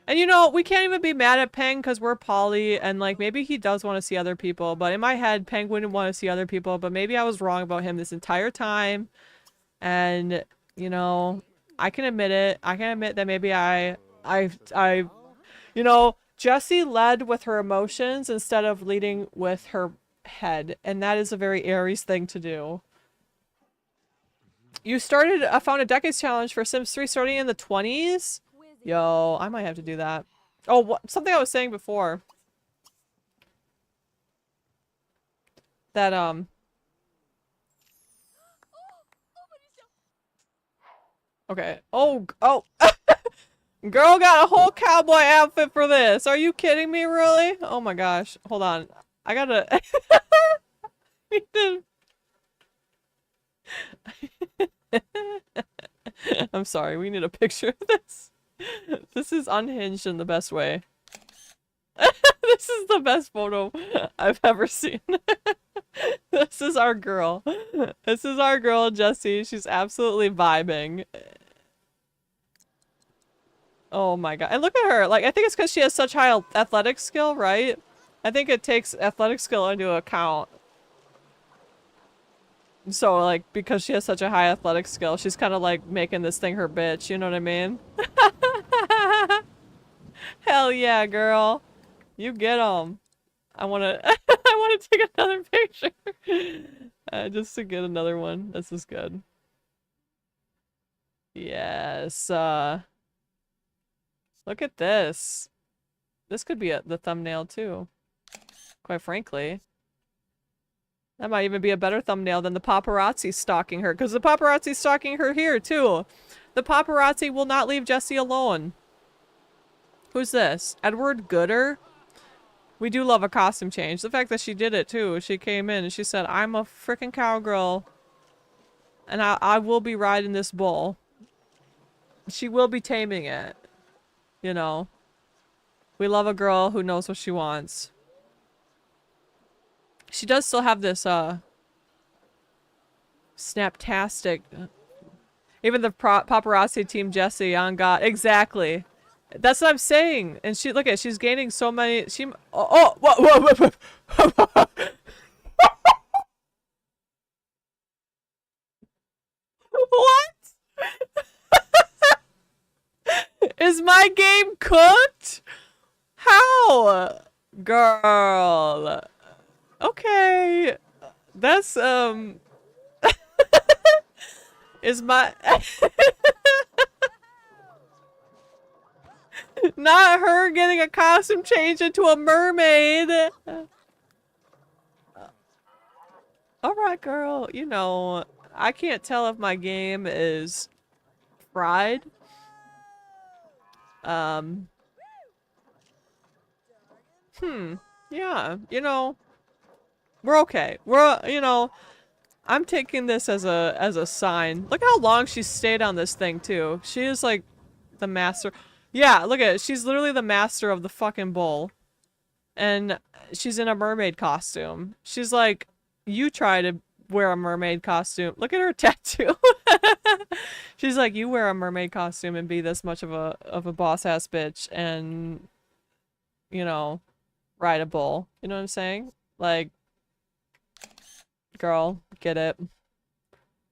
And you know, we can't even be mad at Peng because we're poly, and like, maybe he does want to see other people, but in my head, Peng wouldn't want to see other people, but maybe I was wrong about him this entire time. And, you know, I can admit it. I can admit that maybe you know, Jessie led with her emotions instead of leading with her head, and that is a very Aries thing to do. You found a decades challenge for Sims 3 starting in the 20s? Yo, I might have to do that. Oh, something I was saying before. That, okay. Oh! Girl got a whole cowboy outfit for this. Are you kidding me, really? Oh my gosh. Hold on. I gotta... I'm sorry, we need a picture of this. This is unhinged in the best way. This is the best photo I've ever seen. This is our girl. This is our girl, Jessie. She's absolutely vibing. Oh my god. And look at her. Like, I think it's because she has such high athletic skill, right? I think it takes athletic skill into account. So, like, because she has such a high athletic skill, she's kind of like making this thing her bitch, you know what I mean? Hell yeah, girl. You get them. I wanna I wanna take another picture. Just to get another one. This is good. Yes, look at this. This could be the thumbnail too, quite frankly. That might even be a better thumbnail than the paparazzi stalking her, because the paparazzi stalking her here too. The paparazzi will not leave Jessie alone. Who's this? Edward Gooder? We do love a costume change. The fact that she did it too. She came in and she said, I'm a freaking cowgirl. And I will be riding this bull. She will be taming it. You know. We love a girl who knows what she wants. She does still have this, snaptastic. Even the paparazzi team Jessie on God. Exactly. That's what I'm saying. And she, look at, she's gaining so many, whoa. What? Is my game cooked? How? Girl. Okay. That's, is my... Not her getting a costume change into a mermaid. Alright, girl. You know, I can't tell if my game is fried. Yeah, you know, we're okay. We're, you know, I'm taking this as a sign. Look how long she stayed on this thing too. She is like the master. Yeah, look at it. She's literally the master of the fucking bowl. And she's in a mermaid costume. She's like, you try to wear a mermaid costume. Look at her tattoo. She's like, you wear a mermaid costume and be this much of a boss ass bitch and, you know, ride a bull. You know what I'm saying? Like, girl, get it.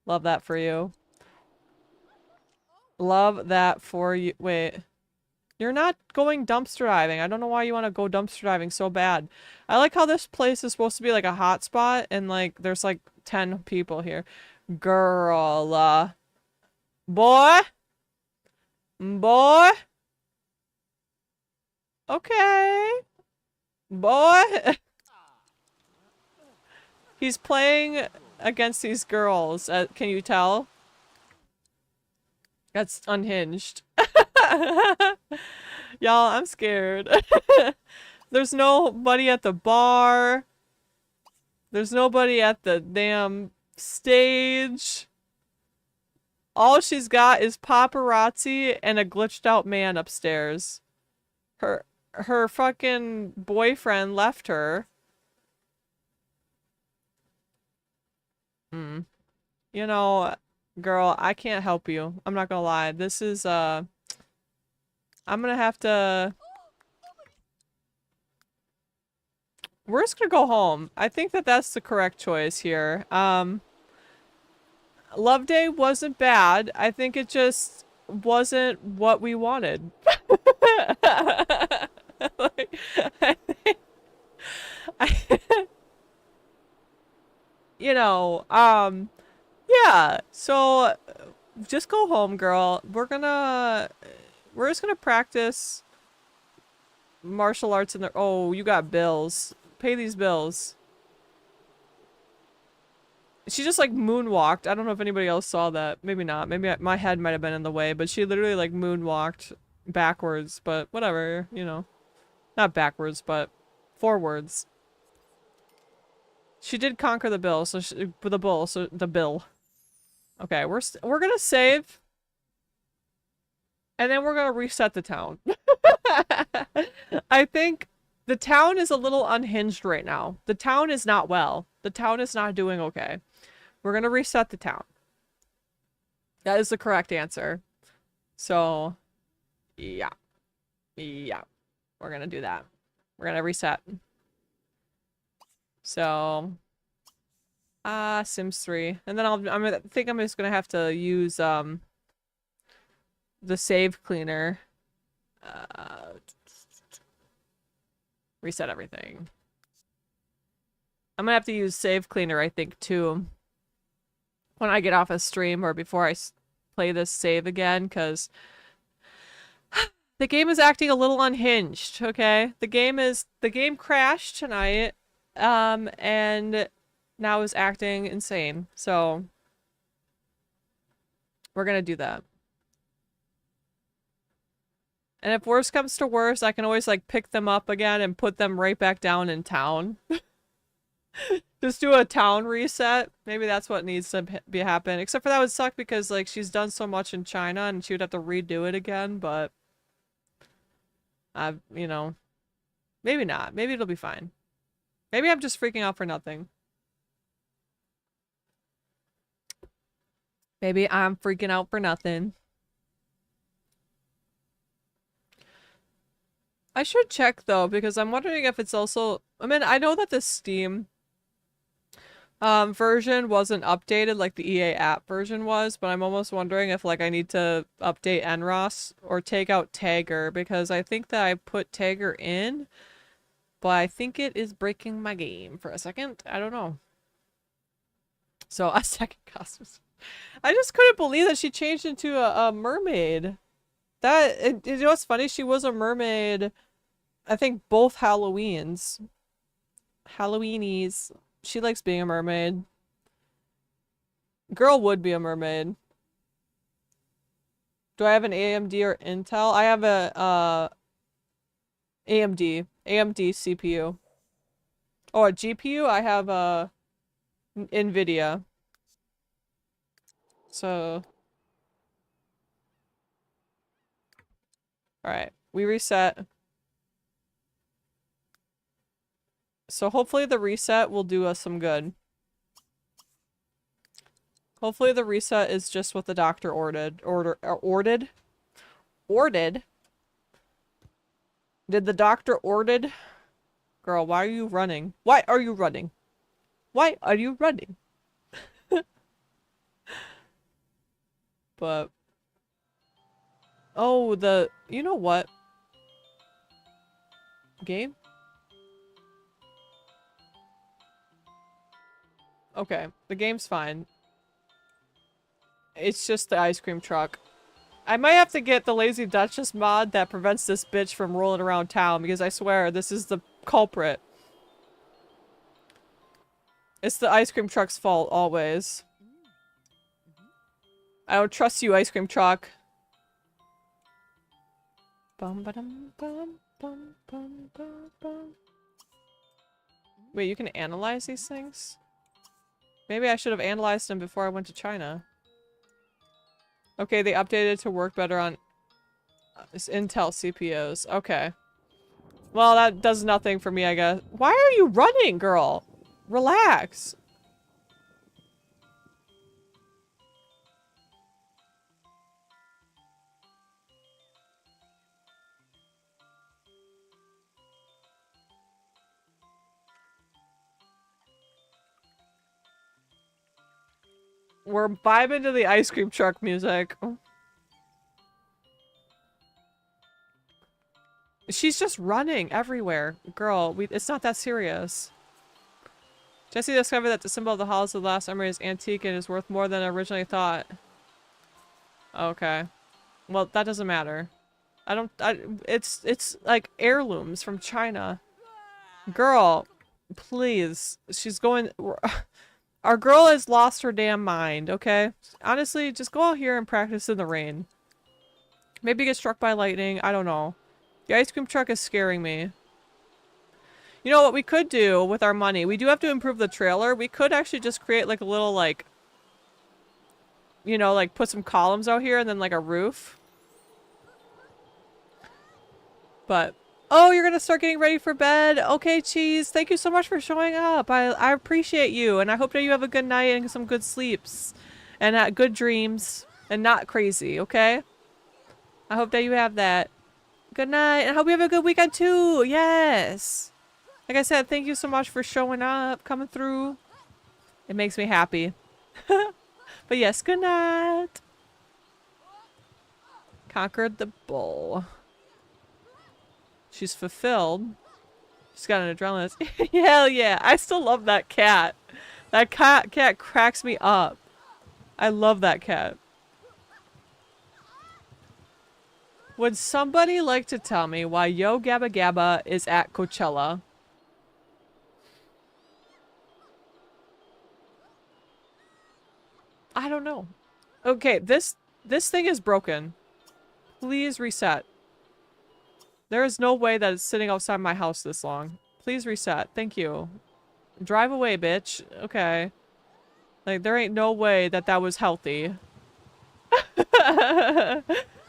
Love that for you. Love that for you. Wait. You're not going dumpster diving. I don't know why you want to go dumpster diving so bad. I like how this place is supposed to be like a hot spot and like there's like 10 people here. Girl. Boy. Boy. Okay. Boy. He's playing against these girls. Can you tell? That's unhinged. Y'all, I'm scared. There's nobody at the bar. There's nobody at the damn stage. All she's got is paparazzi and a glitched out man upstairs. Her fucking boyfriend left her. You know, girl, I can't help you. I'm not gonna lie. This is, I'm gonna have to... We're just gonna go home. I think that that's the correct choice here. Love Day wasn't bad. I think it just wasn't what we wanted. Like, you know, yeah, so just go home, girl. We're just gonna practice martial arts in the— oh, you got bills. Pay these bills. She just like moonwalked. I don't know if anybody else saw that. Maybe not. Maybe my head might have been in the way, but she literally like moonwalked backwards, but whatever, you know. Not backwards, but forwards. She did conquer the bill, so the bull, so the bill. Okay, we're gonna save. And then we're gonna reset the town. I think the town is a little unhinged right now. The town is not well. The town is not doing okay. We're gonna reset the town. That is the correct answer. So, yeah. Yeah. We're gonna do that. We're gonna reset. So, Sims 3. And then I think I'm just gonna have to use, the save cleaner. Reset everything. I'm gonna have to use save cleaner, I think, too. When I get off a stream or before I play this save again, because the game is acting a little unhinged, okay? The game crashed tonight, and now is acting insane. So we're gonna do that. And if worse comes to worse, I can always like pick them up again and put them right back down in town. Just do a town reset. Maybe that's what needs to be happen. Except for that would suck because like she's done so much in China and she would have to redo it again, but you know, maybe not. Maybe it'll be fine. Maybe I'm just freaking out for nothing. Maybe I'm freaking out for nothing. I should check though, because I'm wondering if it's also, I mean, I know that the Steam version wasn't updated like the EA app version was, but I'm almost wondering if like I need to update NROS or take out Tagger, because I think that I put Tagger in, but I think it is breaking my game for a second. I don't know. So a second costume. I just couldn't believe that she changed into a mermaid. You know what's funny? She was a mermaid, I think both Halloweens. Halloweenies. She likes being a mermaid. Girl would be a mermaid. Do I have an AMD or Intel? I have a AMD. AMD CPU. Oh, a GPU? I have a NVIDIA. So alright. We reset. So hopefully the reset will do us some good. Hopefully the reset is just what the doctor ordered. Ordered? Did the doctor ordered? Girl, why are you running? Why are you running? Why are you running? But oh, you know what? Game? Okay, the game's fine. It's just the ice cream truck. I might have to get the Lazy Duchess mod that prevents this bitch from rolling around town, because I swear this is the culprit. It's the ice cream truck's fault, always. I don't trust you, ice cream truck. Bum, ba-dum, bum, bum, bum, bum, bum. Wait, you can analyze these things? Maybe I should have analyzed them before I went to China. Okay, they updated to work better on Intel CPUs. Okay. Well, that does nothing for me, I guess. Why are you running, girl? Relax. We're vibing to the ice cream truck music. She's just running everywhere. Girl, it's not that serious. Jesse discovered that the symbol of the halls of the last armory is antique and is worth more than originally thought. Okay. Well, that doesn't matter. It's like heirlooms from China. Girl, please. She's going... Our girl has lost her damn mind, okay? Honestly, just go out here and practice in the rain. Maybe get struck by lightning. I don't know. The ice cream truck is scaring me. You know what we could do with our money? We do have to improve the trailer. We could actually just create like a little like... You know, like put some columns out here and then like a roof. But... Oh, you're gonna start getting ready for bed? Okay, Cheese. Thank you so much for showing up. I appreciate you. And I hope that you have a good night and some good sleeps. And good dreams. And not crazy, okay? I hope that you have that. Good night. And I hope you have a good weekend too. Yes. Like I said, thank you so much for showing up, coming through. It makes me happy. But yes, good night. Conquered the bull. She's fulfilled. She's got an adrenaline. Hell yeah. I still love that cat. That cat cracks me up. I love that cat. Would somebody like to tell me why Yo Gabba Gabba is at Coachella? I don't know. Okay, this thing is broken. Please reset. There is no way that it's sitting outside my house this long. Please reset. Thank you. Drive away, bitch. Okay. Like, there ain't no way that that was healthy.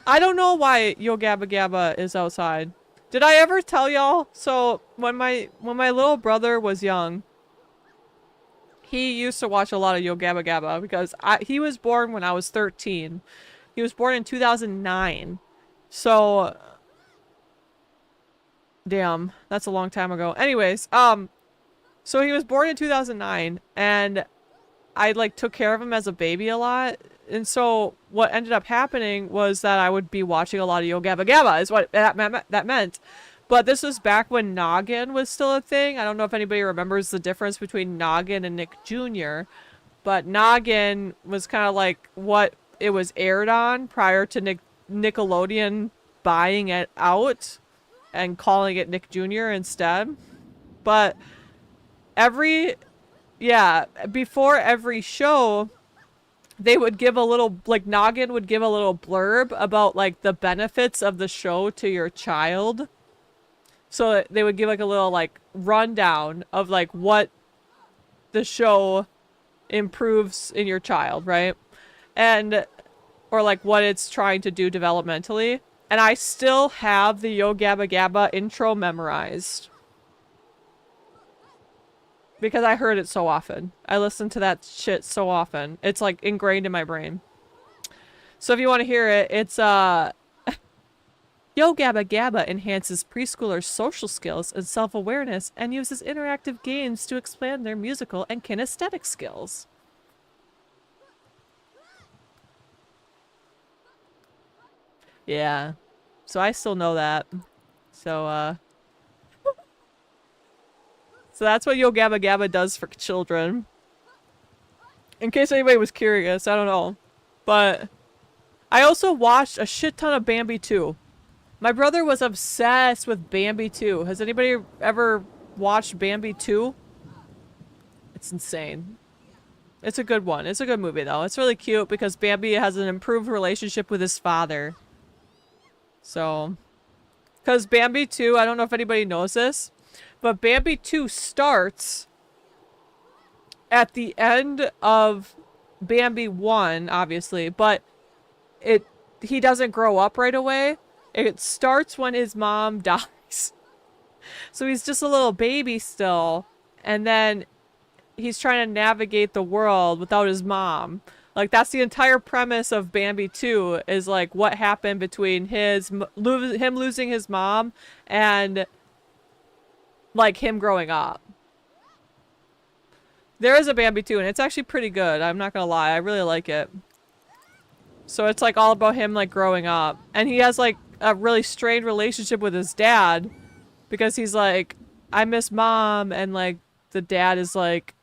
I don't know why Yo Gabba Gabba is outside. Did I ever tell y'all? So, when my little brother was young, he used to watch a lot of Yo Gabba Gabba because he was born when I was 13. He was born in 2009. So, damn, that's a long time ago. Anyways, so he was born in 2009 and I like took care of him as a baby a lot. And so what ended up happening was that I would be watching a lot of Yo Gabba Gabba is what that meant. But this was back when Noggin was still a thing. I don't know if anybody remembers the difference between Noggin and Nick Jr. But Noggin was kind of like what it was aired on prior to Nickelodeon buying it out and calling it Nick Jr. instead. But before every show, they would give a little, like, Noggin would give a little blurb about, like, the benefits of the show to your child. So they would give, like, a little, like, rundown of, like, what the show improves in your child, right? And, or, like, what it's trying to do developmentally. And I still have the Yo Gabba Gabba intro memorized. Because I heard it so often. I listened to that shit so often. It's like ingrained in my brain. So if you want to hear it, it's Yo Gabba Gabba enhances preschoolers' social skills and self-awareness and uses interactive games to expand their musical and kinesthetic skills. Yeah. So I still know that. So So that's what Yo Gabba Gabba does for children. In case anybody was curious, I don't know. But I also watched a shit ton of Bambi 2. My brother was obsessed with Bambi 2. Has anybody ever watched Bambi 2? It's insane. It's a good one. It's a good movie though. It's really cute because Bambi has an improved relationship with his father. So, because Bambi 2, I don't know if anybody knows this, but Bambi 2 starts at the end of Bambi 1, obviously, but he doesn't grow up right away. It starts when his mom dies. So he's just a little baby still, and then he's trying to navigate the world without his mom. Like, that's the entire premise of Bambi 2, is like what happened between him losing his mom and like him growing up. There is a Bambi 2 and it's actually pretty good. I'm not gonna lie. I really like it. So it's like all about him like growing up. And he has like a really strained relationship with his dad because he's like, I miss mom, and like the dad is like,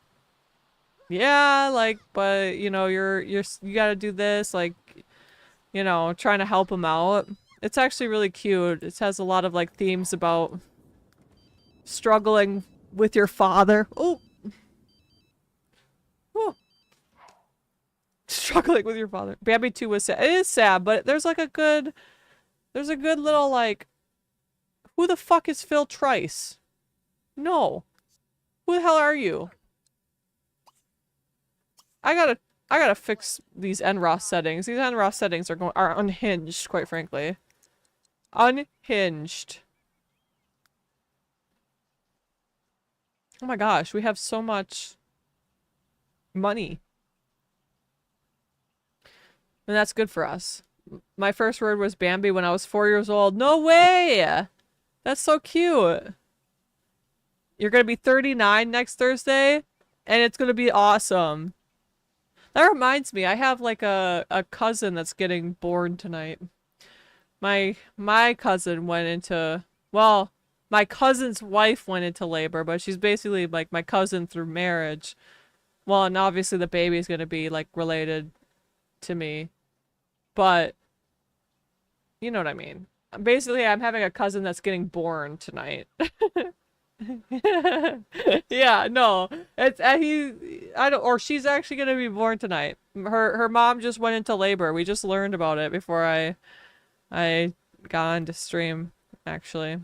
yeah, like, but you know, you gotta do this, like, you know, trying to help him out. It's actually really cute. It has a lot of like themes about struggling with your father. Oh. Oh. Struggling with your father. Bambi 2 was sad. It is sad, but there's a good little like, who the fuck is Phil Trice? No. Who the hell are you? I gotta fix these NROS settings. These NROS settings are unhinged, quite frankly. Unhinged. Oh my gosh, we have so much money. And that's good for us. My first word was Bambi when I was 4 years old. No way! That's so cute. You're gonna be 39 next Thursday, and it's gonna be awesome. That reminds me, I have like a cousin that's getting born tonight. My cousin went into, well, my cousin's wife went into labor, but she's basically like my cousin through marriage. Well, and obviously the baby's gonna be like related to me, but you know what I mean. Basically, I'm having a cousin that's getting born tonight. Yeah, no, it's I don't, or she's actually gonna be born tonight. Her mom just went into labor. We just learned about it before I got on to stream. Actually,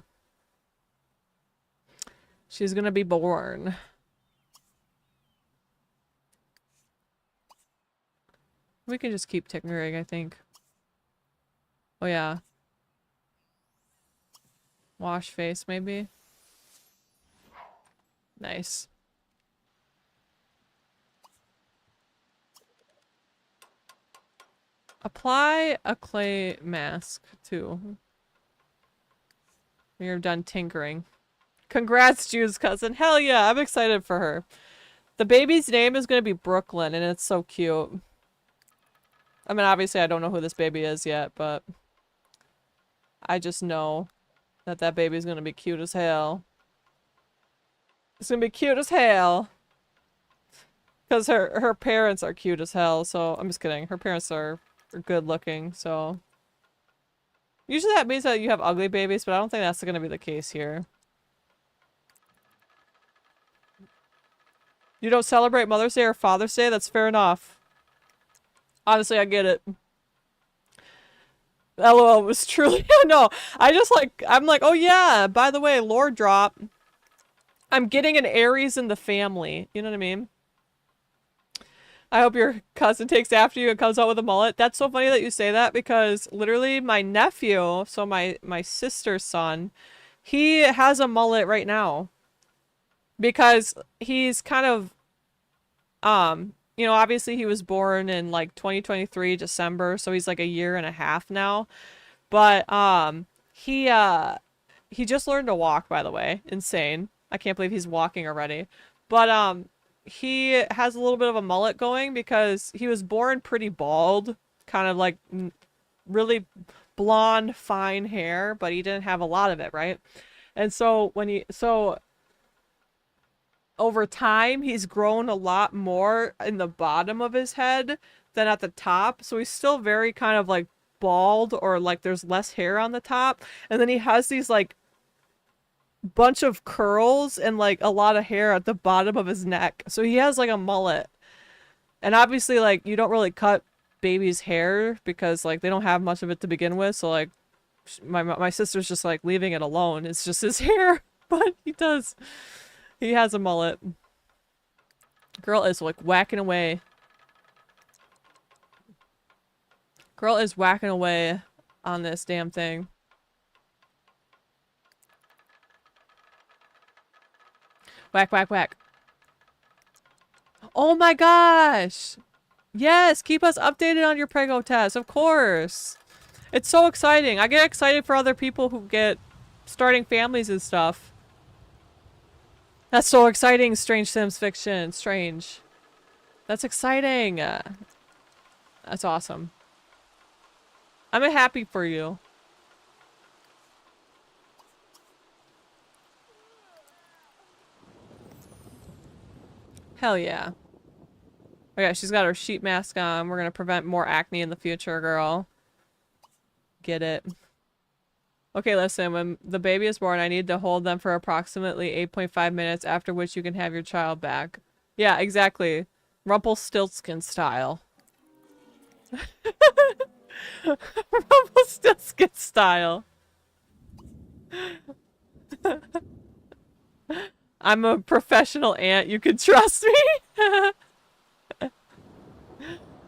she's gonna be born. We can just keep tinkering, I think. Oh yeah, wash face maybe. Nice. Apply a clay mask too. You're done tinkering. Congrats, Jude's cousin. Hell yeah, I'm excited for her. The baby's name is gonna be Brooklyn, and it's so cute. I mean, obviously I don't know who this baby is yet, but I just know that that baby's gonna be cute as hell. It's gonna be cute as hell. Because her parents are cute as hell, so I'm just kidding. Her parents are good looking, so usually that means that you have ugly babies, but I don't think that's gonna be the case here. You don't celebrate Mother's Day or Father's Day? That's fair enough. Honestly, I get it. LOL was truly no. I just like I'm like, oh yeah, by the way, lore drop. I'm getting an Aries in the family. You know what I mean? I hope your cousin takes after you and comes out with a mullet. That's so funny that you say that because literally my nephew, so my sister's son, he has a mullet right now. Because he's kind of you know, obviously he was born in like 2023 December, so he's like a year and a half now. But he just learned to walk, by the way. Insane. I can't believe he's walking already. But he has a little bit of a mullet going because he was born pretty bald, kind of like really blonde, fine hair, but he didn't have a lot of it, right? And so over time, he's grown a lot more in the bottom of his head than at the top. So he's still very kind of like bald or like there's less hair on the top. And then he has these like bunch of curls and like a lot of hair at the bottom of his neck. So he has like a mullet. And obviously like you don't really cut babies' hair because like they don't have much of it to begin with. So like my sister's just like leaving it alone. It's just his hair, but he does. He has a mullet. Girl is like whacking away. Girl is whacking away on this damn thing. Whack, whack, whack. Oh my gosh! Yes, keep us updated on your prego test, of course. It's so exciting. I get excited for other people who get starting families and stuff. That's so exciting, Strange Sims Fiction. Strange. That's exciting. That's awesome. I'm happy for you. Hell yeah. Okay, she's got her sheet mask on. We're gonna prevent more acne in the future, girl. Get it. Okay, listen, when the baby is born, I need to hold them for approximately 8.5 minutes, after which you can have your child back. Yeah, exactly. Rumpelstiltskin style. Rumpelstiltskin style. I'm a professional aunt. You can trust me.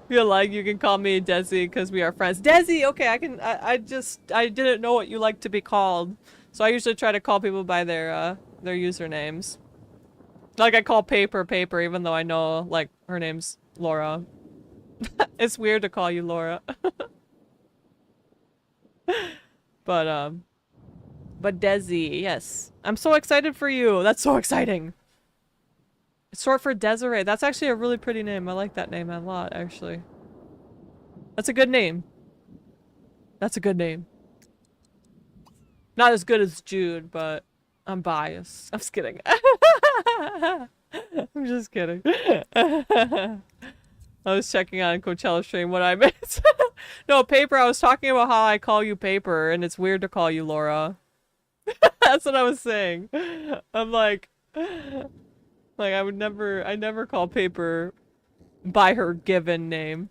Feel like you can call me Desi because we are friends. Desi, okay, I didn't know what you like to be called. So I usually try to call people by their usernames. Like I call Paper, even though I know, like, her name's Laura. It's weird to call you Laura. But Desi, yes. I'm so excited for you. That's so exciting. It's short for Desiree. That's actually a really pretty name. I like that name a lot, actually. That's a good name. That's a good name. Not as good as Jude, but I'm biased. I'm just kidding. I'm just kidding. I was checking on Coachella stream what I missed. No, Paper, I was talking about how I call you Paper, and it's weird to call you Laura. That's what I was saying. I'm like I never call Paper by her given name.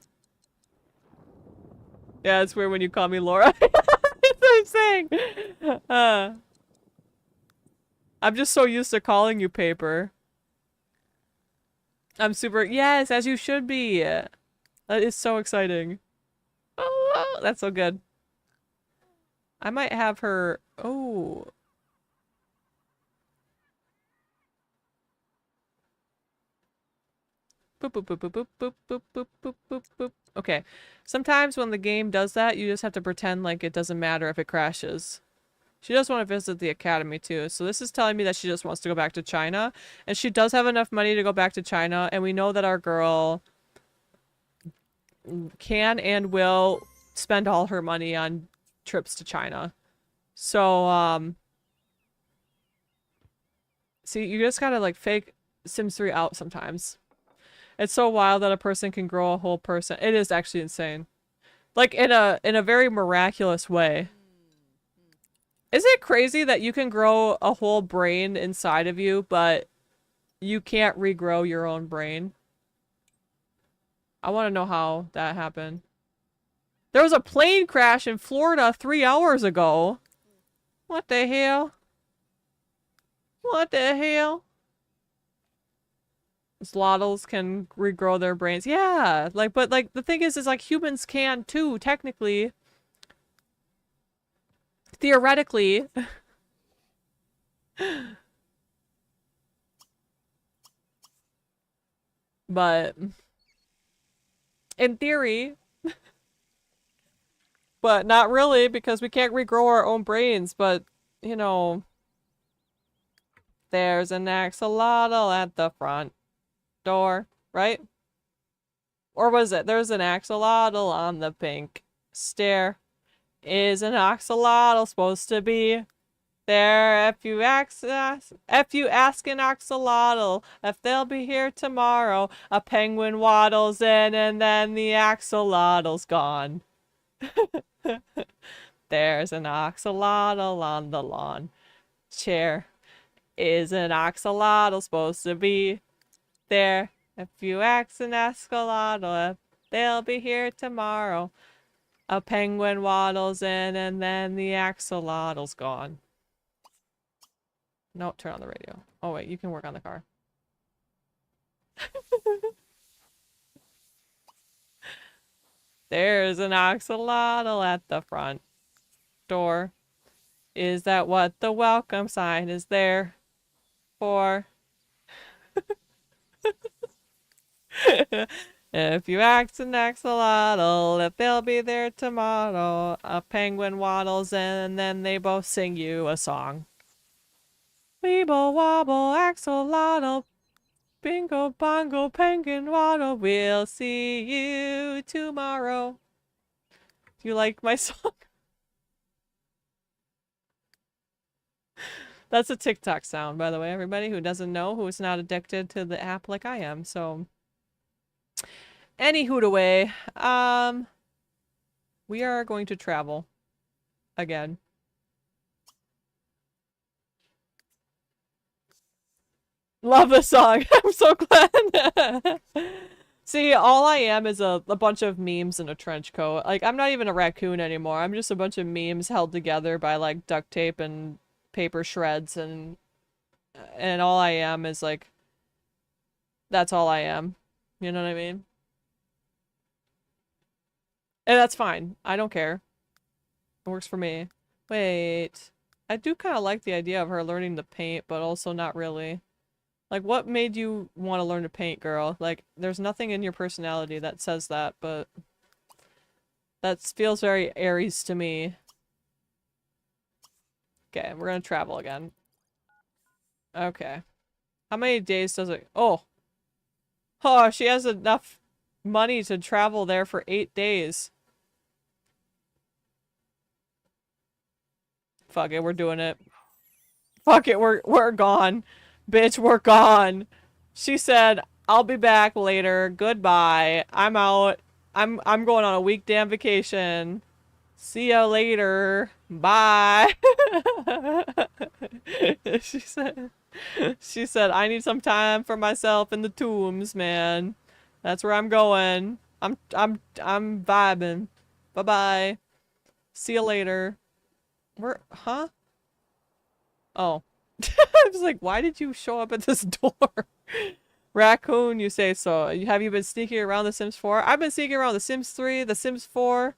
Yeah, it's weird when you call me Laura. That's what I'm saying. I'm just so used to calling you Paper. I'm super, yes, as you should be. That is so exciting. Oh, that's so good. I might have her, oh. Boop, boop, boop, boop, boop, boop, boop, boop, boop, boop. Okay. Sometimes when the game does that, you just have to pretend like it doesn't matter if it crashes. She does want to visit the academy too. So this is telling me that she just wants to go back to China. And she does have enough money to go back to China. And we know that our girl can and will spend all her money on trips to China. So, see, you just gotta like fake Sims 3 out sometimes. It's so wild that a person can grow a whole person. It is actually insane. Like in a very miraculous way. Is it crazy that you can grow a whole brain inside of you, but you can't regrow your own brain? I want to know how that happened. There was a plane crash in Florida 3 hours ago. What the hell? What the hell? Slottles can regrow their brains. Yeah, like, but like the thing is like humans can too, technically. Theoretically. But in theory, but not really because we can't regrow our own brains, but you know, there's an axolotl at the front door, right? Or was it there's an axolotl on the pink stair? Is an axolotl supposed to be there? If you ask an axolotl if they'll be here tomorrow, a penguin waddles in and then the axolotl's gone. There's an axolotl on the lawn chair. Is an axolotl supposed to be there? If you ask an axolotl if they'll be here tomorrow, a penguin waddles in and then the axolotl's gone. No, turn on the radio. Oh wait, you can work on the car. There's an axolotl at the front door. Is that what the welcome sign is there for? If you ask an axolotl if they'll be there tomorrow, a penguin waddles in and then they both sing you a song. Weeble wobble axolotl, bingo bongo penguin waddle, we'll see you tomorrow. Do you like my song? That's a TikTok sound, by the way, everybody who doesn't know, who's not addicted to the app like I am, so... Any hoot away, we are going to travel again. Love this song. I'm so glad. See, all I am is a bunch of memes in a trench coat. Like, I'm not even a raccoon anymore. I'm just a bunch of memes held together by, like, duct tape and paper shreds, and all I am is, like, that's all I am. You know what I mean? And that's fine. I don't care. It works for me. Wait. I do kind of like the idea of her learning to paint, but also not really. Like, what made you want to learn to paint, girl? Like, there's nothing in your personality that says that, but... that feels very Aries to me. Okay, we're gonna travel again. Okay. How many days does it... Oh! Oh, she has enough money to travel there for 8 days. Fuck it, we're doing it. Fuck it, we're gone. Bitch, we're gone. She said, I'll be back later. Goodbye. I'm out. I'm going on a week damn vacation. See ya later. Bye. she said she said, I need some time for myself in the tombs, man. That's where I'm going. I'm vibing. Bye-bye. See you later. Where, huh? Oh. I was like, why did you show up at this door? Raccoon, you say so. Have you been sneaking around The Sims 4? I've been sneaking around The Sims 3, The Sims 4.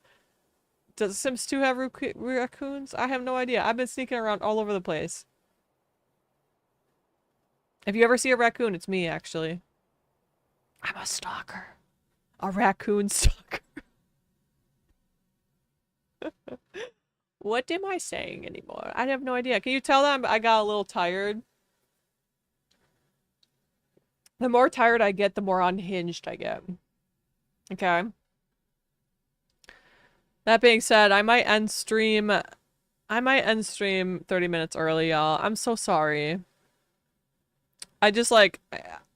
Does The Sims 2 have raccoons? I have no idea. I've been sneaking around all over the place. If you ever see a raccoon, it's me, actually. I'm a stalker. A raccoon stalker. What am I saying anymore? I have no idea. Can you tell that I got a little tired? The more tired I get, the more unhinged I get. Okay. That being said, I might end stream 30 minutes early, y'all. I'm so sorry. I just like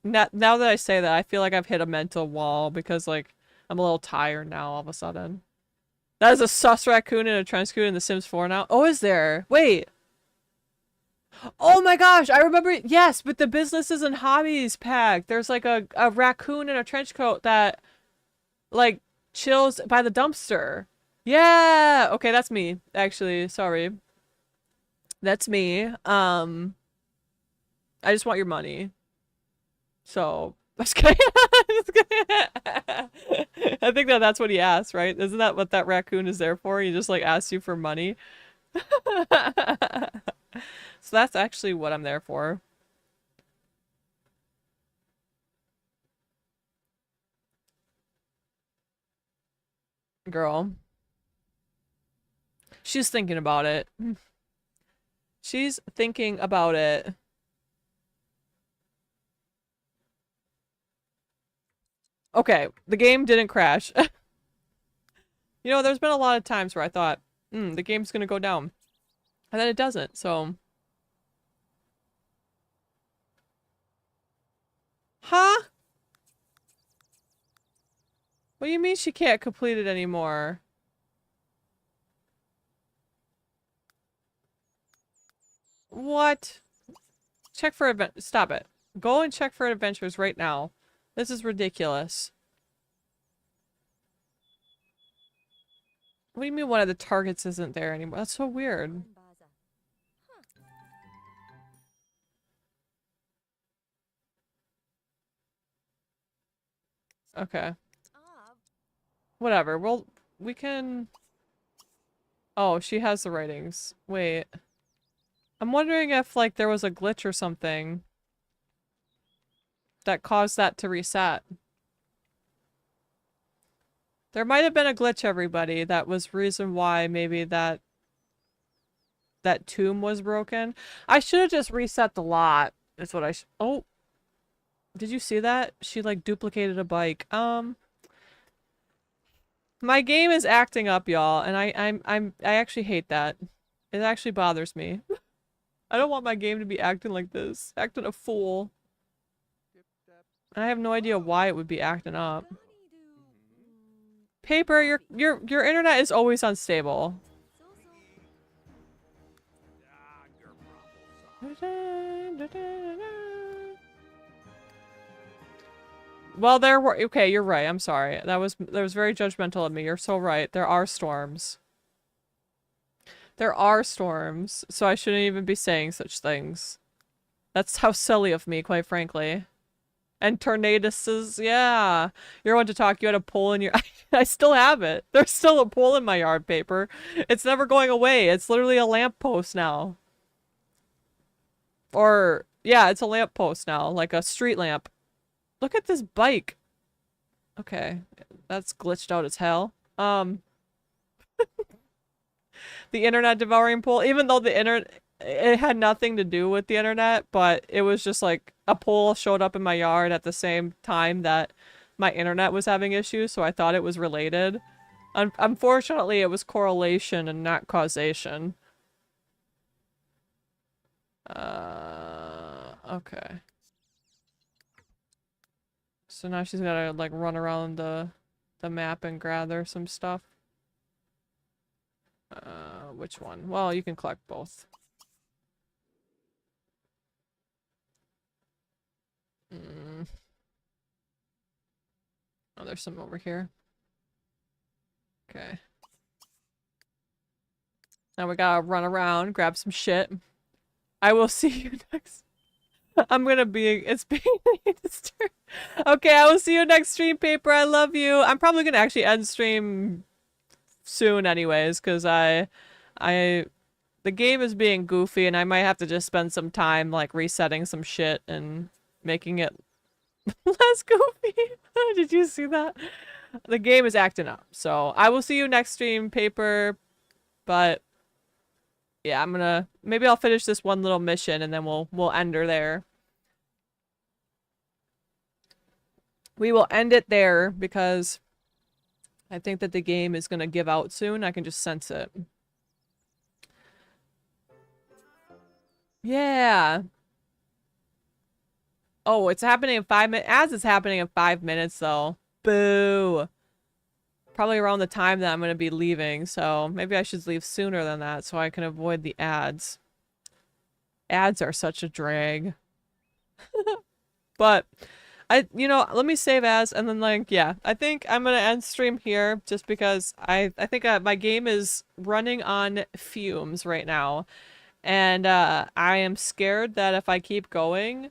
now that I say that, I feel like I've hit a mental wall because like I'm a little tired now all of a sudden. That is a sus raccoon and a trench coat in The Sims 4 now. Oh, is there? Wait. Oh my gosh, I remember. Yes, with the businesses and hobbies pack. There's like a raccoon in a trench coat that like chills by the dumpster. Yeah. Okay, that's me. Actually, sorry. That's me. I just want your money. So, I think that's what he asked, right? Isn't that what that raccoon is there for? He just like asks you for money. So that's actually what I'm there for. Girl. She's thinking about it. She's thinking about it. Okay, the game didn't crash. You know, there's been a lot of times where I thought, the game's gonna go down. And then it doesn't, so. Huh? What do you mean she can't complete it anymore? What? Check for event. Stop it. Go and check for adventures right now. This is ridiculous. What do you mean one of the targets isn't there anymore? That's so weird. Okay. Whatever. Well, we can... Oh, she has the writings. Wait. I'm wondering if, like, there was a glitch or something that caused that to reset. There might have been a glitch, everybody. That was reason why maybe that tomb was broken. I should have just reset the lot. Is what I oh. Did you see that? She like duplicated a bike. My game is acting up, y'all, and I actually hate that. It actually bothers me. I don't want my game to be acting like this. Acting a fool. And I have no idea why it would be acting up. Paper, your internet is always unstable. Well, there were okay, you're right. I'm sorry. That was very judgmental of me. You're so right. There are storms. There are storms, so I shouldn't even be saying such things. That's how silly of me, quite frankly. And tornadoes, yeah. You're one to talk. You had a pole in your... I still have it. There's still a pole in my yard, Paper. It's never going away. It's literally a lamppost now. Or, yeah, it's a lamppost now. Like a street lamp. Look at this bike. Okay. That's glitched out as hell. The internet devouring pole. Even though the internet... It had nothing to do with the internet, but it was just like a pole showed up in my yard at the same time that my internet was having issues, so I thought it was related. Unfortunately, it was correlation and not causation. Okay. So now she's gotta like run around the map and gather some stuff. Which one? Well, you can collect both. Mm. Oh, there's some over here. Okay. Now we gotta run around, grab some shit. I will see you next. I'm gonna be. It's being disturbed. Okay, I will see you next stream, Paper. I love you. I'm probably gonna actually end stream soon, anyways, because the game is being goofy, and I might have to just spend some time like resetting some shit and making it less goofy. Did you see that? The game is acting up. So I will see you next stream, Paper. But yeah, maybe I'll finish this one little mission and then we'll end her there. We will end it there because I think that the game is gonna give out soon. I can just sense it. Yeah. Oh, it's happening in 5 minutes. As it's happening in 5 minutes, though. Boo. Probably around the time that I'm going to be leaving, so maybe I should leave sooner than that so I can avoid the ads. Ads are such a drag. But, let me save as, and then, like, yeah. I think I'm going to end stream here just because I think my game is running on fumes right now. And, I am scared that if I keep going,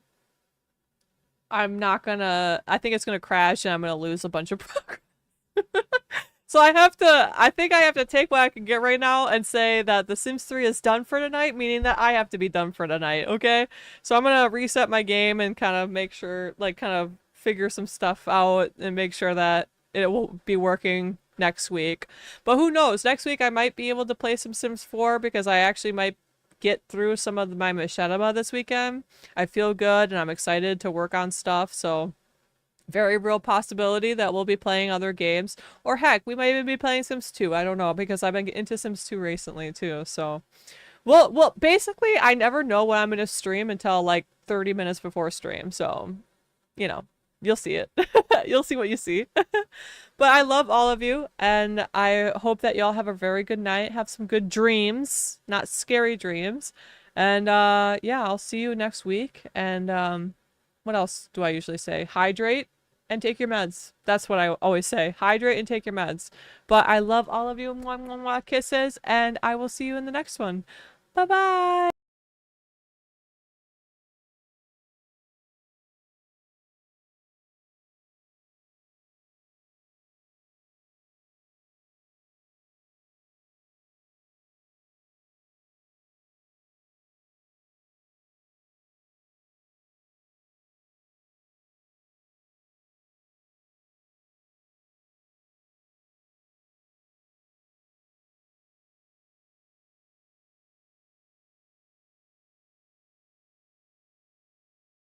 I think it's gonna crash and I'm gonna lose a bunch of progress. So I think I have to take what I can get right now and say that The Sims 3 is done for tonight, meaning that I have to be done for tonight, okay? So I'm gonna reset my game and kind of make sure, like, kind of figure some stuff out and make sure that it will be working next week. But who knows? Next week I might be able to play some Sims 4 because I actually might get through some of my machinima this weekend. I feel good and I'm excited to work on stuff, so very real possibility that we'll be playing other games. Or heck, we might even be playing Sims 2. I don't know, because I've been into Sims 2 recently too, so. Well, basically, I never know when I'm going to stream until like 30 minutes before stream, so, you'll see it. You'll see what you see. But I love all of you, and I hope that y'all have a very good night. Have some good dreams, not scary dreams. And yeah, I'll see you next week. And what else do I usually say? Hydrate and take your meds. That's what I always say. Hydrate and take your meds. But I love all of you. Mwah, mwah, mwah, kisses, and I will see you in the next one. Bye-bye.